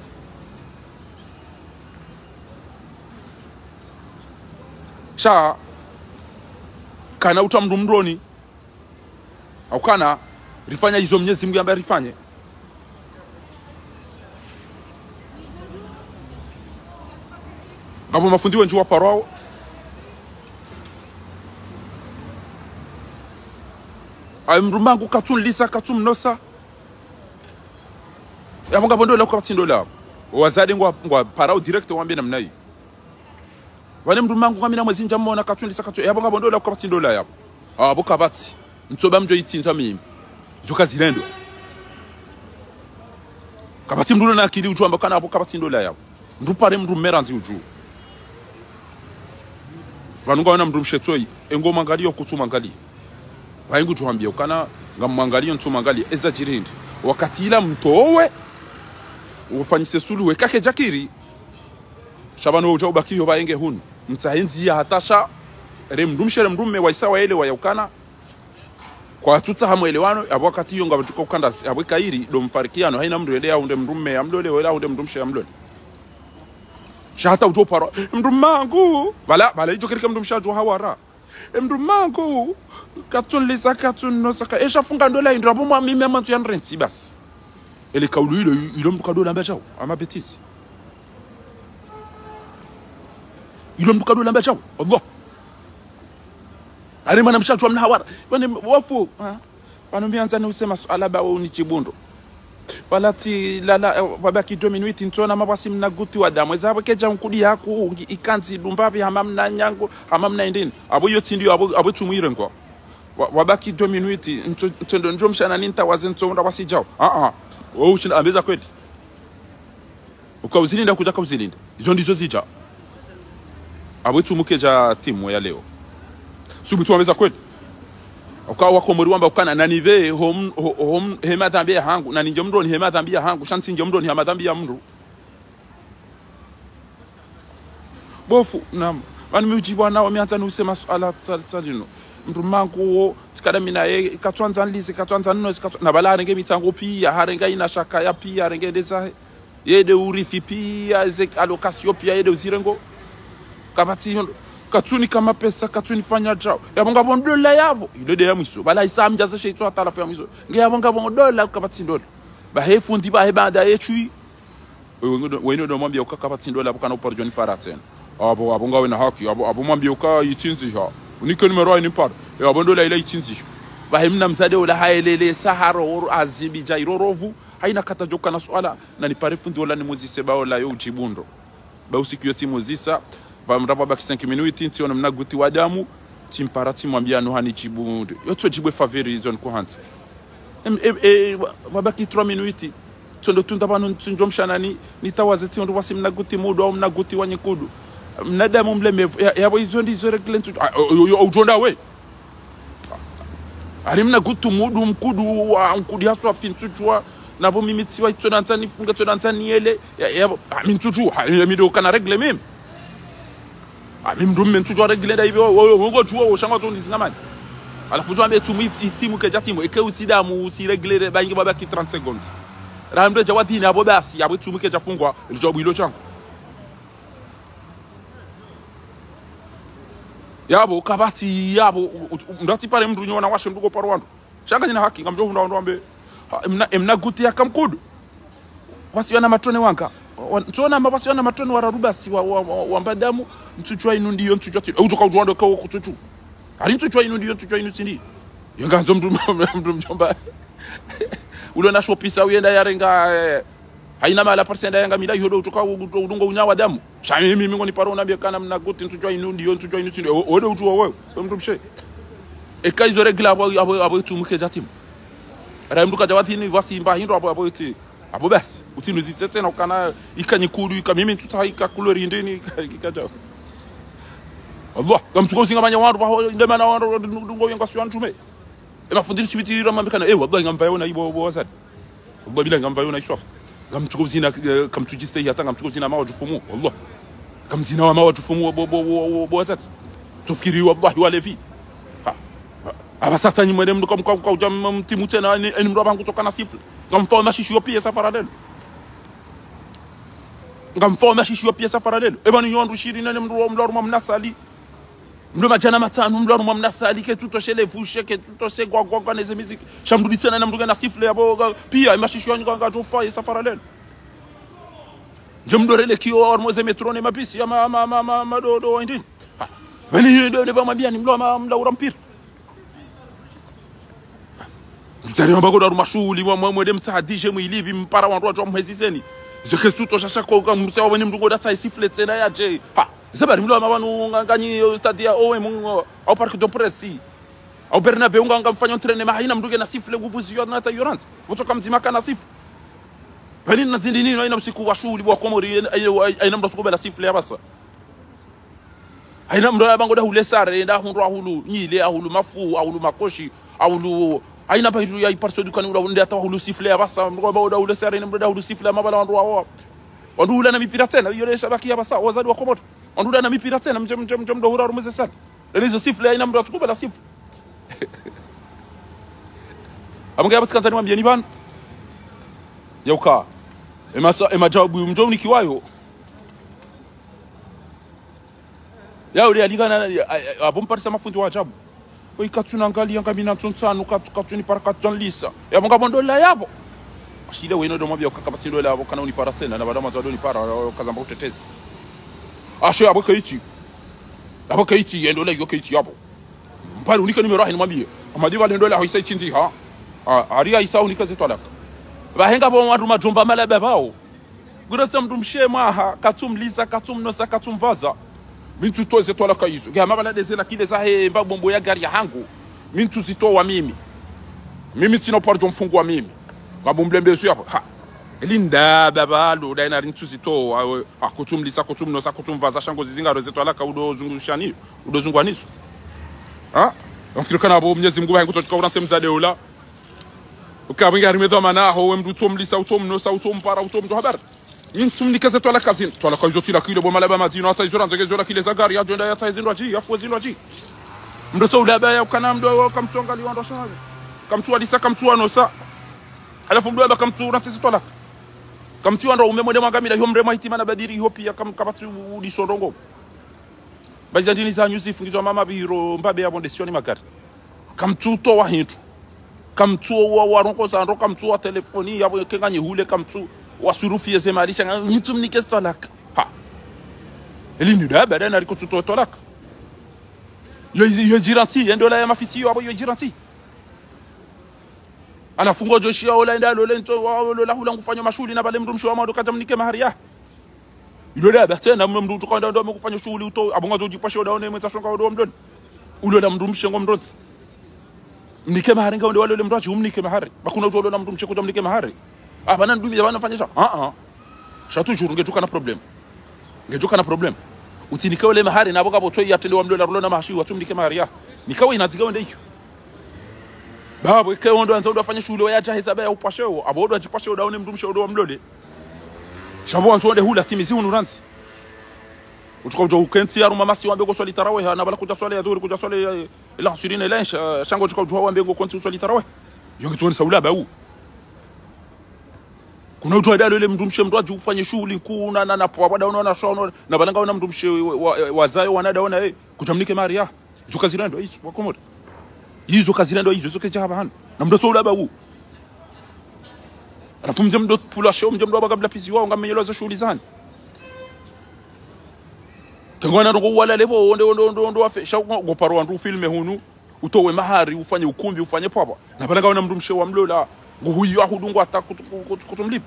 sha kana utamndumdroni au kana rifanya hizo Mwenyezi Mungu ambaye rifanye ngabo mafundiwe njua parao ay mrumangu katun lisa katum nosa ya munga bondo la ko tindo la wazadi ngwa parao direct wambe namna hii wale mrumangu ngamina mwezi njamona katun lisa katum ya munga bondo la ko tindo la yapo boka bati mtsoba mjo itinza mimi zuka zilendo kabati mruno na akili uju ambakana aboka bati ndo la yapo ndupare mrumeranzi uju vanunga wana mrumshetoi engoma ngalio kutuma ngali vaingu tuambia ukana ngamwangalia ntuma ngali eza jirindi wakati ila mtowe ufanyise suluwe kake jakiri shabano uja ubakiyo baenge hunu mtahenzi ya hatasha remdumshere mrume waisawa ele wayukana kwa tuta hamuelewano wakati hiyo ngabatuka ukanda abweka iri do mfarikiano haina mndu elea unde mrume amlole wala unde mrumshe amlole shata ujo paro mrumangu bala hicho kirika mrumshajo hawara mrumangu katun lisa katun no saka esha funga ndola indrabo mwa mimi amantu yanrenti basi ele kaulu ilo mbukadola mbachao ama betisi ilo mbukadola mbachao Allah ari mana mshajo amna hawara bane wafu wanombianza ni usema swala bawo ni chibundo balati lala babaki 2 minutes ntona mabasi mnaguti wa damu ezabo keja nkudi yako ikanzi dumbabi hamamna nyango hamamna indini abo yoti ndio abo tumwire ngo wabaki 2 minutes ntendo njo mshana ninta wazentonda wasijao wewe ushinda ambeza kweli ukauzilinda kuja kauzilinda izo ndizo zija abo tumukeja timu ya leo subutu ambeza kweli ukawa komori wamba ukana nanive hom hema dhambi ya hangu na ninje mndo ni hema dhambi ya hangu shanti nje mndo ni hema dhambi ya mndo bofu na bani miujibu na wameanza nusema swala tsalino mndu mangu tikada mina ye katwanza nlise katwanza nno na bala renge mitango pia harenga ina shaka ya pia renge ndeza yede urithi pia ze allocation pia yede uzirengo kabati katuni kama pesa katuni fanya jao yabonga bondola yabo ilode ya mwiso bala isamja ze sheitwa atalafu ya mwiso nge yabonga bondola kabati ndola ba he fundi ba he banda yechui weno ndo mwambia ukakabati ndola bukana uparjoni para tena abo abonga wena haki abo mwambia uka yitinzi ha unike numero ini par abo ndola ile yitinzi ba he mna mzade wala haelele sahara or azibi jairorovu haina kata joka na swala na ni pare fundi wala ni muzise ba wala yo ujibundo ba usikiyo timu zisa bamraba baki 5 minutes ntiona mnaguti wa damu timparati mwambia no hani jibundo yoto jibwe favori zone ko hansi babaki 3 minutes tondo tunda bano ntsonjomshanani nitawazeti ndo wasi mnaguti mudo au mnaguti wanyekudu mnadamu mlemevu yabo izo ndizo reglent ujonda we ari mnagutu mudu mkudu wa mkudi haswa fintuchwa nabo mimi tsiwa itsonanza nifunga tsonanza niele yabo mintuchu mido kana regle meme mimdu mmentuchwa regle da hivyo wongo chuo shanga tondi zinamani alafu jwambe tumu itimu keja timu eke usidamu usiregle bangi babaki 30 seconds ramdo jawati abo basi abo tumu keja fungwa lijobu ilo changu yabo kabati yabo ndati pare mndu nyona washe mdugo parwandu shanga nyina haki ngamjo hunda ndombe mna guti ya kamkudu wasiwana matone wanga tuona mabasiwana matone wararubasi wa mbadamu mtuchwa inu ndiyo mtuchwa ti utoka ujwando kwa kutuchu ari mtuchwa inu ndiyo mtuchwa inu tindi yanganzo mndu mjomba ulo na shopisa uyenda yarenga haina mala persenda yanga mida yodo utoka udungo unyawa damu shami mimi ngoni paro nambia kana mnaguti mtuchwa inu ndiyo mtuchwa inu tindi odo utuwa wewe mndu mshe ekaizo regla abo tumuke jatim ara mndu kajawati ni wasimba hindo abo iti abo basi utinu zisete na ukana ikanyikudu ikamimi tutaika kulori ndini kikaja Allah kamtuko singa banya wandu baho ndema na wandu ndungo yenga swan tume emafundiri sibiti ramambe kana wallahi ngamvayo na ibo bozat Allah bila ngamvayo na ishof kamtuko zina kamtujiste hata kamtuko zina mawa jufumu Allah kamzina wa mawa jufumu bozat tufikiri wallahi walevi abasatani mwende mndu kwa ujam mtimu tena eni mndu abangu kutoka na sifle ngamfoma shishiyo pia safaradelo ngamfoma shishiyo pia safaradelo ebani yondu shiri nene mndu mnasali mndu majana matanu mndu mnasali ke tutoshele vushe ke tutose gwagwa neze muziki shamdu tena na mndu na sifle yabo pia mashishiyo nganga jofa safaradelo jemdorele kiyo ormoze metrone mabisi ya madodo ndini bani de bamwambia ni mndu urampira mtari wamba koda rumashuli mwede mtadije mwilivi mpara wandu wajwa mwezizeni zeke suto shashako kwa msewa weni mdungo data isifle tena ya je ha zabari mlo amabanu nganyi stadia owe mungo au parc de presse au Bernabeu nganga mfanya trene mahina mduge na sifle nguvuzi yo na tayorant kutoka mzima kana sifle bali na zindini ina usiku wa shuli wa komori aina mdo tukubela sifle ya basa aina mdo bango da hule sare nda hundu ahulu nyile ahulu mafu ahulu makoshi ahulu aina pa ya iparso du kanula unde ata hulu sifle abasa ngoba oda ule sare nemdo hulu sifle mabala wandu wao wandu ula na mipira tena yole shabaki abasa wazadi wa Comores wandu ula na mipira tena mdo hura rumeze sana elizo sifle aina mdo tukubela sifle amunga abasa kanzani mwambie ni ban yauka emajabu mjomni kiwayo ya ule aligana abomparisa mafundi wa ajabu ikatuna angalia ngamina ntsonsano katuni paraka janlisa yabonga bondola yabo ashile weno ndo mwambia ukakabati ndo labo kana unipara tena na badama zado unipara kazamba utetezi ashe abo kaiti endo la yokaiti yabo mpari unika numero hini mwambie amadiva ndo la hoisa chinzi ha aria isa unika zetwalaka bahenga bo wandu majomba malaba bao gurata mndu mshema ha katumlisa katumnosa katumvaza mintu toze tola kaizo ngama bala dezela kile sahe mbabombo ya gari yangu mintu zitoa mimi tina parjo mfungwa mimi ngabumlembezo yapo ha elinda babalo daina rintu zitoa akutumlisa kutumnosa kutumvaza shango zizingaro zetwala ka udo zungushani udo zungwaniso ha nafikiri kana abo Mwenyezi Mungu haikutoka uranse mzade ula ukabinga harimedha manaho we mdu tomlisa utomnosa utompara utomdo habar mintum nikaze tola kazin tola kaizo tila kile bo malaba madina sa izora nzege zola kile zagari ya jonda ya taizindwa ji afu zindwa ji mdo to ulaba ya ukana mdo kamtonga liwando shaga kamtu alisa kamtu anosa alafu mdo kamtu uranse tola kamtu ando umemwende mwangamira hiyo mrema hitima na badiri hiyo pia kabatu ulisondongo bazandini za nyusi fungizwa mama biro mbabe ya bondesioni magari kamtu to wa hintu kamtu wa waronko za ndo kamtu wa telefoni yabo kenganye hule kamtu wa surufi yeze marisha nitum nikestolak ha elini da bada na riko to tolak yo jiranti yendo la mafiti yabo yo jiranti ana fungo joshia ola nda lo lento wa la hula ngufanya mashuli na bale mndu msho wa mado katamnike maharia Ulola batena mndu tukanda ndo mkufanya shughuli uto abonga zojipasha udaone mwenza shonga udo mdoni ulola mndu mshengo mndonzi mnike mahari nga ndo wale mndu umnike mahari bakuna uto mndu msheko ndo mnike mahari bana ndumi bana fanya shatu juru ngetuka na problem utinike wale mahari nabo kabo toyi atelewa mlola rolona mahashi watu mnike mahari ya nikawa inazigawa ndio babo ikawa ndo anza ndo afanya shughuli ya hesaba ya upasheo abodo ajipasha udaone mndu msheko mdode Shabo antonde hula timizi unuranzi. Utuka ukenti ya rumamasi wambe go swali tarawih na bala kuja swali ya dhuhuri kuja swali ila asirina ila shango utuka ujua wambe go konti swali tarawih. Yongi tuone saula ba u. Kuna utu adalo ile mndumshe mdwaji ufanye shughuli kuna na wada unaona shono na balanga una mndumshe wazayo wanada ona kutamnike maria. Hizo kazi ndo hizo wa Comores. Hizo kazi ndo hizo keja hapa hano. Na mdo saula ba u. Alafu mjemdo pula show mjemdo kabla pisi wao ngamenyeloza shughuli zani kangona ndo wala levo ndo afisha go parwa ndo filme hunu utowe mahari ufanye ukumbi ufanye papa na balanga una mndumshe wa mlola ngo huyu ahudungu atakutumlipa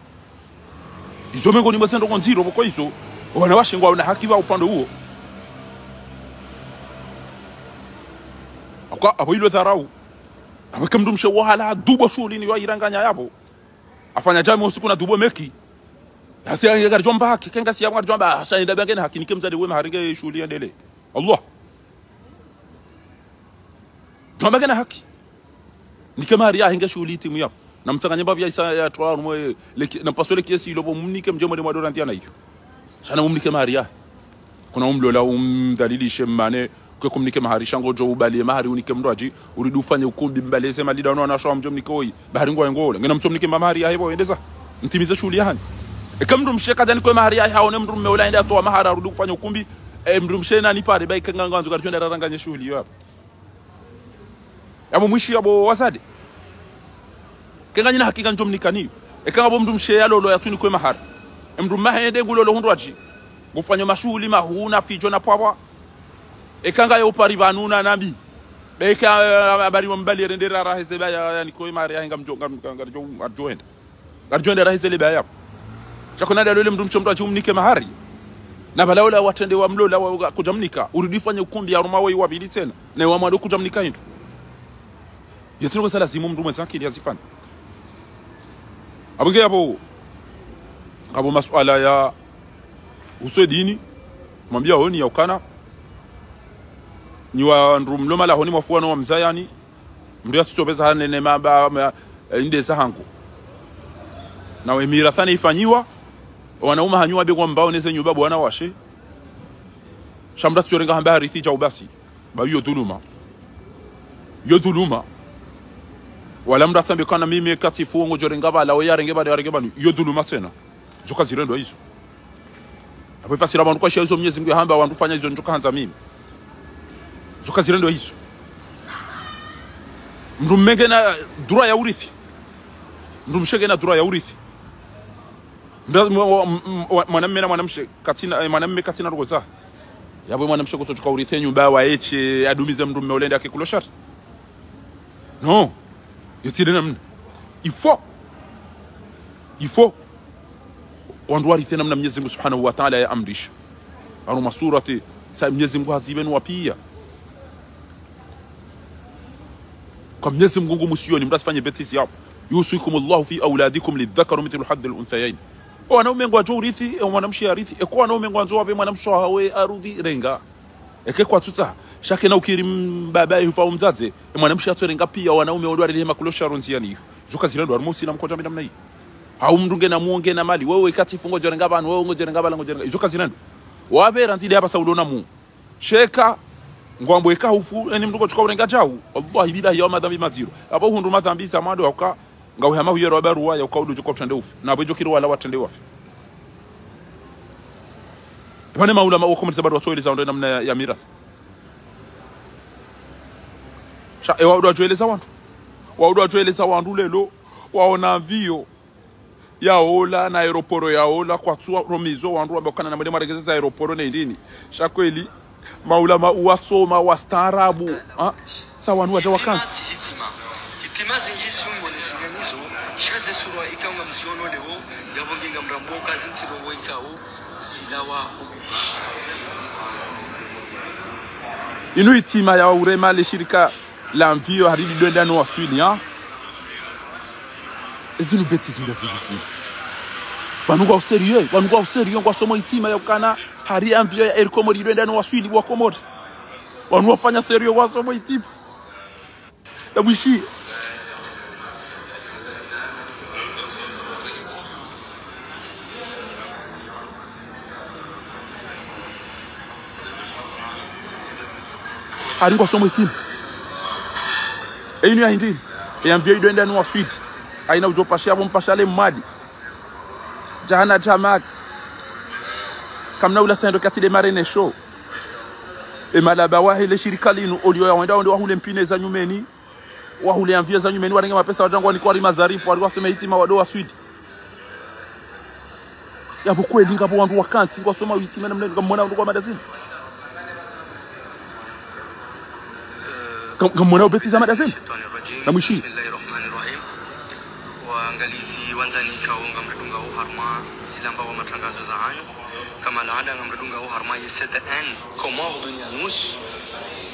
izo mengo ni masendo ngo nziro boko izo wana washingwa una haki ba upande huo akwa abo ilo dharau abaka mndumshe wala dubo shughuli ni wairanganya yabo afanya jamu usiku na dubo meki hasi ya jomba haki kenga siya mwa jomba shaida bangene haki nike mzade wema haringe shughuli endele Allah jomba gena haki nike mari ya hinga shughuli timu yapo na mtanganya babu ya isa ya toa mwe na pasole kiasi lobo mnike mjomba de madora ndia na hiyo sana mnike mari ya kuna umlola dalili shemane kwa kumnike mahari shango jo ubali mahari unike mroaji uridu ufanye ukumbi mbaleze malida unaona shwa mjomni koi bahari ngoa ngena mtomnike mahari ya hebo endeza ntimize shughuli yani ekamndu msheka jani kwa mahari ya haone mndu mmeula enda toa mahari uridu kufanya ukumbi mndu mshena ni pale bai kanga nganzo kartwenda raranganya shughuli yapo yabo mwishi yabo wasade kenganyina hakika njomnika ni ekanga bo mndu mshe yalo lo yatuni kwa mahari mndu mahende gulo lo hundwaji gufanya mashughuli mahuna fijo na pwa ekanga yo pari banuna nambi beka bari mbali rendera raheze ba yani ko mari hinga mjonga arjoenda raheze le ba yap chakona dalo le mndu mchomdo achumnike mahari na balaola watende wa mlola kujamnika urudifanye ukumbi ya ruma wao wabili tena na wa mwado kujamnika hintu yesiro sala simu mndu mwenzake ili azifanye abunge hapo masuala ya uswedini mwambia honi ya ukana ni wa ndumloma la honi mwafuano wa mzayani mndu yasitobeza hanene maba inde zahangu na wemira thani ifanyiwa wanauma hanyuma bego mbao neze nyuba bwana washe shamra tsorenga hambari thija ubasi ba yo dhuluma wala mndu atsambe kana mimi kati fuongo jorenga bala oyarenge bada yarenge banu yo dhuluma tena zoka zirendo hizo hapo fasira bantu kwa hizo Mwenyezi Mungu hamba wantu fanya hizo njoka hanza mimi zoka zirendo hizo mndu mmenge na dura ya urithi mndu mshege na dura ya urithi mwanamme na mwanamshe katina mwanamme katina rogoza yabo mwanamshe kutoka urithi nyumba wa eche adumize mndu mmeolenda akikuloshata no yotire namna ifo wandu warithi namna Mwenyezi Mungu Subhanahu wa Ta'ala ya amrisha anu masurati sa Mwenyezi Mungu hazibenu wapia kwa Mwenyezi Mungu musioni mtasifanye betisi hapo yusikumullahu fi auladikum lidhakaru mithlu hadd al-unthayayn wanaume ngwa jorithi mwanamshi arithi kwa wanaume ngwa nzo wape mwanamsho hawe arudhi renga eke kwa tutsa shake na ukiri baba yufa umzaze mwana mshatwerenga pia wanaume wao wale makulosha ronziani zuka zilando armosi na mkoja midamna hii au mndunge na muonge na mali wewe kati fungo jorenga bana wewe ngojerenga bala ngojerenga zuka zilando wabera nzidi hapa saudona mu sheka ngwambo eka hufu eni mnduko chukaurenga jau wallahi bila hiyo madhambi maziro hapo hundu madhambi samado uka ngawe hama huyero baruwa ya ukaudu juko tende ufu na bojo kiro wala watende wafi pane maulama wako msabado watoeleza ndo namna ya mirathi sha waudu wajoeleza wandu lelo waona vio ya ola na aeroporo ya ola kwa tuwa romizo wandu wabokana na mwede maregeza aeroporo na indini sha kweli maulama uwasoma wastaarabu sa wandu waja wakansi hitima zinjisi ungo nisinganizo shaze surwa ikaunga mziono leo yabonginga mramboka zinziro waikao zilawa ubishi inu hitima ya urema le shirika la mvio haridi doenda no waswini ya ezinu beti zinda zibisi wanugwa useriyo kwa somo hitima ya ukana hari mvio ya Komori doenda no waswini wa Komori wanugwa fanya serio wa somo hitima na mwishi hari kwa somo hitima inu ya hindi ya mvio doenda no waswini aina ujopashia mpashale mmadi jahana jamak kamna ula tendo kati de marine show e malaba wahi le shirika linu olio ya wenda wahule mpine za nyumeni wahule mvio za nyumeni warenga mapesa wajangwa ni kwa rimazarifu wali wasema hitima wado wa swidi ya bukweli ngabo wandu wakanti kwa soma hitima na mnenga mwana wandu kwa madazini kamona ubetiza madazini na mwishi waangalizi wanzani kaunga mredunga au harma silamba wa matangazo za hanyo kama laada ngamredunga au harma ye CTN Comores dunia nus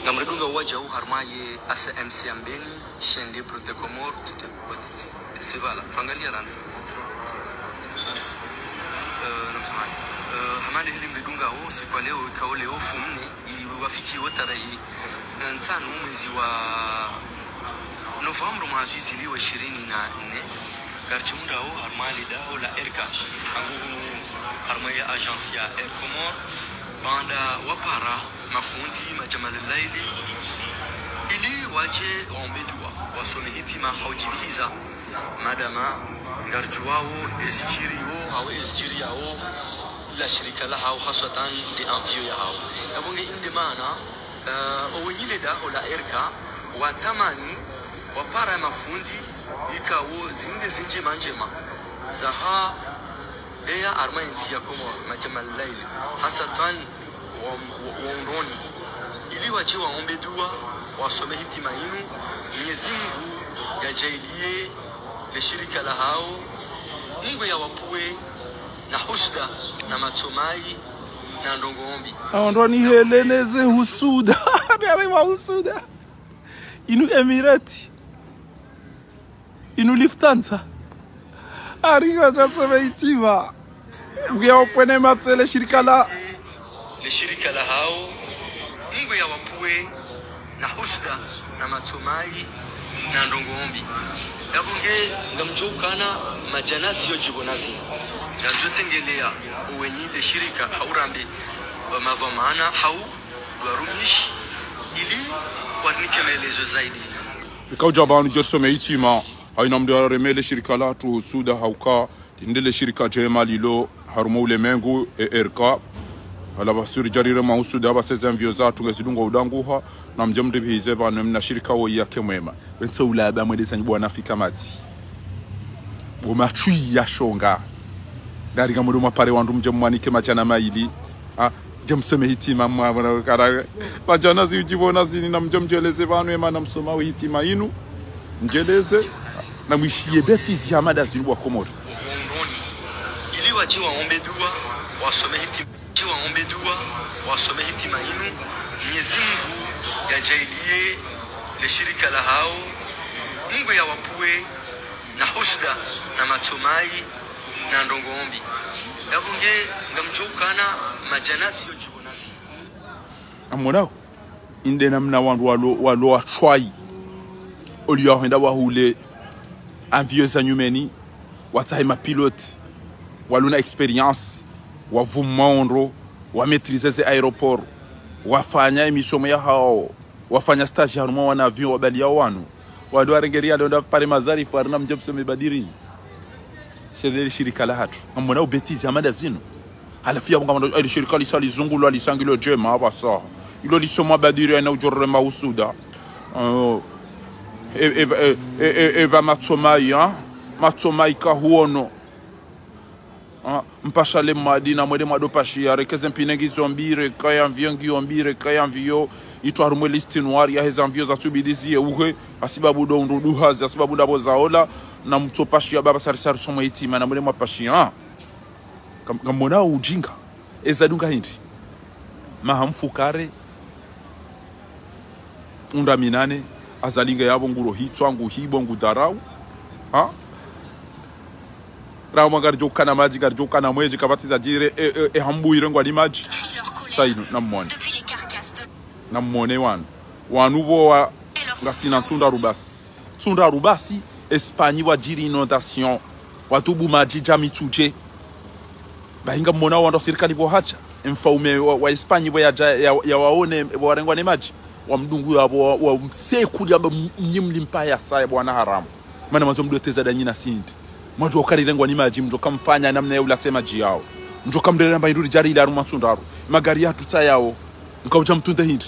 ngamredunga waja au harma ye ACMC ambeni chaîne libre de Comores c'est voilà fangalia ranzi hamani hili mredunga au siku leo ikao leo fumne iwafiki tarehe nsano mwezi wa November mwezi 24 Garchimunda au harmali dao la erka angu harmaya agence ya Air Comores banda wapara mafundi majamalaili ili waje ombedwa wasome hitima haujiliza madama garchuao esichirio au esichiriao la shirika la hao hasatan de envio ya hao yabonge inde maana owanyile dao la erka watamani wapara mafundi ikawo zinde zinje manjema zaha eya armainsi ya Comores majamalaili hasatan waundoni ili waje waombe dua wasome hitima inu Mwenyezi Mungu yajailie le shirika la hao Mungu ya wapue na husda na matomai na ndongombi aondoni heleneze husuda ndarema husuda inu Emirati inu Lufthansa ariga jasome hitima mgia opene matsele shirika la hao Mungu ya wapue na husda na matomai na ndongombi yabunge ngamjukana majanasi yojibonazi ngajotengelea uwenyi le shirika haurambi mavamana hau warumishi ili warnike maelezo zaidi ikauja banu jasome hitima haina mdo remele shirika la tu suda hauka indele shirika jema lilo harumo ule mengu erka hala basuri jarire mahusuda baseze mvyo za tungezidunga udanguha na mjamde bize banu na shirika wo yake mwema wetso ulaba mwedesa nyibwa nafika mati bomachui ya shonga dari gamudo mapare wandu mjamwanike machana maili jamsome hitima mwa kara bajana zijibona zini na mjamjeleze banu ema na msoma hitima inu mjeleze na mwishie beti ziamada zilwa Komori ili waje waombe dua wasome hitima inu Mwenyezi Mungu yajailie le shirika la hao Mungu ya wapue na husda na matomai na ndongombi yabunge ngamjukana majanasi yojibonazi Amona inde namna wandu walo achwai olio henda wahule envieux anyumeni wataima pilote waluna experience wavumondro wa maîtriser ces aéroports wafanya emission ya hao wafanya stage haruma wana avion wabali yao wanu wadu arengeria ndo pale mazari farna mjobso mebadiri shirika shirika la hatu amona ubetizi amada zino alafia ngama ile shirika lisali zungulo alisangilo jema abasa ilo lisoma badiri na ujorre mausuda eva matsomai kahuono mpashale madina mwede mwado pashia rekeze mpinengi zombire kaya mvio itwa rumwe listi noir ya heza mvio za tubidizie uhe asibabu do nduduhazi asibabu dabo zaola na mtopashia baba sarisari somo itima na mwede mwapashia kamona ujinga ezadunga hindi mahamfukare unda minane azalinga yabo nguro hitwa nguhibo ngudarau raho magarjo kana maji garjo kana mweji kabatiza jire hambuire ngwa limaji saino namone wanu bo ngasina tunda rubasi Espagne wa jiri inondation watubu maji jamituje bahinga mona wando serikali bo hacha mfaume wa Espagne bo ya waone warengwa ne maji wa mdungu yabo wa msekuli amba mnyimlimpa ya saya bwana haramu maana mazo mdoteza danyina sindi mwajo karirengwa ni maji mjo kamfanya namna ya ulatema maji yao mjo kamderamba induri jari ila ruma tsundaru magari ya tuta yao mkauja mtunda hindi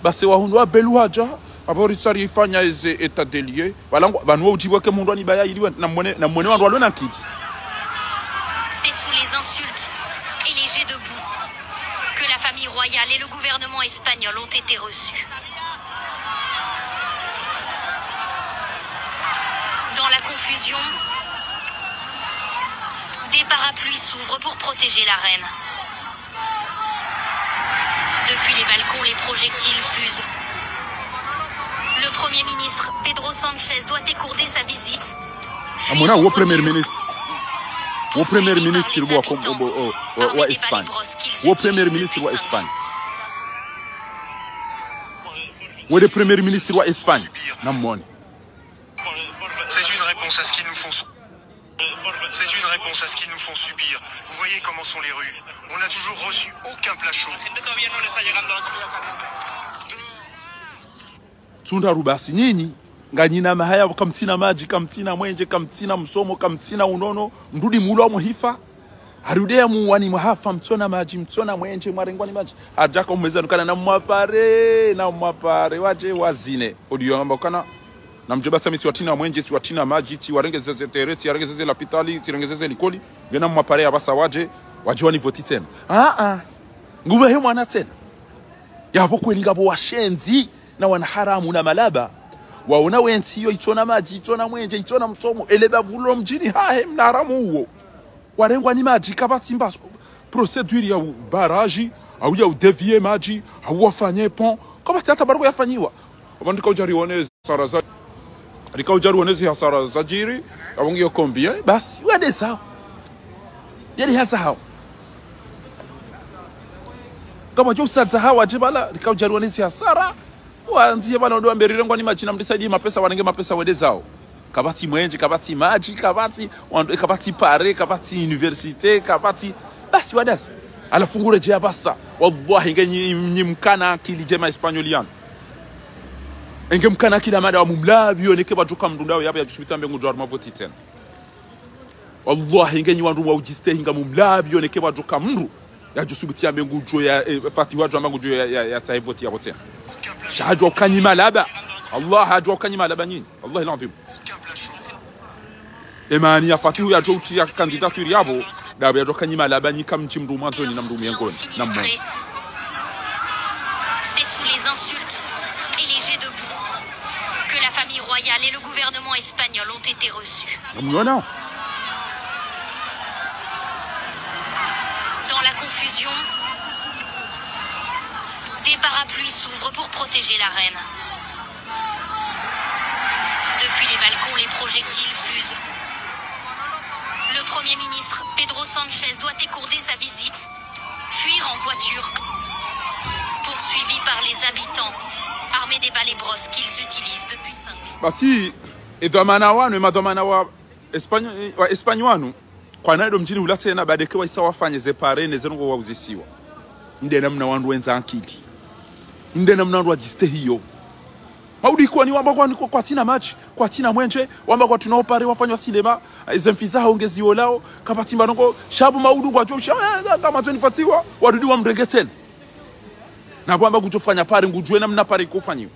basi wahundu wa beluhaja abori sari ifanya eze etat des lieux balango banwa ujiwa ke mundu anibaya iliwe na mwone wandu walona kidi. C'est sous les insultes et les jets de boue que la famille royale et le gouvernement espagnol ont été reçus. Dans la confusion, des parapluies s'ouvrent pour protéger la reine. Depuis les balcons, les projectiles fusent. Le Premier ministre, Pedro Sánchez, doit écourter sa visite. Amona, au Premier ministre. Au Premier ministre wa Espagne. Au Premier ministre wa Espagne. Au Premier ministre wa Espagne. Namoni. C'est une réponse à ce qu'ils nous font subir. C'est une réponse à ce qu'ils nous font subir. Vous voyez comment sont les rues. On n'a toujours reçu aucun plat chaud. Tunda rubasi nyinyi nganyina mahaya kamtina maji kamtina mwenje kamtina msomo kamtina unono ndudi mulo muhifa arudea muwani muhafa mtona maji mtona mwenje mwarengwani maji ajaka umezanukana na mwapare waje wazine odiyo ngamba kana na mjeba samiti watina mwenje ti watina maji ti warengezeze tereti warengezeze lapitali ti warengezeze likoli ngena mwapare abasa waje wani voti tena ngube he mwana tena yapo kweli ngabo washenzi na wanaharamu na malaba waona wensi yo itona maji itona mwenje itona msomo eleba vulo mjini hahe mnaharamu huo warengwa ni maji kabati mba procedure ya baraji au ya udevie maji au wafanye pont kabati hata barua yafanyiwa abandika ujari wonezi saraza rika ujari wonezi ya saraza jiri abongi yo kombia basi wende sawa yali hasa hao kama jo sadza hawa jibala rika ujari wonezi ya sara wanzie bana ndo amberirengo ni maji na mdisaidi mapesa wanenge mapesa wende zao kabati mwenje kabati maji kabati pare kabati universite kabati basi wadasi alafungure je basa wallahi ngenyi mkana akili jema espanyolian enge mkana akili amada wa mumlabi oneke bajuka mndundao yaba yajusubita mbengu jwa mavoti tena wallahi ngenyi wandu wadjodjistehi nga mumlabi oneke bajuka mndu yajusubita mbengu jwa ya Fatihou jwa mbengu jwa ya taivoti ya tena shahajwa kanyima laba Allah hajwa kanyima laba nyinyi Allah ilandim emani ya Fatihou ya jouti ya candidature yabo daba ya kanyima laba nyi kam chimdu manzoni na mdu mengoni na mmo. C'est sous les insultes et les jets de boue que la famille royale et le gouvernement espagnol ont été reçus. Non. Dans la confusion, des parapluies s'ouvrent pour protéger la reine. Depuis les balcons, les projectiles fusent. Le Premier ministre, Pedro Sánchez, doit écourter sa visite, fuir en voiture, poursuivre mais des balais brosses qu'ils utilisent depuis 5 jours. Basi edhamana wanu emadhamana wa Espanya wanu kwa nado mjini ulatena badeke wa isa wafanye zepare nezengo wauzisiwa inde namna wandu wenza ankidi inde namna wandu wajjistehi yo maudi kwa ni wamba kwa tina match kwa tina mwenje wamba kwa tunaopare wafanya wa sinema zemfiza haongezi olao kapatimba nongo shabu maudu kwa josha kama zoni fatiwa warudi wa mregeteni na kwamba kujofanya pare ngujwe namna pare kufanyiwa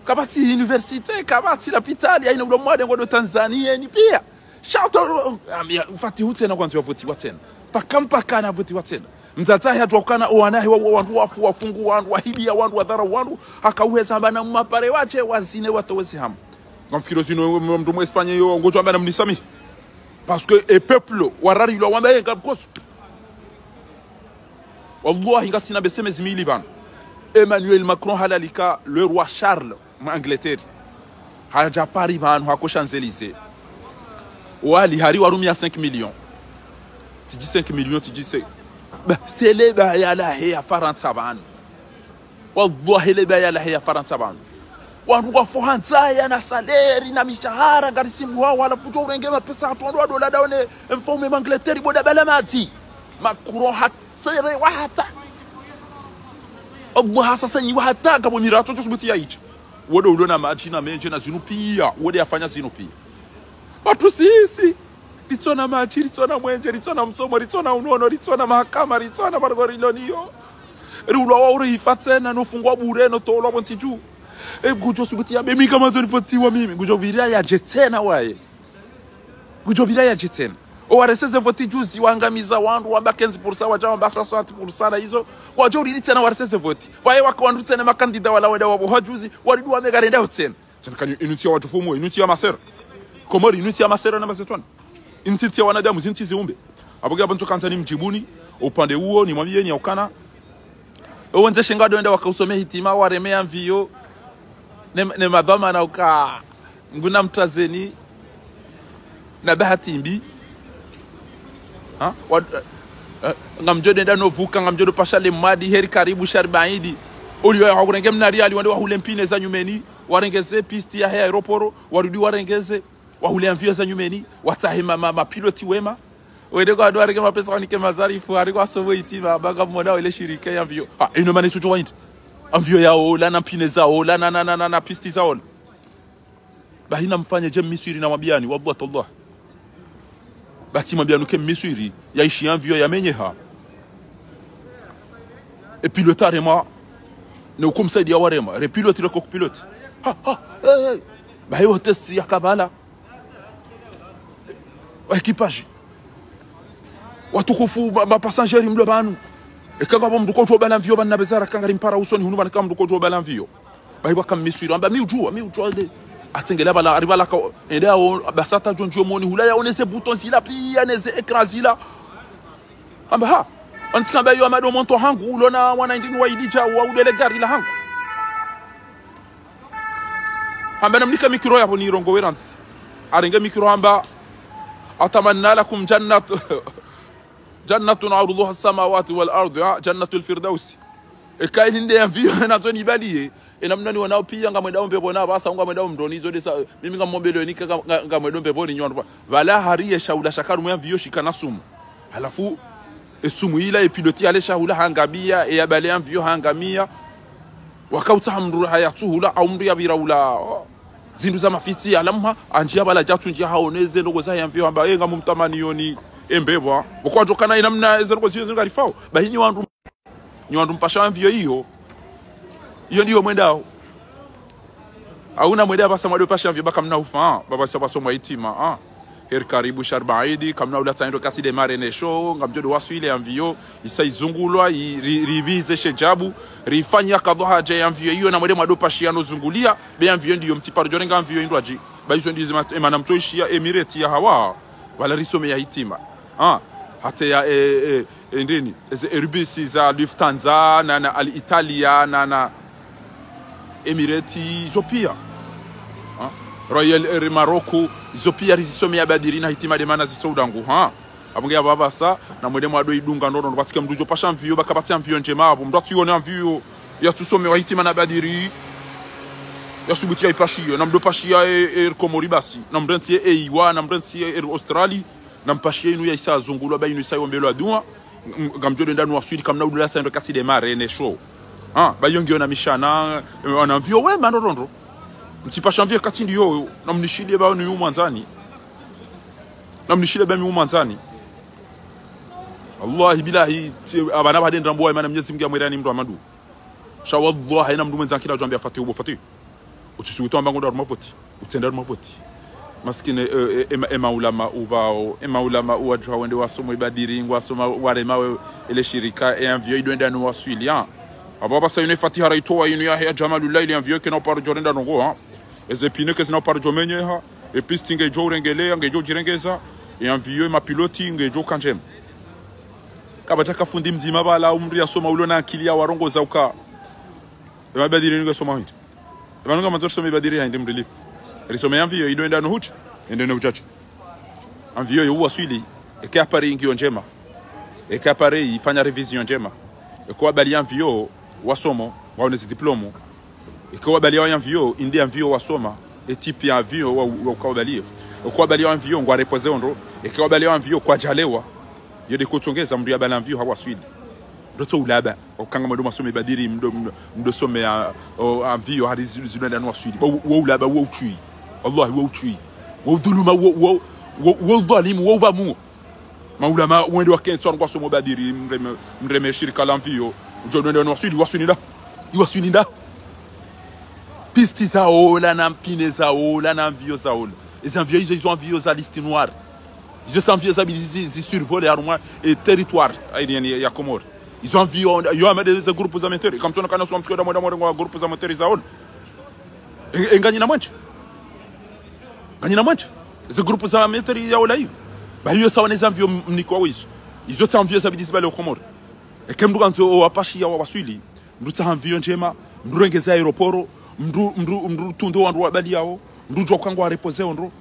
kabati universite kabati la pitali aina ule mwade ngodo Tanzania ni pia shout out Fatihou tena kwanza votiwa tena mpaka na votiwa tena mtatahi atokana oanahi wa wandu wafu wafungu wandu wahibia wandu wadhara wandu akauweza bana mapare wache wazine watowezi hamu ngamfikiro zino mndu mu Espanya yo ngojo bana mnisami parce que e peuple warari lo wamba ngabkosu wallahi ngasina beseme zimili bana Emmanuel Macron halalika le roi Charles en Angleterre haja Paris bana hako Champs-Élysées wali hari warumia 5 millions tu dis 5 millions tu dis c'est les baya la ya Faransa bana wallahi le baya la ya Faransa bana wandu kwa fohanza ya na saleri na mishahara garisimu wao wala fujo urengema pesa atondo dola daone mfaume Angleterre boda bala mati Macron hatsere wa hata Allah hasa ni wa hata kama mirato tusubuti ya hicho wodo uliona majina menje na zinupia wode yafanya zinupia watu sisi litona machi litona mwenje litona msomo litona unono litona mahakama litona bargorilonio rulo wa uri fatsena no fungwa bure no tolo bontiju gujo subuti ya mimi kama zoni fotiwa mimi gujo biria ya jetena wae gujo biria ya jetena o wareseze voti juzi wangamiza wandu wamba 15% wajama basa 60% na hizo wajo uri tena wareseze voti wae wakawandu tena makandida wala wada wabo juzi walidu wamegarenda tena tena inutia watu fumo inutia masera komori inutia masera na mazetwana intitia wanadamu zinti ziumbe aboga bantu kanzani mjibuni upande huo ni mwambie ni aukana uwenze shingado enda wakausomea hitima waremea mvio ne madhama na uka nguna mtazeni na bahati mbi ha ngamjode enda novuka ngamjode pashale madi heri karibu sharbaidi ulio hakurenge mnari ali wande wahule mpine za nyumeni warengeze pisti ya aeroporo warudi warengeze wahule mvio za nyumeni watahima mapiloti wema wede kwa doa rege mapesa wanike mazarifu ariko asobo itima baga mmoja ile shirika ya mvio ino mane tujo waindi amvio yao la na pine zao la na pisti zao bahina mfanye je misiri na mabiani wallahi Allah bati mabianu ke misiri yaishi amvio ya menyeha et pilotare ma ne ukumsaidia warema repilote le copilote bayo test ya kabala equipage watukufu mapasangeri mlo banu ekanga bomdu ko tobala mvio bana bezara kangari mpara usoni hunu bana kamdu ko tobala mvio bayiba kam miswiro amba mi ujua de atengela bala aribala ka enda basata jonjo moni hula ya onese bouton sila pia neze écran sila amba ha antika bayo amado monto hangu ulona wana ndini waidija wa udele gari la hangu amba namlika mikro yapo ni rongo weranti arenge mikro amba atamanna lakum jannatun arduha as-samawati wal ardi jannatul firdaus ekaini nde mvio na zoni baliye enamnani wanao pia ngamwedaombe bona basa ngamwedao mndoni zo desa mimi ngamombelo nika ngamwedombe boni nyonda wala hariye shaula shakaru mvio shikana sumu halafu esumu ila epiloti ale shaula hangamia e yabale mvio hangamia wakauta hamru hayatuhula au mru yabiraula zindu za mafiti alamha anjia bala jatu njia haoneze ndogo za yamvio amba enga mumtamani yoni embebwa bokwajo kana inamna ezengo ziyo ngarifao bahini wandu nyandu mpasha mvio hiyo ndio mwendao hauna mwenda basa mwado pasha mvio baka mna ufa baba saba somo itima her karibu sharbaidi kamna ula taindo kati de marene show ngamjodo wasu ile mvio isa izungulwa ribize shejabu rifanya kadha haja ya mvio hiyo na mwede mwado pasha zungulia be mvio ndio mtiparo jorenga mvio indwaji baizo ndizo emana mtoishia emirate ya hawa wala risome ya hitima hata ya ndini erbisi za Lufthansa na Alitalia na Emirati Zopia Royal Air Morocco Zopia risome ya badirina hitima de mana zisoudangu abunge babasa na mwede mwado idunga ndono batika mdujo pasha mvio bakabatia mvio njema abo mdatu yone mvio ya tusome wa hitima na badiri ya subutia ipashia na mdo pashia komori basi na mrentie eiwa na mrentie Australia na mpashia inu ya isa zungulwa ba inu isa yombelo adua ngamjode ndanu waswili kamna udula sa ndo kati de mare ne show ba yongi ona mishana ona vyo we manorondo mtipasha vyo kati ndiyo na mnishile ba ni mwanzani na mnishile ba mi mwanzani Allah bilahi abana badenda mboa imana Mwenyezi Mungu amwirani mtu amadu sha wallahi na mdu mwenza kila jambia Fatihou Fatihou utisuuto ambango ndo mavoti utenda mavoti maskine emaulama ubao emaulama uwajwa wende wasomo ibadiri ngwasoma warema ile shirika envio idwenda no waswilia ababa sayune Fatiha raitoa inu ya Jamalullah ile envio kena par jorenda ngo ezepine ke zina par jomenye ha epistinge jo rengele ngejo jirengeza envio ma piloti ngejo kanjem kabataka fundi mzima bala umri asoma ulo na akili ya warongoza uka ebadiri ngesoma hiti ebanunga manzor soma ibadiri ya ndimrili risome envio idwenda no huti ende no uchache envio yo waswili eke apare ngio njema eke apare ifanya revision njema eko abali envio wasomo waonezi diplomo eko abali envio indi envio wasoma etipi envio wa ukabali eko abali envio ngwa reposer ondo eko abali envio kwa jalewa yode kutongeza mndu ya bala envio hawaswili ndoto ulaba okanga mado masome badiri mdo some envio hadi zinenda no waswili wo ulaba wo utui Allah wo utui wo dhuluma wo dhalimu wo bamu maulama wende wa kenso ngwa somo badiri mreme shirika la envio ujonenda no waswili waswili nda pisti za ola na mpine za ola na envio za ola les envieux ils ont envie aux listes noires ils ont envie ils survolent arma et territoire aérienne ya Comores ils ont envie il y a des groupes amateurs comme ça on a somme que dans groupes amateurs za ola engani na manche ngani manche ces groupes amateurs ya ola hiyo ba hiyo sawa les envieux mniko wizo ils ont envie ça bidisi bale Comores et comme ndukanzo apashi ya waswili nduta envie njema ndurengeza aeroporo mdu tundo wandu wabali yao mdu jwa kangwa reposer ondo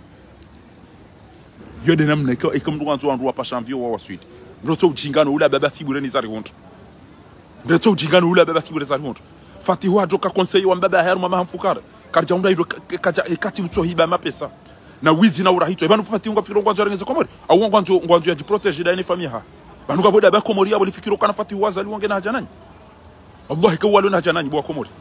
yode namne ko ekamdu wanzu wandu wapasha envio wa waswili ndoto ujingano ula baba tibureni zari honto ndoto ujingano ula baba tibureni zari honto Fatihou ajoka conseil wa mbaba haru mama hamfukara karja unda ido kaja ekati mtsohiba mapesa na wizi na urahito ebanu Fatihou ngafiro ngwanzo rengeze Comores au ngwanzo ya jiproteger da ni famia ha banu gaboda ba Comores abo lifikiro kana Fatihou wazali wange na hajanani Allah ka walo na hajanani bwa Comores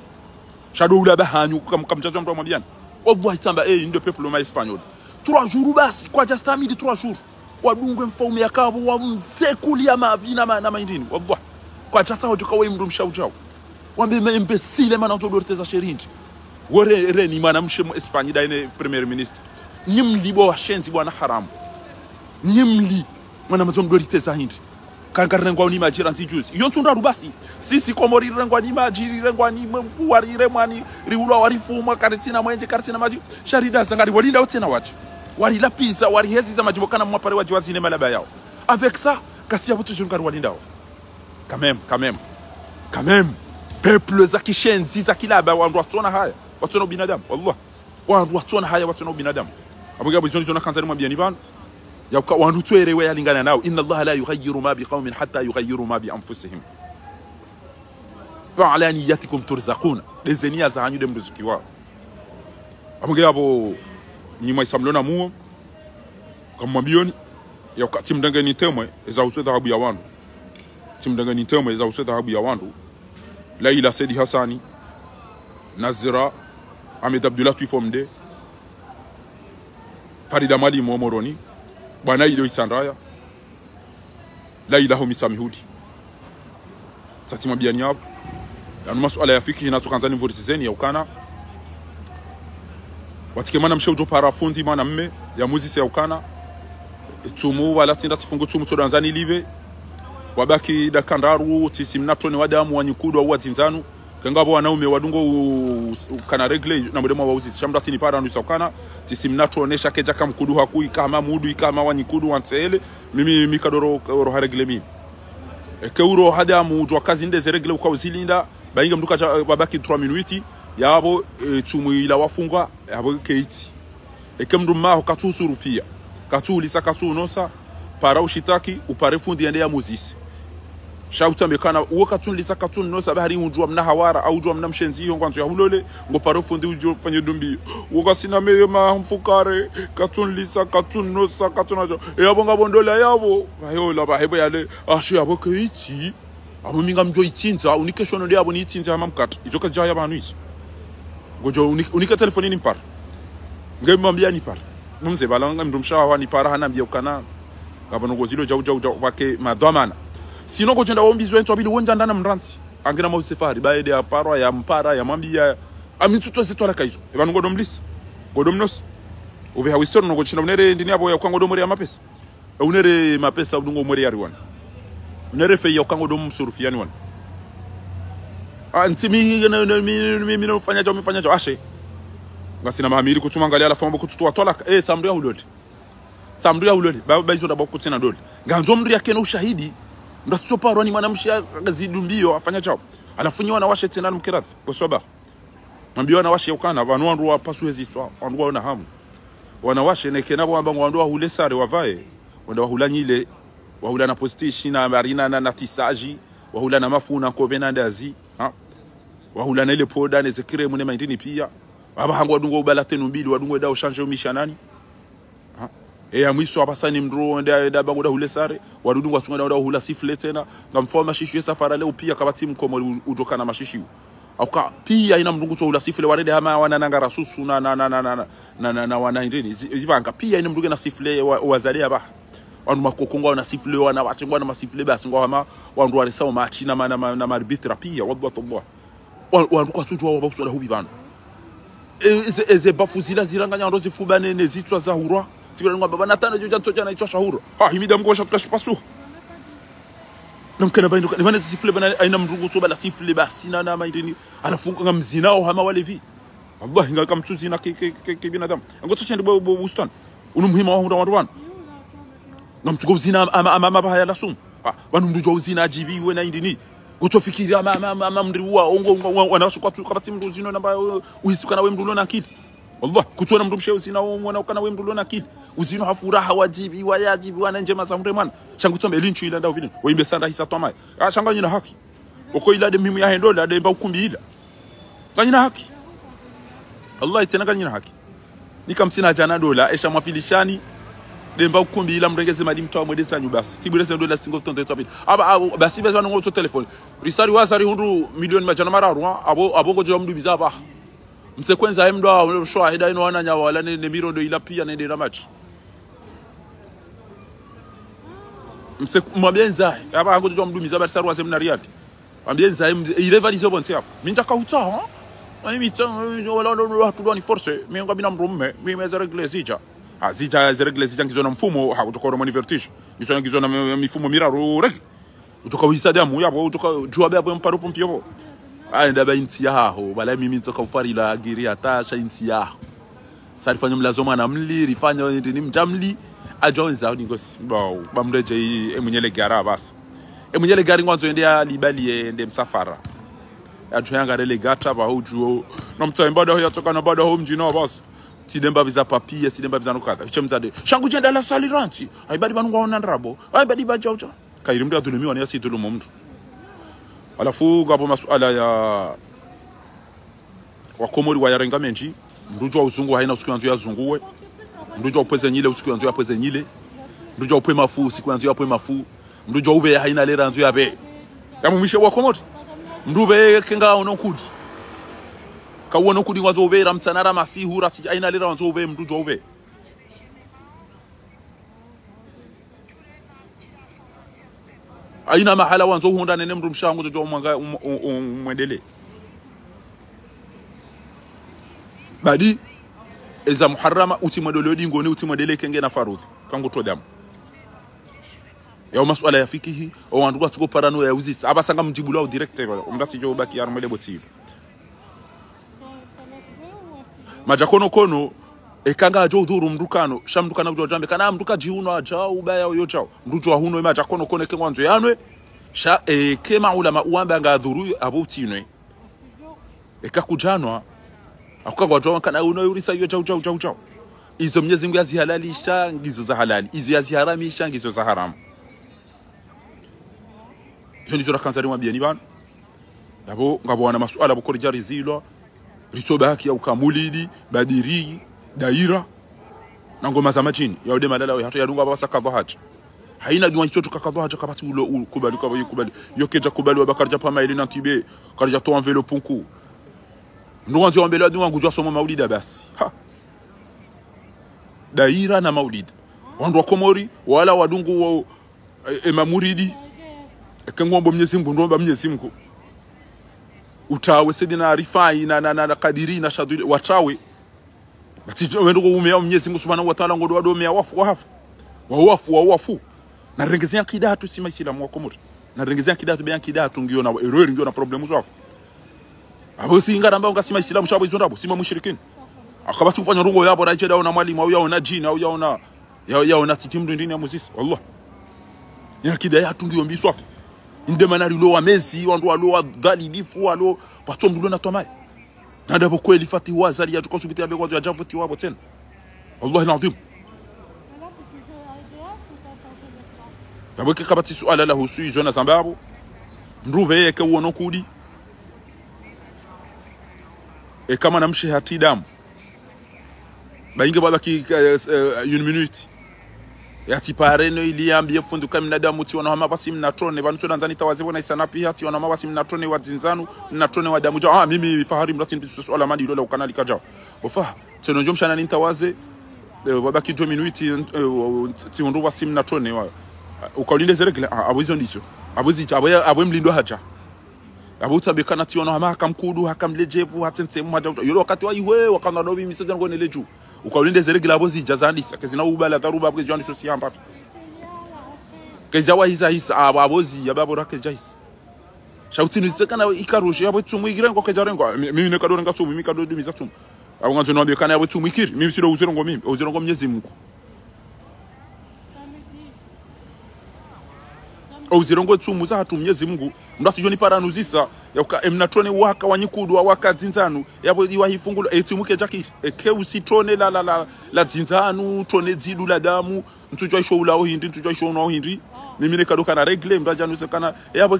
shadow ula ba hanyu kamchazo mtu amwambiana wallahi tamba inde peuple ma espagnol 3 jours basi kwa just ami de 3 jours wadungwe mfaume yakabo wa msekulia mabina na maindini wallahi kwa just hojo kwa mndu mshauchao wambe imbecile mana utodorte za sherindi wore reni mana mshe Espagne da ine premier ministre nyimli bo shenzi bwana haramu nyimli mana mzondorite za hindi kangarengwa ni majira nzijuzi yontunda rubasi sisi Comori rengwa ni majiri rengwa ni mfuari remwani riulwa warifuma karetina mwenje karetina maji sharida zangari walinda otena wachi wali la pizza wali hezi za majibo kana mwapare waji wazine malaba yao avec ça kasi yabutu jungari walindao quand même peuple za kishenzi za kilaba wandu watona haya watona binadamu wallah wandu watona haya watona binadamu abugabo zona kanzani mwabiani bana ya wandu tuerewe yalingana nao inna Allah la yughayyiru ma biqaumin hatta yughayyiru ma bi anfusihim wa ala niyatikum turzaquna dezenia za hanyu dem riziki wao abugabo nyima isamlona muo kama bioni ya wakati mdangani temwe za usweda habu ya wandu timdangani temwe za usweda habu ya wandu Laila Sedi Hassani Nazira Ahmed Abdullah Tuifomde Farida Mali Momoroni Bwana Ido Isandaya Laila Homisa Mihudi Satima Bianiab ya masuala ya fiki hinatukanzani mvorizeni ya ukana watikemana mshaujo para Fundi mana mme ya muzisi ya ukana tumu wala tinda tifungu tumu todanzani live wabaki dakandaru tisimnatoni wadamu wanyikudu wa zinzanu kangabo wanaume wadungo kana regle na modemo wa uzi shamdatini para nusa ukana tisimnatonesha keja kama kudu hakui kama mudu kama wanyikudu wansele mimi mikadoro ro haregle mimi ekeuro hadamu jwa kazi ndeze regle kwa uzilinda bainga mduka babaki 3 minuti yabo tumu ila wafungwa yabo keiti ekemdu maho katusurufia katulisa katunosa para ushitaki upare Fundi ende ya muzisi shauta mekana uo katun lisa katun no sabahari unjua mna hawara au unjua mna mshenzi hiyo ngwanzo ya hulole ngo paro fundi unjua fanye dumbi uo sina meyo mfukare katun lisa katun no sa katun ajo yabo bondola yabo ayo la bahebo yale asho yabo keiti abo minga mjo itinza unikeshono ndi abo ni itinza mamkat izoka jaya banu isi gojo unika telefoni ni par ngemambia ni par mumse balanga mrumshawa ni para hana mbia ukana ngabo ngozilo jau wake madhamana sino ko chenda wombi zwentu abili wonja ndana mransi angena mo sefari baede ya parwa ya mpara ya mambia amituto zitwala kaizo ebanu godomlisa godomnos ube hawistor no gochina unere ndini abo ya kwango domori ya mapesa unere mapesa udungo mori ya riwan unere fe ya kwango dom surufi yani wan antimi mimi no fanya jo ashe ngasina mamiri kutuma ngali ala fombo kututoa tola tamria hulole baba hizo ndabo kutina dole nganzo mri yake na ushahidi ndasio paro ni mwanamshia gazidumbio afanya chao alafunyiwa na washe tena mkirathi kwa sababu mambio na washe ukana banu wandu wa pasu hezitwa wandu wana hamu wanawashe nekena kwamba wandu wa hule sare wavae wandu wa hulanyile wa hula na postishi na marina na tisaji wa hula na mafuna ko benandazi ha wa hula na ile poda ne zekire mune maindini pia baba hangu wadungo ubalate numbili wadungo dao shanje umishanani ha ya mwiso abasani mdro nda bango da hule sare wadungo watunga da hula sifle tena ngamfoma mashishi ya safara leo pia kabati mkomori utoka na mashishi auka pia ina mdungu to hula sifle warede hama wanananga rasusu na wanaindini zibanga pia ina mdungu na sifle wazalia ba wandu makokongo na sifle wana wachingwa na masifle basi ngo hama wandu warisao machi na marbitra pia wadwa wandu kwa tujwa wabakuso da hubi bana eze bafuzila ziranganya ndo zifubane nezitwa za hurwa sikira ngwa baba natana joja ntoja na itwa shahuro himida mgosha tukashipasu namkana baino bana sifle bana aina mrungu to bala sifle basi na maidini alafunga ngamzinao hama walevi wallahi ngaka mtuzi na ke binadamu ngoto chende bo bustan unumuhima wa wandu wana ngamtugo zina ama bahaya la sum banu mrujo zina jibiwe na indini kutofikiria mama mriwa ongo wanashukwa tu kabati mru zino namba uhisukana we mrulo na akili wallah kutona mru mshe zina mwana ukana we mrulo na akili uzino hafuraha wajibi wayajibi wana njema za mremana shangu tsombe linchu ila ndao vile weimbe sanda hisa twamaye shanga nyina haki uko ila de mimu ya hendola de mba ukumbi ila kanyina haki Allah itena kanyina haki nikamsina jana dola esha mafilishani demba ukumbi ila mrengeze madi mtawa mwedesa nyubasi tibulese dola singo tonto topili aba basi bezana ngo to telefone risari wazari hundu milioni majana mararu abo gojo mdu bizaba msekwenza hemdo shwahida ino wananya wala ne mirondo ila pia nende na match mwabienza aba gojo mdu bizaba risari wazem na riati mwabienza irevalize bonse hapo minja kauta mimi wala watu ndo ni force mimi ngabina mrumme mimi za regle zija zija zeregle zija ngizona mfumo hakutokora moni vertige ngizona mifumo miraro regle utoka wisadamu yabo utoka juabe abo mparo pompio ndaba inti yaho bala mimi ntoka ufarila agiri atasha inti yaho sarifanya mlazoma na mli rifanya ni mjamli ajonza ningosi bamreje emunyele gara basi emunyele gari ngwanzo endea libali ende msafara ajoyanga rele gata ba hojuo nomtsaimba ho yatoka na bada ho mjina basi tidemba biza papie sidemba biza nokata chemzade shangu jenda la saliranti aibadi banu ngwaona ndrabo aibadi bajoja kairimda adulemiwa ni asidulo mumdu alafu gabo masuala ya wa komori wa yarenga menji mrujo wa uzungu haina usiku yanzu ya zunguwe mrujo wa upweze nyile usiku yanzu ya pweze nyile mrujo wa upwe mafu usiku yanzu ya upwe mafu mrujo wa ube haina lera yanzu ya be ya mumishe wa komori mrube kenga onokudi kawona kudi ngwanzo ube ramtsanara masihura ti aina lera wanzo ube mrujo ube aina mahala wanzo hunda nene mru mshangu jo mwanga mwendele badi eza muharrama uti modolodi ngoni uti modele kenge na farudhi kangu to damu ya masuala ya fikihi o wandu kwa tuko parano ya uzisi abasanga mjibu lao directeur umdati jo baki yarmele botilo majakono kono ekanga jo dhuru mdukano shamdukana jo jambe kana mduka jiuno aja ubaya yo chao mdujo huno majakono kono kengwanzo yanwe sha kema ulama uamba nga dhuru abutinwe ekakujanwa akukagwa jo kana uno yurisa yo chao izo mnyezi Mungu yazihalalisha ngizo za halali izo yaziharamisha ngizo za haramu izo ndizo rakanza rimwe bieni bana yabo ngabo wana masuala bukorija rizilwa ritobaki ya ukamulidi badiri daira na ngoma za majini ya ode malala hata yadunga basa kadha haja haina dua hicho tukakadha haja kabati ulo kubali kwa kubali yokeja kubali wabakarja pama ile nantibe karja to envelope punku ndo anzi ombele dua ngujwa somo maulida basi ha daira na maulid wandu wa komori wala wadungu wa emamuridi ekengombo Mwenyezi Mungu ndomba Mwenyezi Mungu utawe sedina arifai na kadiri na shaduli watawe bati wendo umea Mwenyezi Mungu Subhanahu wa Ta'ala ngodo wado umea wafu na rengezea kidatu sima Islamu wa Komori na rengezea kidatu beyan kidatu ngiyo na error ngiyo na problemu zwafu abo singa namba ngasima Islamu shabo izondabo sima mushirikini akabasi kufanya rungo yabo na cheda na mwalimu au yaona jini au yaona titimdu ndini ya muzisi wallah ya kidatu ngiyo mbiswafu inde manari lo wa mezi wandu wa dhalilifu walo patomdu na tomai na dabo kweli Fatihou azali ya tukosubitia bego ya javuti wabo tena wallahi alazim Abeke kabati suala la husu izona zambabu ndruve yeke uono kudi kama namshi hati damu bainge babaki 1 minute yati pareno ili ambie Fundi kama mnadamu ti wana mabasi mnatrone bantu nanzani tawazibo na isana pia ati wana mabasi mnatrone wa zinzanu mnatrone wa damu mimi Fahardine mratin suala madi lola ukanali kajao ofa teno njomshana nintawaze babaki 2 minute ti ndo basi mnatrone wa ukaulinde zerekle abuzo ndicho abuzi abo mlindo haja abutabekana ti wana hama kamkudu hakamlejevu hatense mwaja yolo wakati wa iwe wakana dobi misaje ngone leju ukaulinde zerekle abuzi jazandisa kezina ubala daruba bwe jwani sosia mpapi kejawa hisa abuzi yababora kejais shauti nisekana ikarushe abo tumu igirengo kejarengo mimi ne kadorenga tumu mimi kadodu misatum abo nganzo no bekana abo tumu ikiri mimi siro uzirongo mimi uzirongo Mwenyezi Mungu uzirongo tumu za hatu Mwenyezi Mungu mndasi joni paranuzisa ya mnatrone waka wanyikudu waka zinzanu yabo iwa hifungulo etimuke jakiti ke usitrone la zinzanu trone zidu la damu ntujwa isho ulao hindi ntujwa isho unao hindi mimi ne kadoka na regle mbaja nusekana yabo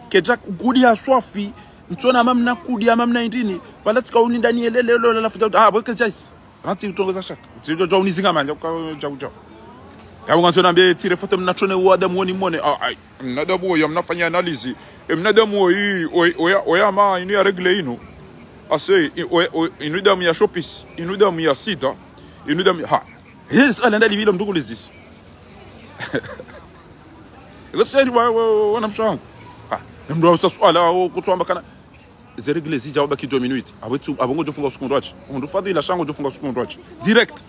ke jak gudi ya swafi ntona mamna kudi ya mamna indini wala tika unindani elelo la futa boke jais ranti utongoza shaka tsijo unizinga manja kwa yabo ngantona mbe tire foto mnatrone wadamu woni mone mnadamu oyo mnafanya analizi mnadamu oya ma inu ya regle ino ase inu damu ya shopis inu damu ya sida inu damu ha his alenda livilo mtukulizisi let's wana mshangu mndo usasuala kutwamba kana zeregle zija baki 2 minutes abongo jofunga usukundu wachi ndo Fadhila shango jofunga usukundu wachi direct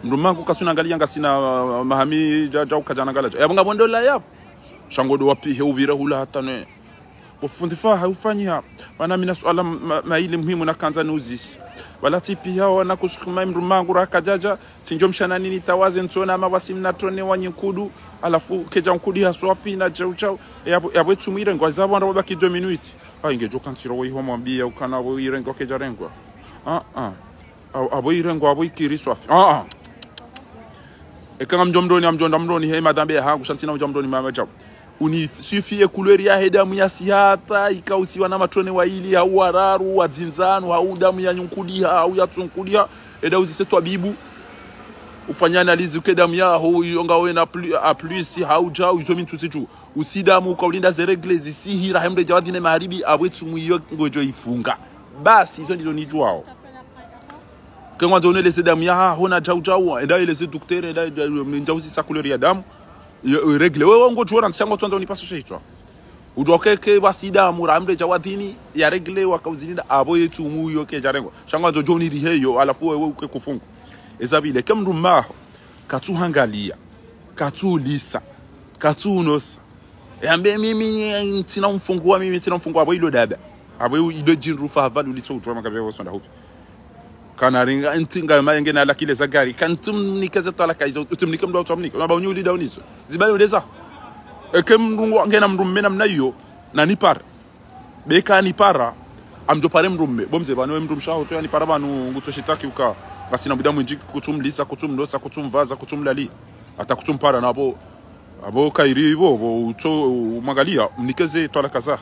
ndo mangu kasuna angalia ngasina mahami jaja ukajana galaja yabonga bondola yapo shango do wapi heuvira hula hatane Fundi fa haufanyia bana mina swala maili muhimu na kanza nuzisi wala tipi hao na kusukuma mrumangu rakajaja tinjo mshana nini tawaze ntona mabasi mnatrone wanyikudu alafu keja nkudi haswafi na chau yabo tumire ngo azabo ndo babaki 2 minutes ingejo kansiro we homo mbia ukana bo irengo keja rengwa abo irengo abo ikiri swafi ekanga mjomdoni he madambe hangu shantina mjomdoni mama jao unisifie kulweri ya hedamu ya sihata ikausiwa na matrone wa ili au wararu wa zinzanu au damu ya nyunkudia au ya tunkudia eda uzisetwa bibu ufanya analizi ukedamu ya ho yonga we na plus hauja uzomi ntusichu usidamu ukaulinda zeregle zisihira hemde jawadine maharibi abwetu muyo ngojo ifunga basi hizo ndizo nijuao kengwa zonele sedamu ya hona jau eda ile seduktere eda menjauzi sakulweri ya damu regle wewe ngo jora nshango tonza unipaso shitwa udokeke basida murambe jawadini ya regle wakauzilinda abo yetu muyo ke jarengo shango zo joni riheyo alafu wewe uke kufungu ezabile kemruma katuhangalia katulisa katunosa yambe mimi ntina mfungua abo ilo dada abo ido jinrufa havalu litso utwa makabe wasonda hopi kana ringa ntinga mayenge na lakile zagari kantum nikaza talaka izo utumnika mdo utumnika na bawnyuli dawnizo zibale ndeza ekemrungu ngena mrumme namna hiyo na nipara beka nipara amjo pare mrumme bomze bano mrumshaho to yani para banu ngutoshitaki uka basi na budamu njiki kutumlisa kutumndosa kutumvaza kutumlali ata kutumpara nabo abo kairi bo uto magalia mnikeze tola kaza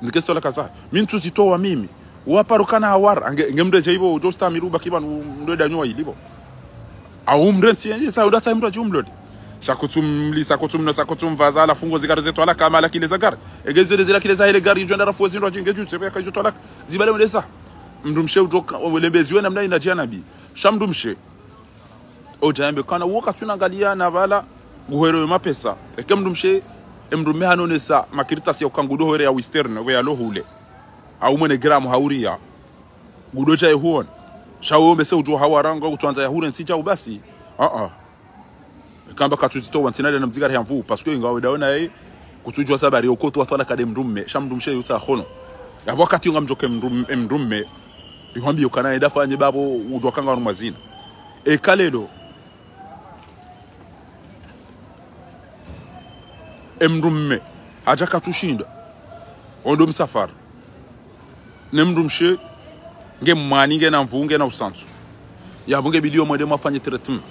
mnikeze tola kaza mintu zitoa mimi waparukana hawar ngemreje ibo ujosta miruba kiba ndoda nywa ilibo au mrensi yani sa udata imro jumlodi shakutum lisa kutum no sakutum vaza la fungo zikaroze tola kama la kile zagar egezo zile kile za ile gari jonda rafu zinro jingeju sebe kajo tola zibale mdesa mndumshe ujoka welembeziwe namna ina janabi shamdumshe ojambe kana woka tunangalia na vala guhero mapesa ekemdumshe emdume hanonesa makirita si okangudo hore ya western we ya lohule au mone gram hauria gudocha ehuon shawo mbese ujo hawaranga utwanza ya hure nsija ubasi kamba katuzito wantinade na mzigara ya mvu parce que ngawe daona yeye kutujwa sabari okoto watwala kade mdumme shamdumshe yuta khono ya wakati nga mjoke mdumme ihombi ukana enda fanye babo udwakanga wa mazina kalelo emdumme aja katushinda ondo msafara nemdumshe nge mwani nge na mvunge na usantu ya bunge bilio mwende mafanye treatment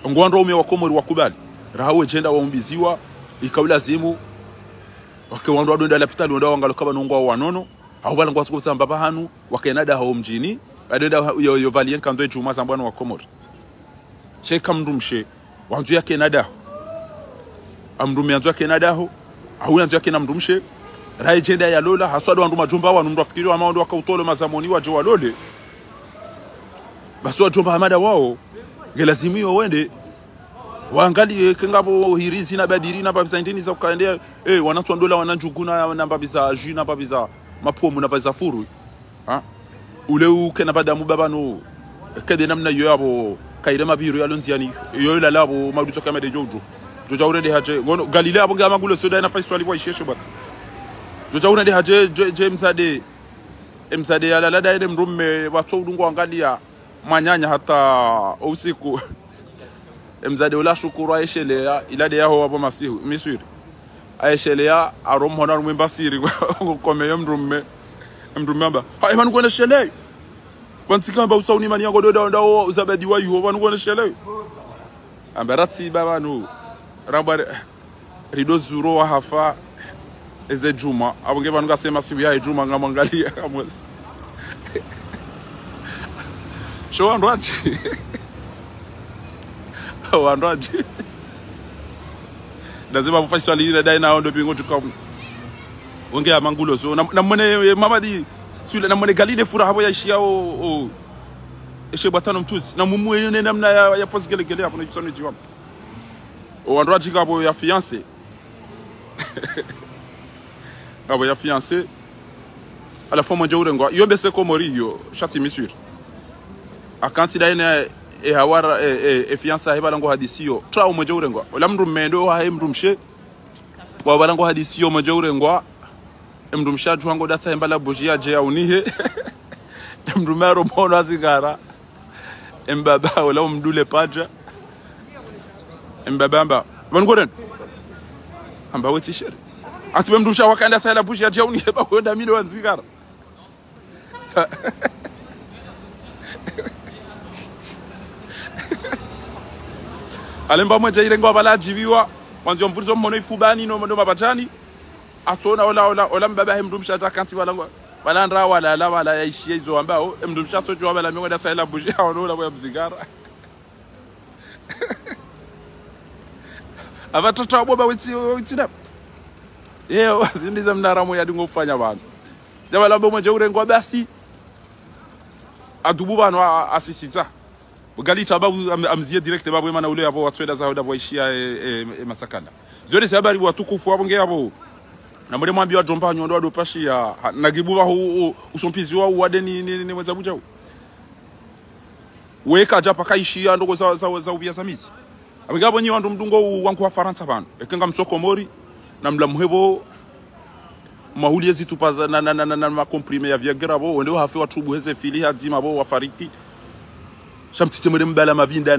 ngwando ume wa Comores wakubali rahawe jenda waumbiziwa ikawila zimu wake wando adonda lapitali wanda wangalo kaba nungwa wanono au bala ngwa sikubisa mbaba hanu wakenada hao mjini adonda yo valien kando juma zambwana wa Comores sheka mdumshe wanzu yake nada amdumi yanzu yake nada ho au yanzu yake na mdumshe rai jenda ya lola haswado wandu majumba wanu mrafikiri wa maondo wakautolo mazamoni wa jowa lole basi wajumba hamada wao gelazimiyo wende waangalie kengabo hirizi na badiri na babisa ndini za ukaendea wanatu ndola wananjuguna na babiza jus na babiza mapomu na babiza furu ule uke na badamu babano kede namna yo yabo kaire mabiru yalonziani yo la labo maduto kamede jojo joja urende haje ngono galilea abo ngama gulo soda na faiswali wa isheshe bak joja urende haje je msade yala la daide mrumme watu udungo angalia manyanya hata usiku mzade ula shukuru aishelea ilade yaho wabo masihu miswiri aishelea arom honar mwimbasiri ngokome mrumme amba ha emanu kwenda shele wantikamba usauni mani yango doda uzabadi wa yuho banu kwenda shele ambarati babanu rabare rido zuro wa hafa eze juma abonge banu gasema sibu ya juma ngamangalia kamwezi show andwaji andwaji lazima mfasi wali ile dai na ndo pingo tukao ongea mangulo so na mone mamadi sule na mone galine fura habo ya ishia eshe batano mtuzi na mumu yene namna ya posigele gele hapo n'icyo jiwa andwaji kabo ya fiancé kabo ya fiancé ala fo monje urengwa yo bese Comores yo shati misuri akanti daina hawara fiança hebalango hadisiyo tra monje urengwa ola mndumendo ha mndumshe wa balango hadisiyo monje urengwa mndumsha jwango data embala bojia je yaunihe mndumero mono azigara mbaba ola mdule paja mbaba bangoren amba weti shere ati mndumsha wakanda sala bojia je yaunihe ba kwenda milo anzigara alemba mwenje ile ngwa bala jiviwa wanzo mvurizo mmono ifubani no ndo mabajani atona ola mbaba hemdumsha takanti bala ndra wala yaishie hizo ambao mdumsha sojo bala mwenye data ila buji haono la mzigara abatata boba witsina wazindiza mnaramo ya dingo kufanya bana jabala mwenje urengwa basi adubu bano asisita gali tababu amzie direct babu mana ule abo watweda za hoda boishia masakana zone sabari watukufu abo nge abo na mure mwambi wa jomba nyondo ado pashia nagibuba hu usompizi wa wade ni mwenza buja weka japa kaishia ndogo za ubia samizi abigabo nyi wandu mdungo wangu wa Faransa bana ekenga msoko mori na mlamuhebo mahuli ezi tupaza na makomprime ya viagra bo wende hafi watubu heze fili hadima bo wafariki shamtite mwere mbala mabinda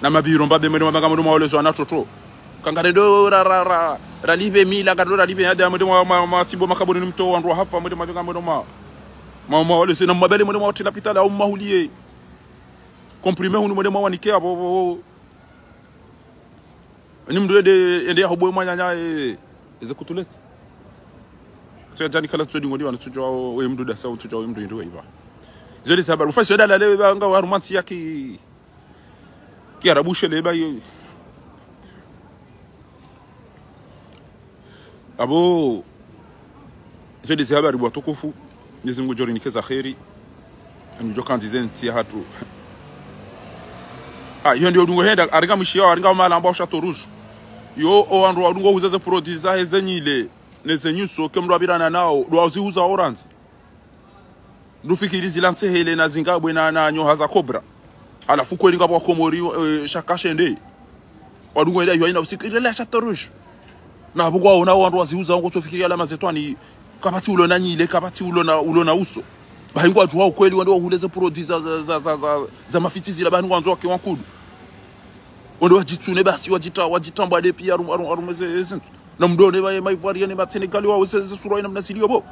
na mabiro mbabe mwere mabanga mwere mwaolezo anachoto kangaredo ralibe mila kadro ralibe yada mwere matibo makaboni mto wandu hafa mwere mabanga mwere mwaolezo na mbele mwere mwotila pitala au mahulie komprime hunu mwere mwanike abo ni mndu ende yahoboye mwanyanya eze kutuleta so jani kala tsodi ngodi wana tujwa we mndu da sawu tujwa we mndu ndiwe iba zoli sababu ufasi dala leba nga warumansi yaki arabushe leba abo zoli sababu watukufu Mwenyezi Mungu jori nikeza khairi njo kandize ntia hatu hiyo ndio dungo henda aringa mshia aringa mala ambao shato rouge yo o andro adungo uzeze produits za hezenyile nezenyuso kemro abirana nao do uziuza orange dufikirizi lantse hele na zingabwe na nyoha za cobra alafu kweli ngabo komori shakashende wadungo ile yoina usikirele shato rouge na bugwa ona wandu waziuza ngo tofikiria alama zetwani kabati ulo nanyile kabati ulo na uso bahingwa jwa ukweli wando huleze produits za mafitizi la bantu wanzo wake wankulu wando wajitsune basi wajitamba de pia arumeze ezintu na mdone baye maivaria ne Senegal wa useze sura ina mnasiliyo bo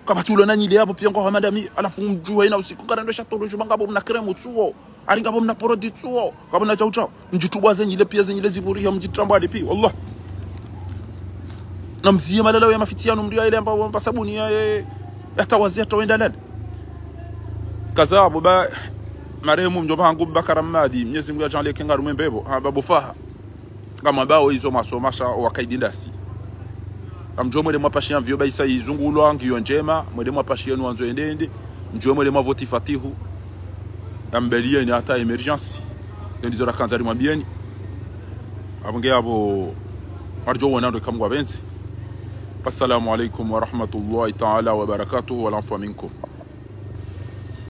kabati ulo nanyile hapo pia ngo madami alafu mjua ina usiku karando shatolo jumangabo mna kremu tuo aringabo mna produits tuo kabona chaucha mjitubwa zenyile pia zenyile ziburi ya mjitamba de pia wallah na mzia malala ya mafitiano mndio ile ambao sabuni yatawazia toenda lad kazabu ba marehemu mjomba wangu Bakara Madi Mwenyezi Mungu ajalie kinga rumembebo babu faha kama bao hizo masomasha wakaidindasi amjomwe le mapashia vyo baisa izungulo angio njema mwede mapashia nuanzo endende njomwe le mavoti Fatihou ambelia ni hata emergency ndizo rakanzari mwambieni abonge abo arjo wanando kamwa benzi. Assalamu alaikum wa rahmatullahi ta'ala wa barakatuhu wa l'enfant minkum.